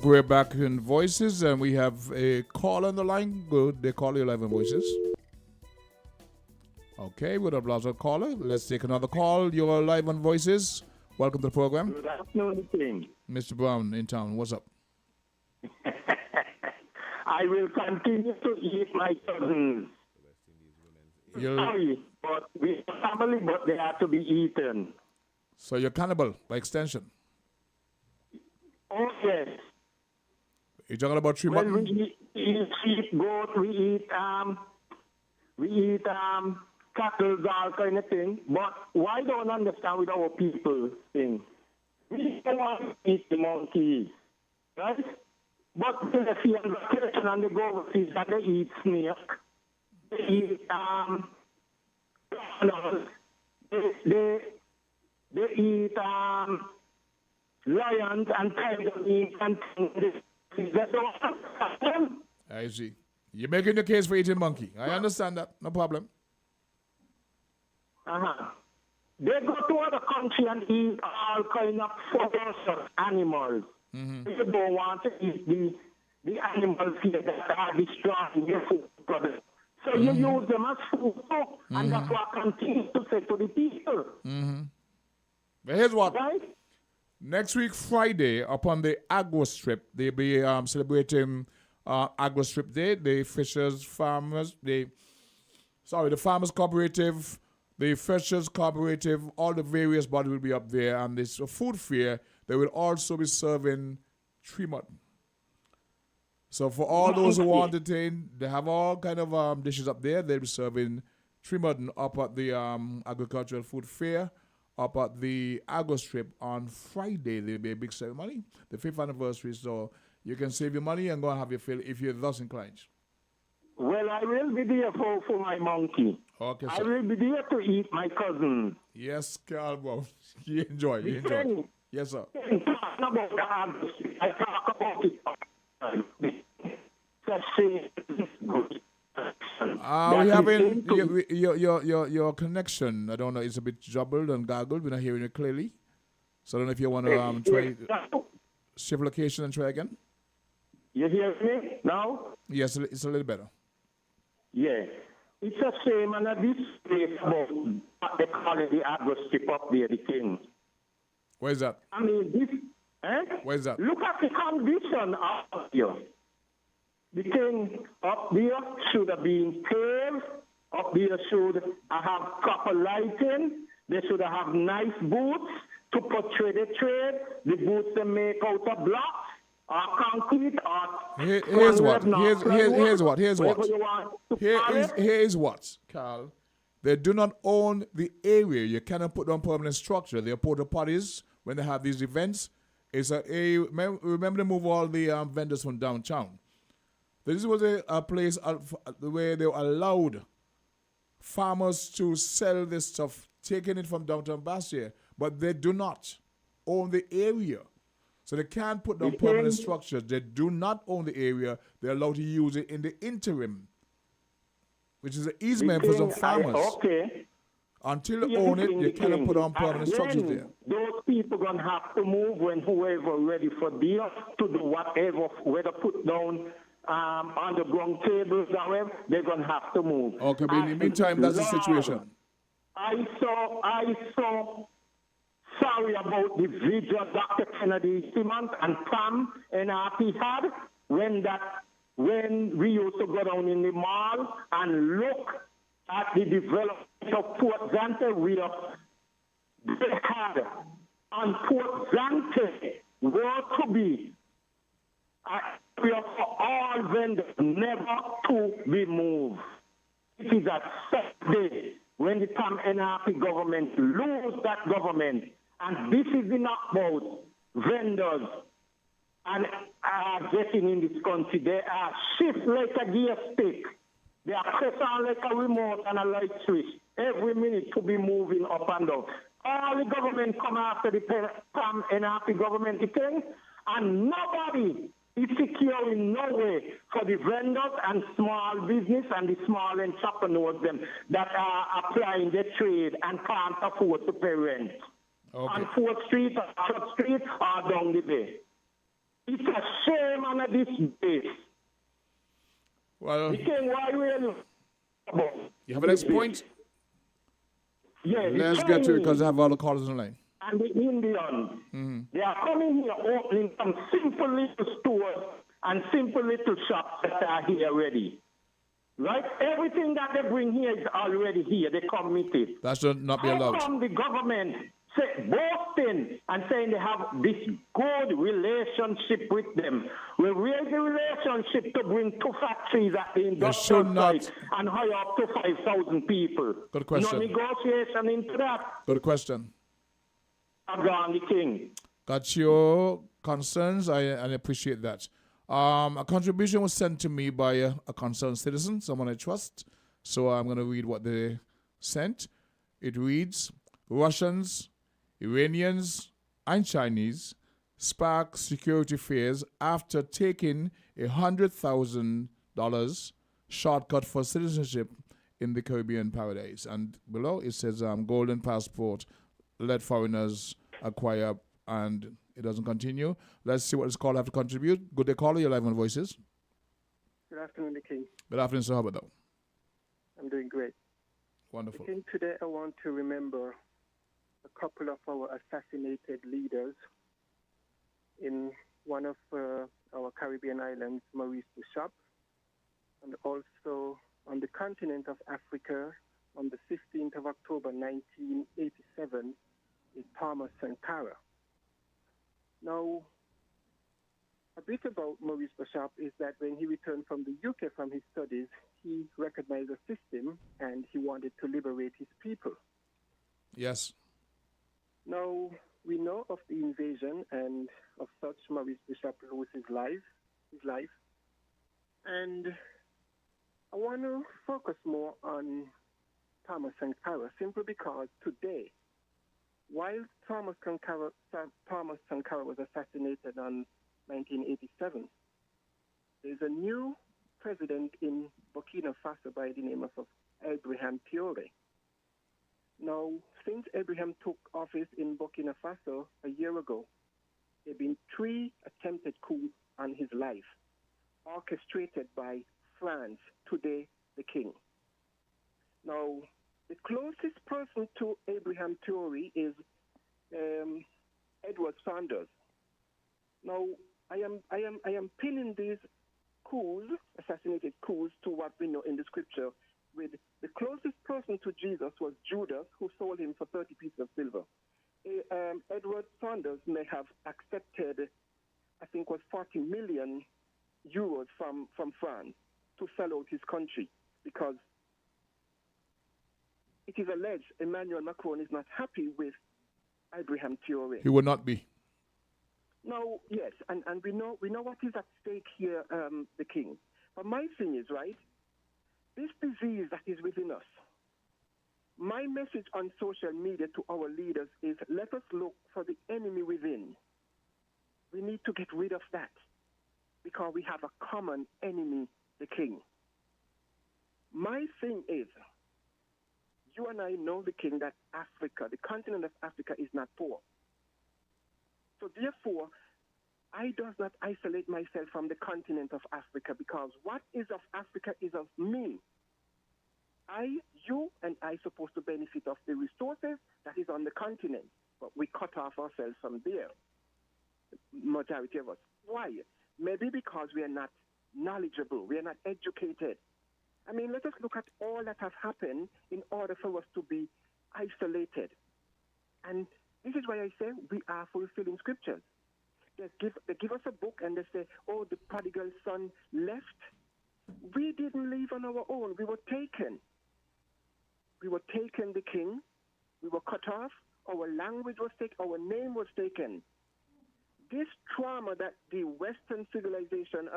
J: We're back in Voices, and we have a call on the line. Good, they call you live in Voices. Okay, with a browser caller, let's take another call. You're live on Voices. Welcome to the program.
R: Good afternoon, King.
J: Mr. Brown in town, what's up?
R: I will continue to eat my cousins. Sorry, but we are family, but they have to be eaten.
J: So you're cannibal by extension.
R: Oh, yes.
J: You're talking about tree mutton?
R: Well, we eat goat, we eat cattle, all kind of thing. But why don't understand with our people thing? We don't want to eat the monkeys, right? But when they see on vacation and they go overseas and they eat snake, they eat they eat lions and tigers and things.
J: I see. You're making the case for eating monkey. I understand that. No problem.
R: They go to other country and eat all kind of ferocious animals.
J: Mm-hmm.
R: You don't want to eat the animals here that are destroying your food products. So you use them as food too, and that's what I continue to say to the people.
J: Mm-hmm. But here's what.
R: Right?
J: Next week, Friday, upon the Agro Strip, they'll be celebrating Agro Strip Day. The Farmers Cooperative, the Fishers Cooperative, all the various bodies will be up there. And this food fair, they will also be serving tree mutton. So for all those who want to entertain, they have all kind of dishes up there. They'll be serving tree mutton up at the Agricultural Food Fair. Up at the Agro Strip on Friday. There'll be a big ceremony, the 5th anniversary, so you can save your money and go and have your fill if you're thus inclined.
R: Well, I will be there for my monkey.
J: Okay, sir.
R: I will be there to eat my cousin.
J: Yes, Carl. You enjoy. You enjoy. Yes, sir.
R: I talk about it.
J: We having your connection. I don't know. It's a bit jumbled and gargled. We're not hearing it clearly. So I don't know if you want to try shift location and try again.
R: You hear me now?
J: Yes, it's a little better.
R: Yeah, it's the same and this place about what they call it the Agro Strip up there, the king.
J: Where's that?
R: I mean, this.
J: Where's that?
R: Look at the condition of here. The thing up there should have been paved. Up there should have proper lighting. They should have nice booths to portray the trade. The booths they make out of blocks or concrete or...
J: Here's what, Carl. They do not own the area. You cannot put down permanent structure. They are porta potties when they have these events. Remember they move all the vendors from downtown. This was a place where they allowed farmers to sell this stuff, taking it from downtown Bastia, but they do not own the area. So they can't put down permanent structures. They do not own the area. They're allowed to use it in the interim, which is an easement for some farmers. Until you own it, you cannot put on permanent structures there.
B: Those people gonna have to move when whoever ready for deals to do whatever, whether put down underground tables or whatever, they're gonna have to move.
J: Okay, but in the meantime, that's the situation.
B: I saw sorry about the video Dr. Kennedy Simmons and Pam and RP had when we used to go down in the mall and look at the development of Port Zante, they had on Port Zante were to be a area for all vendors never to be moved. It is a set day when the Pam NRP government lose that government, and this is not about vendors and getting in this country. They are shift like a gear stick. They are press on like a remote and a light switch every minute to be moving up and down. All the government come after the PAM and after government thing, and nobody is secure in no way for the vendors and small business and the small entrepreneurs them that are applying their trade and can't afford to pay rent.
J: Okay.
B: On 4th Street or 3rd Street or down the bay. It's a shame on this base.
J: Well,
B: why really?
J: You have a next point?
B: Yeah,
J: let's get to it because I have all the callers on the line.
B: And the Indians, they are coming here opening some simple little stores and simple little shops that are here ready. Right? Everything that they bring here is already here. They committed.
J: That should not be allowed.
B: How come the government boasting and saying they have this good relationship with them? We raise the relationship to bring 2 factories at the industrial site and hire up to 5,000 people.
J: Good question.
B: No negotiation into that.
J: Good question.
B: I'm gone, the king.
J: Got your concerns. I appreciate that. A contribution was sent to me by a concerned citizen, someone I trust. So I'm going to read what they sent. It reads, Russians, Iranians, and Chinese spark security fears after taking $100,000 shortcut for citizenship in the Caribbean paradise. And below it says golden passport let foreigners acquire, and it doesn't continue. Let's see what this caller have to contribute. Good day, caller. You're live on Voices.
T: Good afternoon, the King.
J: Good afternoon, sir. How about that?
T: I'm doing great.
J: Wonderful.
T: The King, today I want to remember a couple of our assassinated leaders in one of our Caribbean islands, Maurice Bishop, and also on the continent of Africa on the 15th of October 1987 in Thomas Sankara. Now, a bit about Maurice Bishop is that when he returned from the UK from his studies, he recognized a system and he wanted to liberate his people.
J: Yes.
T: Now, we know of the invasion and of such Maurice Bishop lost his life. And I want to focus more on Thomas Sankara simply because today, while Thomas Sankara was assassinated in 1987, there's a new president in Burkina Faso by the name of Ibrahim Traoré. Now, since Ibrahim took office in Burkina Faso a year ago, there have been 3 attempted coups on his life, orchestrated by France, today the king. Now, the closest person to Ibrahim Traoré is Edward Sanders. Now, I am pinning these coups, assassinated coups, to what we know in the scripture. With the closest person to Jesus was Judas, who sold him for 30 pieces of silver. Edward Sanders may have accepted, I think, was 40 million euros from France to sell out his country because it is alleged Emmanuel Macron is not happy with Ibrahim Traoré.
J: He would not be.
T: No, yes, and we know what is at stake here, the king. But my thing is, right, this disease that is within us, my message on social media to our leaders is let us look for the enemy within. We need to get rid of that because we have a common enemy, the king. My thing is, you and I know, the king, that Africa, the continent of Africa, is not poor. So therefore, I does not isolate myself from the continent of Africa, because what is of Africa is of me. You and I supposed to benefit of the resources that is on the continent, but we cut off ourselves from there, the majority of us. Why? Maybe because we are not knowledgeable, we are not educated. I mean, let us look at all that has happened in order for us to be isolated. And this is why I say we are fulfilling scriptures. They give us a book and they say, oh, the prodigal son left. We didn't leave on our own. We were taken. We were taken, the king. We were cut off. Our language was taken. Our name was taken. This trauma that the Western civilization,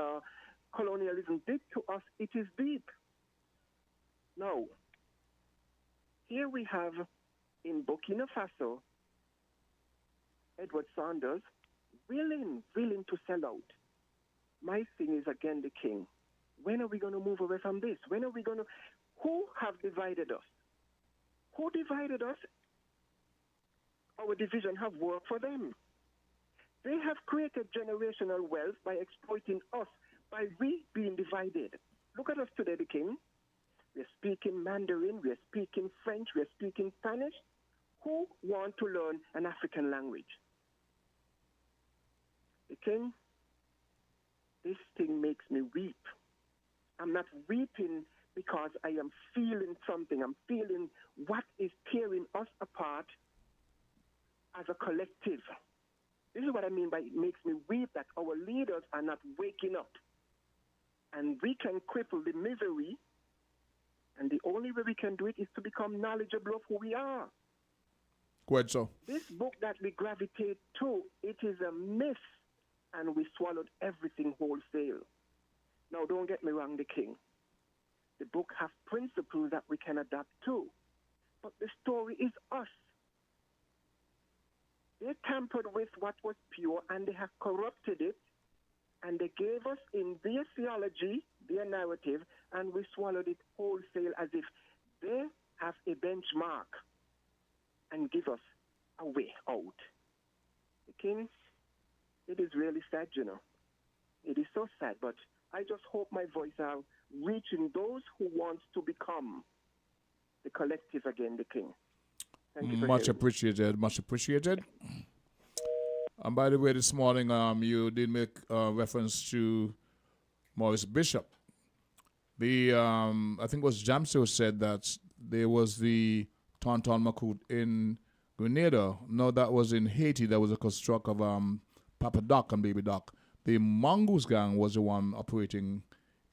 T: colonialism did to us, it is deep. Now, here we have in Burkina Faso, Edward Saunders, willing to sell out. My thing is, again, the king. When are we going to move away from this? When are we going to... Who have divided us? Who divided us? Our division have worked for them. They have created generational wealth by exploiting us, by we being divided. Look at us today, the king. We're speaking Mandarin, we're speaking French, we're speaking Spanish. Who want to learn an African language? The king, this thing makes me weep. I'm not weeping because I am feeling something. I'm feeling what is tearing us apart as a collective. This is what I mean by it makes me weep, that our leaders are not waking up. And we can cripple the misery, and the only way we can do it is to become knowledgeable of who we are.
J: Go ahead, sir.
T: This book that we gravitate to, it is a myth, and we swallowed everything wholesale. Now, don't get me wrong, the king. The book has principles that we can adapt to, but the story is us. They tampered with what was pure, and they have corrupted it, and they gave us in their theology, their narrative, and we swallowed it wholesale as if they have a benchmark and give us a way out. The king, it is really sad, you know. It is so sad, but I just hope my voice are reaching those who want to become the collective again, the king. Thank you for
J: Much
T: hearing me.
J: appreciated, much appreciated. And by the way, this morning you did make reference to Maurice Bishop. The I think it was Jamso who said that there was the Tonton Macoute in Grenada. No, that was in Haiti. That was a construct of Papa Doc and Baby Doc. The Mongoose Gang was the one operating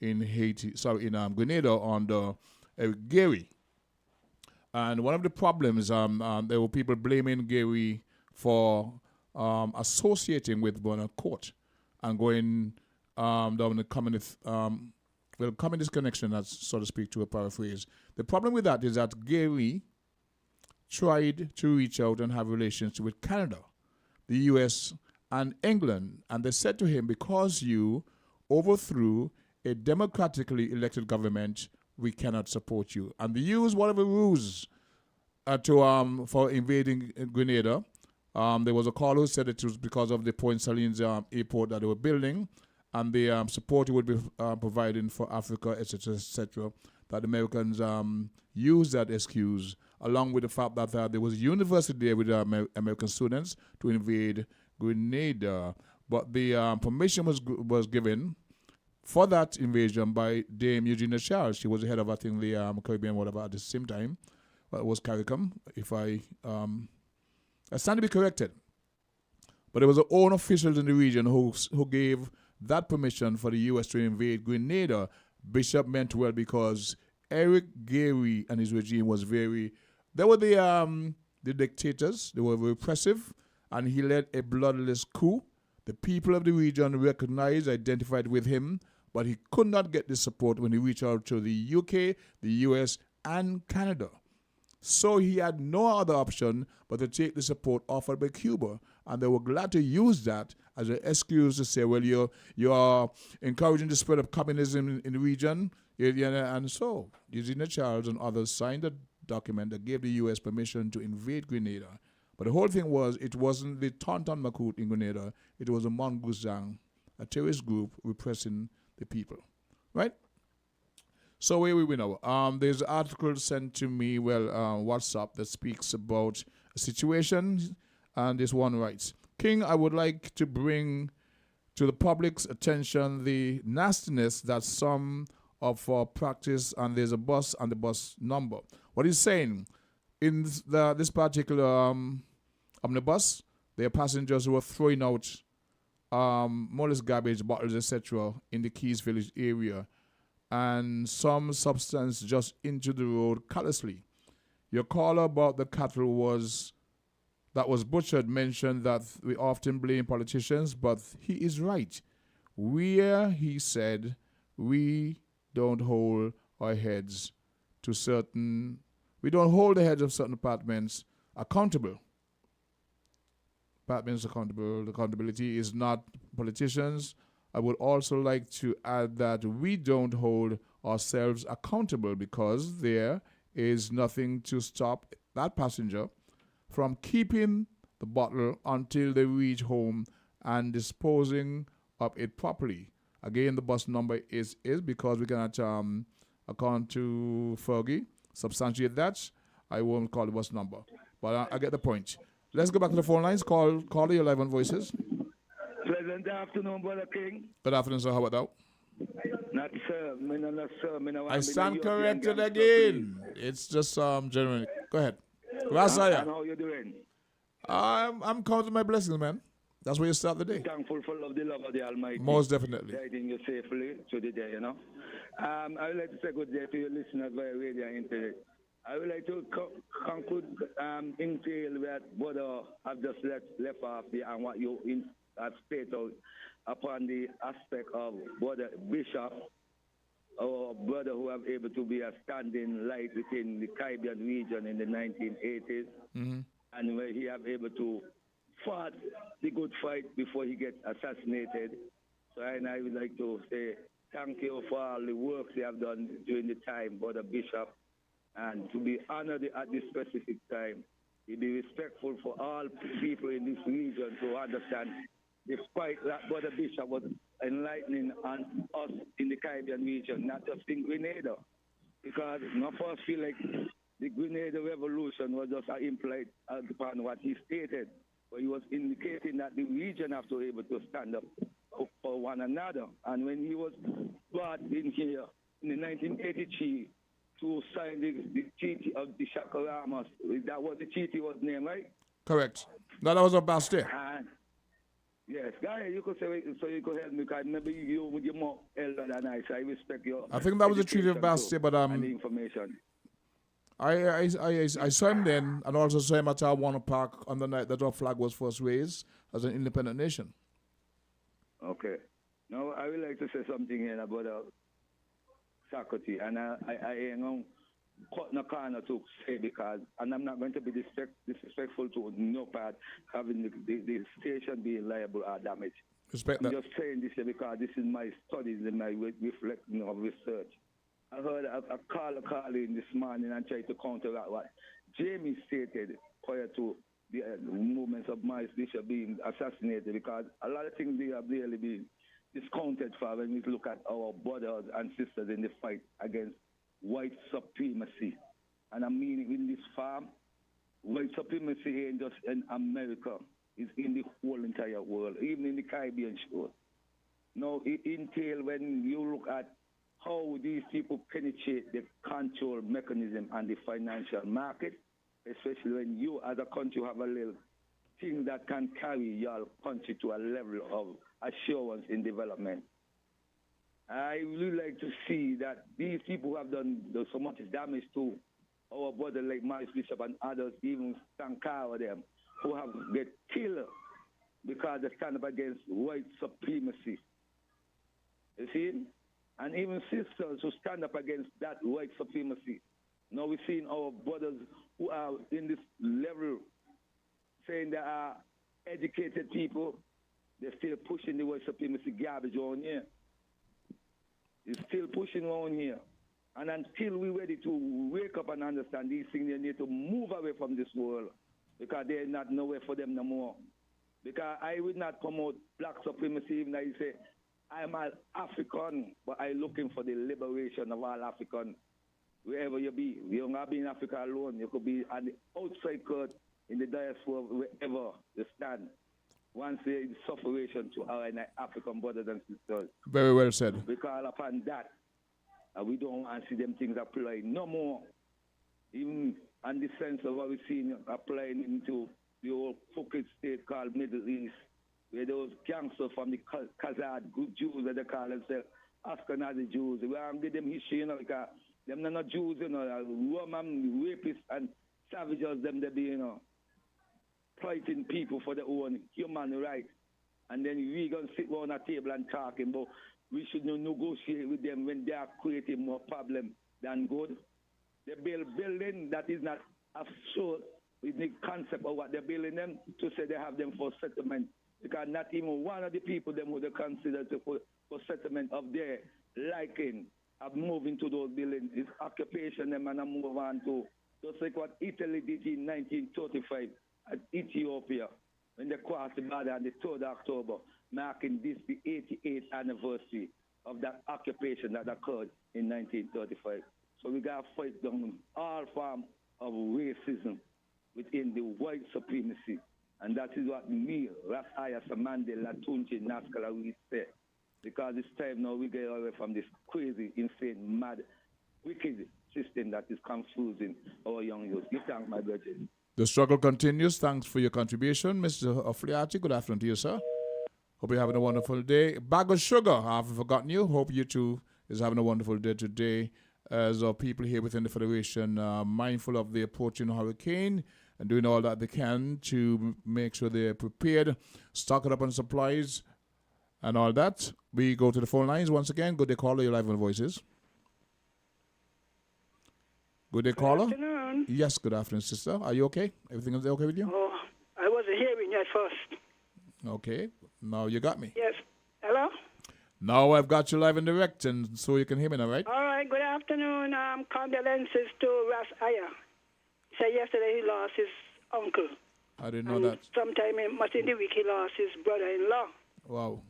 J: in Haiti, sorry, in Grenada under Eric Gary. And one of the problems, there were people blaming Gary for associating with Bonaparte and going down the communist, communist connection, as so to speak, to a paraphrase. The problem with that is that Gary tried to reach out and have relations with Canada, the U.S., and England, and they said to him, because you overthrew a democratically elected government, we cannot support you. And they used whatever rules for invading Grenada. There was a caller who said it was because of the Point Salines airport that they were building, and the support it would be providing for Africa, etc., that the Americans used that excuse, along with the fact that there was a university there with American students to invade Grenada. But the permission was given for that invasion by Dame Eugenia Charles. She was the head of, I think, the Caribbean, whatever, at the same time. But it was CARICOM, if I stand to be corrected. But there was our own officials in the region who gave that permission for the U.S. to invade Grenada. Bishop meant well, because Eric Gary and his regime was very... They were the dictators. They were repressive, and he led a bloodless coup. The people of the region recognized, identified with him, but he could not get the support when he reached out to the UK, the US, and Canada. So he had no other option but to take the support offered by Cuba, and they were glad to use that as an excuse to say, well, you're encouraging the spread of communism in the region, and so Eugenia Charles and others signed a document that gave the U.S. permission to invade Grenada. But the whole thing was, it wasn't the Tonton Macoute in Grenada, it was a Mongoose Gang, a terrorist group repressing the people. Right? So where we now? There's an article sent to me, WhatsApp, that speaks about a situation, and this one writes, King, I would like to bring to the public's attention the nastiness that some of our practice, and there's a bus and the bus number. What he's saying, in this particular omnibus, there are passengers who are throwing out more or less garbage, bottles, etc. in the Keys Village area, and some substance just into the road callously. Your caller about the cattle that was butchered mentioned that we often blame politicians, but he is right. He said, we don't hold our heads to we don't hold the heads of certain departments accountable. Departments accountable. The accountability is not politicians. I would also like to add that we don't hold ourselves accountable because there is nothing to stop that passenger from keeping the bottle until they reach home and disposing of it properly. Again, the bus number is because we cannot account to Fergie, substantiate that. I won't call the bus number, but I get the point. Let's go back to the phone lines. Call your live on voices.
D: Pleasant afternoon, Brother King.
J: Good afternoon, sir. How about
D: Not sir.
J: I stand corrected again. It's just genuine. Go ahead. Rasaya.
D: And how you doing?
J: I'm counting my blessings, man. That's where you start the day.
D: Thankful for the love of the Almighty.
J: Most definitely.
D: Guiding you safely through the day, I would like to say good day to your listeners via radio and internet. I would like to conclude entail that brother have just left off there and what you have stated out upon the aspect of brother Bishop, or brother who have able to be a standing light within the Caribbean region in the 1980s, and where he have able to fight the good fight before he gets assassinated. So I would like to say thank you for all the work they have done during the time, brother Bishop, and to be honored at this specific time. To be respectful for all people in this region to understand despite that brother Bishop was enlightening on us in the Caribbean region, not just in Grenada. Because I first feel like the Grenada Revolution was just implied upon what he stated, but he was indicating that the region have to be able to stand up for one another. And when he was brought in here in the 1983 to sign the treaty of the Shakaramas, that was the treaty was named, right?
J: Correct. No, that was a Bastille.
D: Yes, guy, you could say so. You could help me because maybe you're more elder than I, so I respect your.
J: I think that was the Treaty of Bastille, but
D: and the information.
J: I saw him then, and also saw him at our Warner Park on the night that our flag was first raised as an independent nation.
D: Okay. Now I would like to say something here about Socrates, and I ain't going to cut no corner to say because, and I'm not going to be disrespectful to no part having the station being liable or damaged.
J: Respect
D: I'm
J: that.
D: just saying this here because this is my studies and my reflecting of research. I heard a caller calling this morning and tried to counteract what Jamie stated prior to the movements of Miles Bishop being assassinated, because a lot of things they have really been discounted for when we look at our brothers and sisters in the fight against white supremacy. And I mean in this farm, white supremacy ain't just in America, it's in the whole entire world, even in the Caribbean shore. Now, it entails when you look at how these people penetrate the control mechanism and the financial market, especially when you as a country have a little thing that can carry your country to a level of assurance in development. I would like to see that these people who have done so much damage to our brother like Miles Bishop and others, even Sankara them, who have get killed because they stand up against white supremacy. You see? And even sisters who stand up against that white supremacy. Now we're seeing our brothers who are in this level saying they are educated people, they're still pushing the white supremacy garbage on here. It's still pushing on here. And until we're ready to wake up and understand these things, they need to move away from this world because there's not nowhere for them no more. Because I will not promote black supremacy even though you say, I'm an African, but I'm looking for the liberation of all Africans, wherever you be. You don't have to be in Africa alone. You could be on the outside court, in the diaspora, wherever you stand. Once there is sufferation to our African brothers and sisters.
J: Very well said.
D: We call upon that. And we don't want to see them things apply no more. Even in the sense of what we're seeing applying into the old crooked state called Middle East, where those gangsters from the Khazad Jews that they call themselves Ashkenazi Jews. We want to give them history, you know, because them not Jews, you know, Roman rapists and savages, them they be, you know, fighting people for their own human rights. And then we going to sit around a table and talking about we should not negotiate with them when they are creating more problem than good. They build building that is not assured with the concept of what they're building them to say they have them for settlement. Because not even one of the people them would consider for settlement of their liking of moving to those buildings is occupation them and move on to just like what Italy did in 1935 at Ethiopia when they crossed the border on the 3rd of October, marking this the 88th anniversary of that occupation that occurred in 1935. So we got to fight down all form of racism within the white supremacy. And that is what me, Rasaya Samande, Latunji, Naskala, we say. Because it's time now we get away from this crazy, insane, mad, wicked system that is confusing our young youth. You thank my brother.
J: The struggle continues. Thanks for your contribution, Mr. Ofliati. Good afternoon to you, sir. Hope you're having a wonderful day. Bag of sugar, I haven't forgotten you. Hope you too is having a wonderful day today. As our people here within the Federation are mindful of the approaching hurricane and doing all that they can to make sure they're prepared, stocking up on supplies and all that. We go to the phone lines once again. Good day, caller. You're live on Voices. Good day, caller.
K: Good afternoon.
J: Yes, good afternoon, sister. Are you okay? Everything is okay with you?
K: Oh, I wasn't hearing you at first.
J: Okay. Now you got me.
K: Yes. Hello?
J: Now I've got you live and direct, and so you can hear me now, right?
K: All right. Good afternoon. Condolences to Ras Aya. He said yesterday he lost his uncle.
J: I didn't know that.
K: Sometime much in the week he lost his brother-in-law.
J: Wow.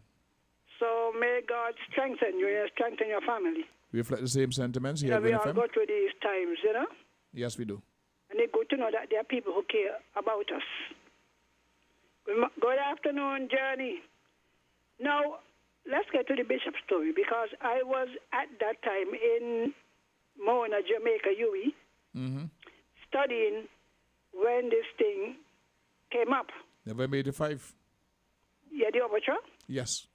K: So may God strengthen you and strengthen your family.
J: We reflect the same sentiments here
K: You know,
J: at
K: we
J: WIN
K: all
J: FM.
K: go through these times, you know?
J: Yes, we do.
K: And it's good to know that there are people who care about us. Good afternoon, Journey. Now, let's get to the Bishop story because I was at that time in Mona, Jamaica, UE, studying when this thing came up.
J: November 85.
K: Yeah, the overture?
J: Yes.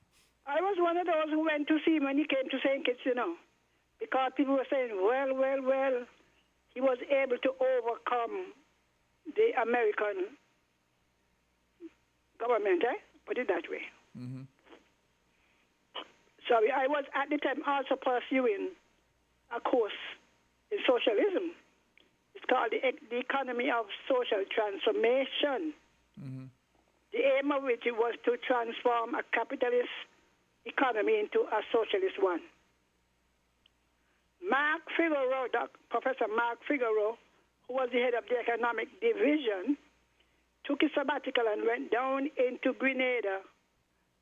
K: I was one of those who went to see him when he came to St. Kitts, you know, because people were saying, well, he was able to overcome the American government, put it that way. Sorry, I was at the time also pursuing a course in socialism. It's called the Economy of Social Transformation. The aim of which it was to transform a capitalist economy into a socialist one. Professor Mark Figueroa, who was the head of the economic division, took his sabbatical and went down into Grenada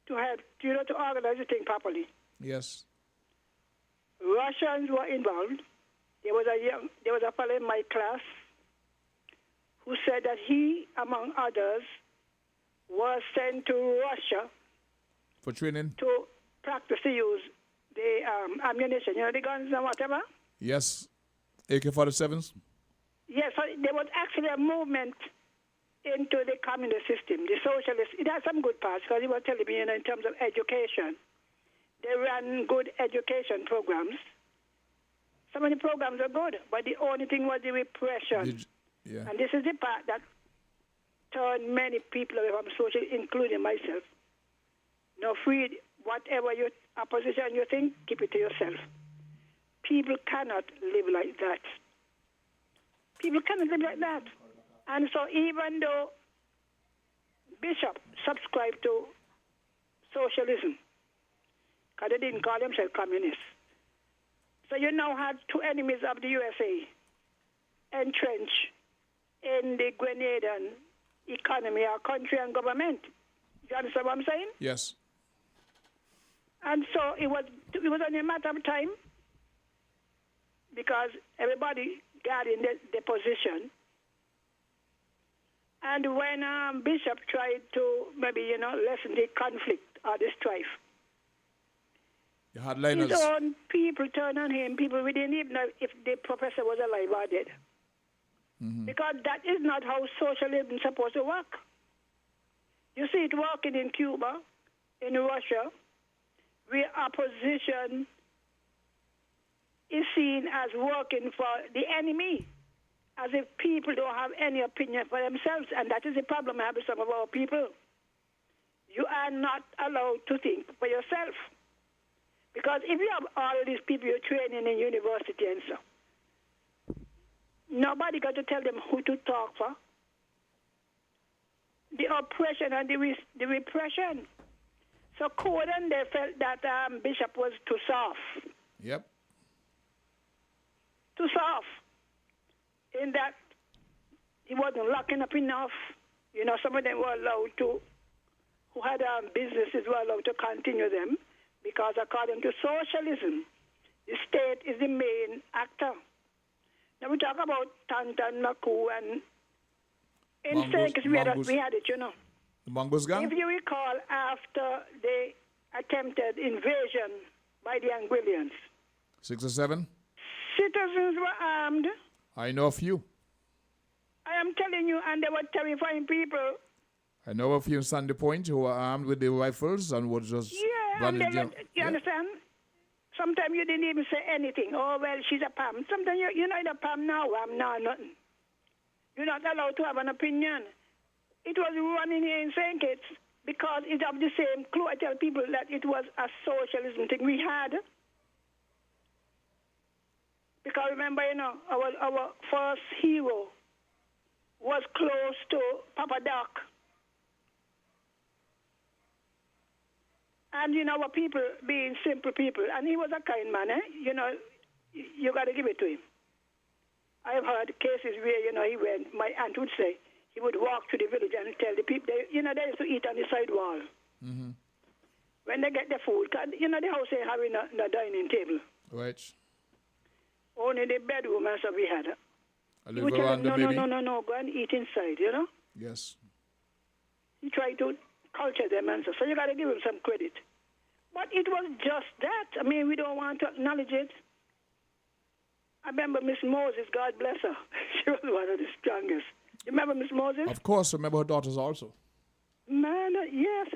K: to help, to organize the thing properly.
J: Yes.
K: Russians were involved. There was a fellow in my class who said that he, among others, was sent to Russia
J: for training
K: to practice to use the ammunition, the guns and whatever.
J: Yes. AK-47s?
K: Yes, so there was actually a movement into the communist system, the socialist. It has some good parts because he was telling me, in terms of education, they ran good education programs. Some of the programs are good, but the only thing was the repression. And this is the part that turned many people away from social, including myself. No, freed whatever your opposition you think, keep it to yourself. People cannot live like that. People cannot live like that. And so even though Bishop subscribed to socialism, because they didn't call themselves communists. So you now had two enemies of the USA entrenched in the Grenadian economy, our country and government. You understand what I'm saying?
J: Yes.
K: And so it was only a matter of time because everybody got in their position. And when Bishop tried to maybe, lessen the conflict or the strife,
J: the hardliners.
K: His own people turned on him. People, we didn't even know if the professor was alive or dead.
J: Mm-hmm.
K: Because that is not how socialism is supposed to work. You see it working in Cuba, in Russia, where opposition is seen as working for the enemy, as if people don't have any opinion for themselves. And that is the problem I have with some of our people. You are not allowed to think for yourself. Because if you have all these people you're training in university and so, nobody got to tell them who to talk for. The oppression and the repression. So Corden, they felt that Bishop was too soft.
J: Yep.
K: Too soft. In that he wasn't locking up enough. Some of them were allowed to, who had businesses were allowed to continue them. Because according to socialism, the state is the main actor. Now we talk about Tantan, Maku, and in Circus we had it,
J: The Mongoose gang?
K: If you recall, after the attempted invasion by the Anguillians,
J: 6 or 7?
K: citizens were armed.
J: I know a few.
K: I am telling you, and they were terrifying people.
J: I know a few in Sandy Point who were armed with their rifles and were just running down.
K: You understand? Sometimes you didn't even say anything. Oh, well, she's a Pam. Sometimes you're not a Pam now. I'm not nothing. You're not allowed to have an opinion. It was running here in St. Kitts because it's of the same clue. I tell people that it was a socialism thing we had. Because remember, our first hero was close to Papa Doc. And, our people being simple people. And he was a kind man, eh? You got to give it to him. I have heard cases where, he went, my aunt would say, he would walk to the village and tell the people, they used to eat on the side wall.
J: Mm-hmm.
K: When they get the food, the house ain't having no dining table.
J: Right.
K: Only the bedroom and stuff we had.
J: I
K: He
J: live
K: would tell
J: around
K: them,
J: the baby.
K: no, go and eat inside,
J: Yes.
K: He tried to culture them and so you got to give him some credit. But it was just that. I mean, we don't want to acknowledge it. I remember Miss Moses, God bless her. She was one of the strongest. You remember Miss Moses?
J: Of course, I remember her daughters also.
K: Man, yes.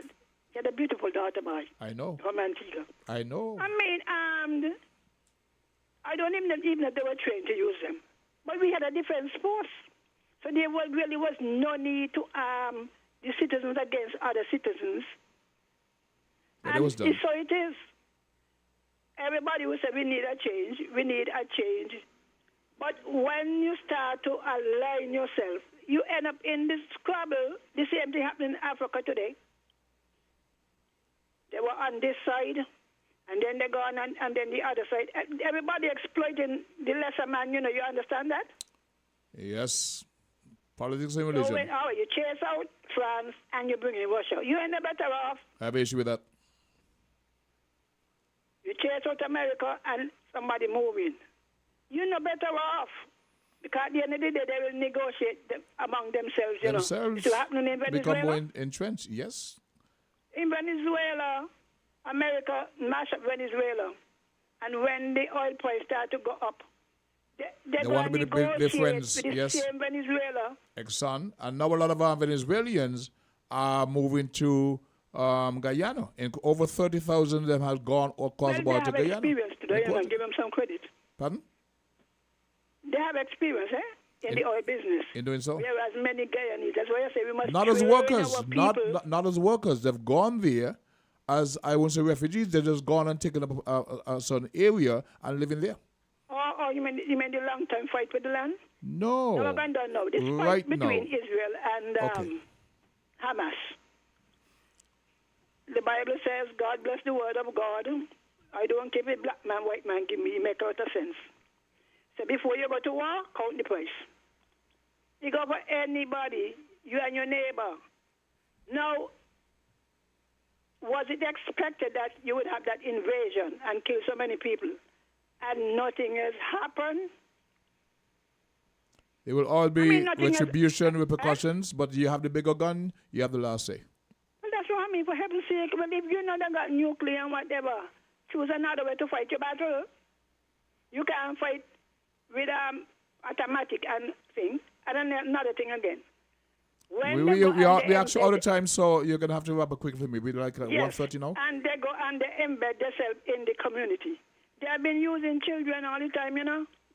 K: She had a beautiful daughter, boy.
J: I know.
K: From Antigua.
J: I know.
K: I mean, I don't even know if they were trained to use them. But we had a defense force. So there really was no need to arm the citizens against other citizens.
J: But it was done.
K: So it is. Everybody will say we need a change. But when you start to align yourself, you end up in this squabble. The same thing happened in Africa today. They were on this side, and then they go on and then the other side. Everybody exploiting the lesser man, you understand that?
J: Yes. Politics and
K: So
J: religion.
K: when you chase out France and you bring in Russia, you end up better off.
J: I have an issue with that.
K: You chase out America and somebody move in. You're no better off. Because at the end of the day, they will negotiate among themselves,
J: Themselves
K: It's happening in Venezuela.
J: become more entrenched, yes.
K: In Venezuela, America mash up Venezuela. And when the oil price start to go up, they
J: want to be the friends,
K: with the
J: yes.
K: same Venezuela.
J: Exxon. And now a lot of our Venezuelans are moving to Guyana. And over 30,000 of them have gone across the border to
K: They have
J: Guyana.
K: experience today, give them some credit.
J: Pardon?
K: They have experience, in the oil business.
J: In doing so?
K: Whereas many Guyanese, that's why I say we must
J: Not as
K: train
J: workers.
K: our people.
J: Not as workers. They've gone there as, I won't say refugees. They've just gone and taken up a certain area and living there.
K: Oh, you mean the long-term fight with the land?
J: No.
K: No, abandon now. This
J: Right
K: fight between
J: now.
K: Israel and Hamas. The Bible says, God bless the word of God. I don't care if black man, white man give me, it make a lot of sense. So before you go to war, count the price. You go for anybody, you and your neighbor. Now, was it expected that you would have that invasion and kill so many people, and nothing has happened?
J: It will all be
K: nothing
J: retribution, repercussions, but you have the bigger gun, you have the last say.
K: Well, that's what I mean, for heaven's sake. Well, if you know they got nuclear and whatever, choose another way to fight your battle. You can't fight with automatic and thing, and then another thing again.
J: We actually all the time, so you're going to have to wrap up quick for me. We're like
K: yes,
J: 1:30 now.
K: And they go and they embed themselves in the community. They have been using children all the time,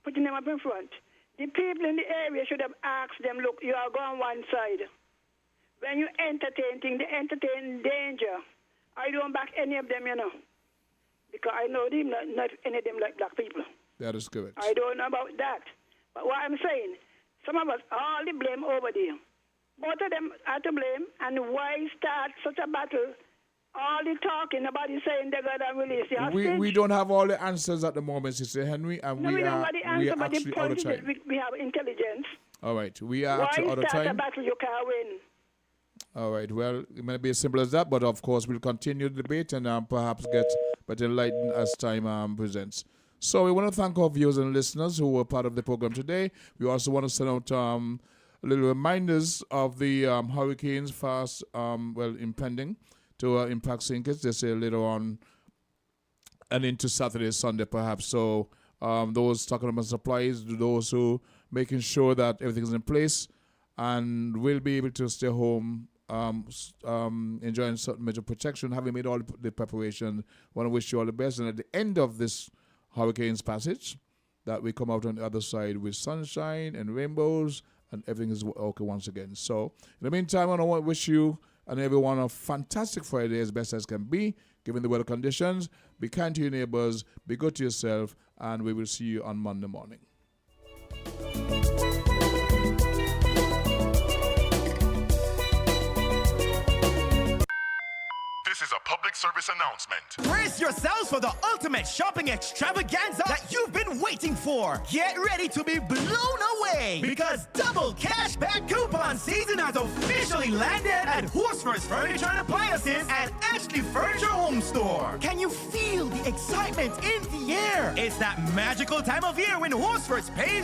K: putting them up in front. The people in the area should have asked them, look, you are going one side. When you entertain things, they entertain danger. I don't back any of them, because I know them, not any of them like black people.
J: That is correct.
K: I don't know about that. But what I'm saying, some of us, all the blame over there. Both of them are to blame, and why start such a battle? All the talking, nobody saying they're going to release the hostage.
J: We don't have all the answers at the moment, Sister Henry, and
K: we don't have the answer, but
J: actually
K: the
J: out of
K: point
J: time.
K: is we have intelligence.
J: All right, we are actually out of
K: Why start a
J: time.
K: battle you can't win?
J: All right, well, it may be as simple as that, but of course we'll continue the debate and perhaps get better enlightened as time presents. So we want to thank our viewers and listeners who were part of the program today. We also want to send out little reminders of the hurricanes impending to impact St. Kitts. They say later on and into Saturday, Sunday perhaps. So those talking about supplies, those who making sure that everything is in place and will be able to stay home, enjoying certain measure of protection, having made all the preparation. Want to wish you all the best. And at the end of this hurricane's passage, that we come out on the other side with sunshine and rainbows and everything is okay once again. So in the meantime, I want to wish you and everyone a fantastic Friday as best as can be, given the weather conditions. Be kind to your neighbors, be good to yourself, and we will see you on Monday morning.
L: This is a public service announcement.
U: Brace yourselves for the ultimate shopping extravaganza that you've been waiting for. Get ready to be blown away because double cashback coupon season has officially landed at Horsford's Furniture and Appliances and Ashley Furniture Home Store. Can you feel the excitement in the air? It's that magical time of year when Horsford's pays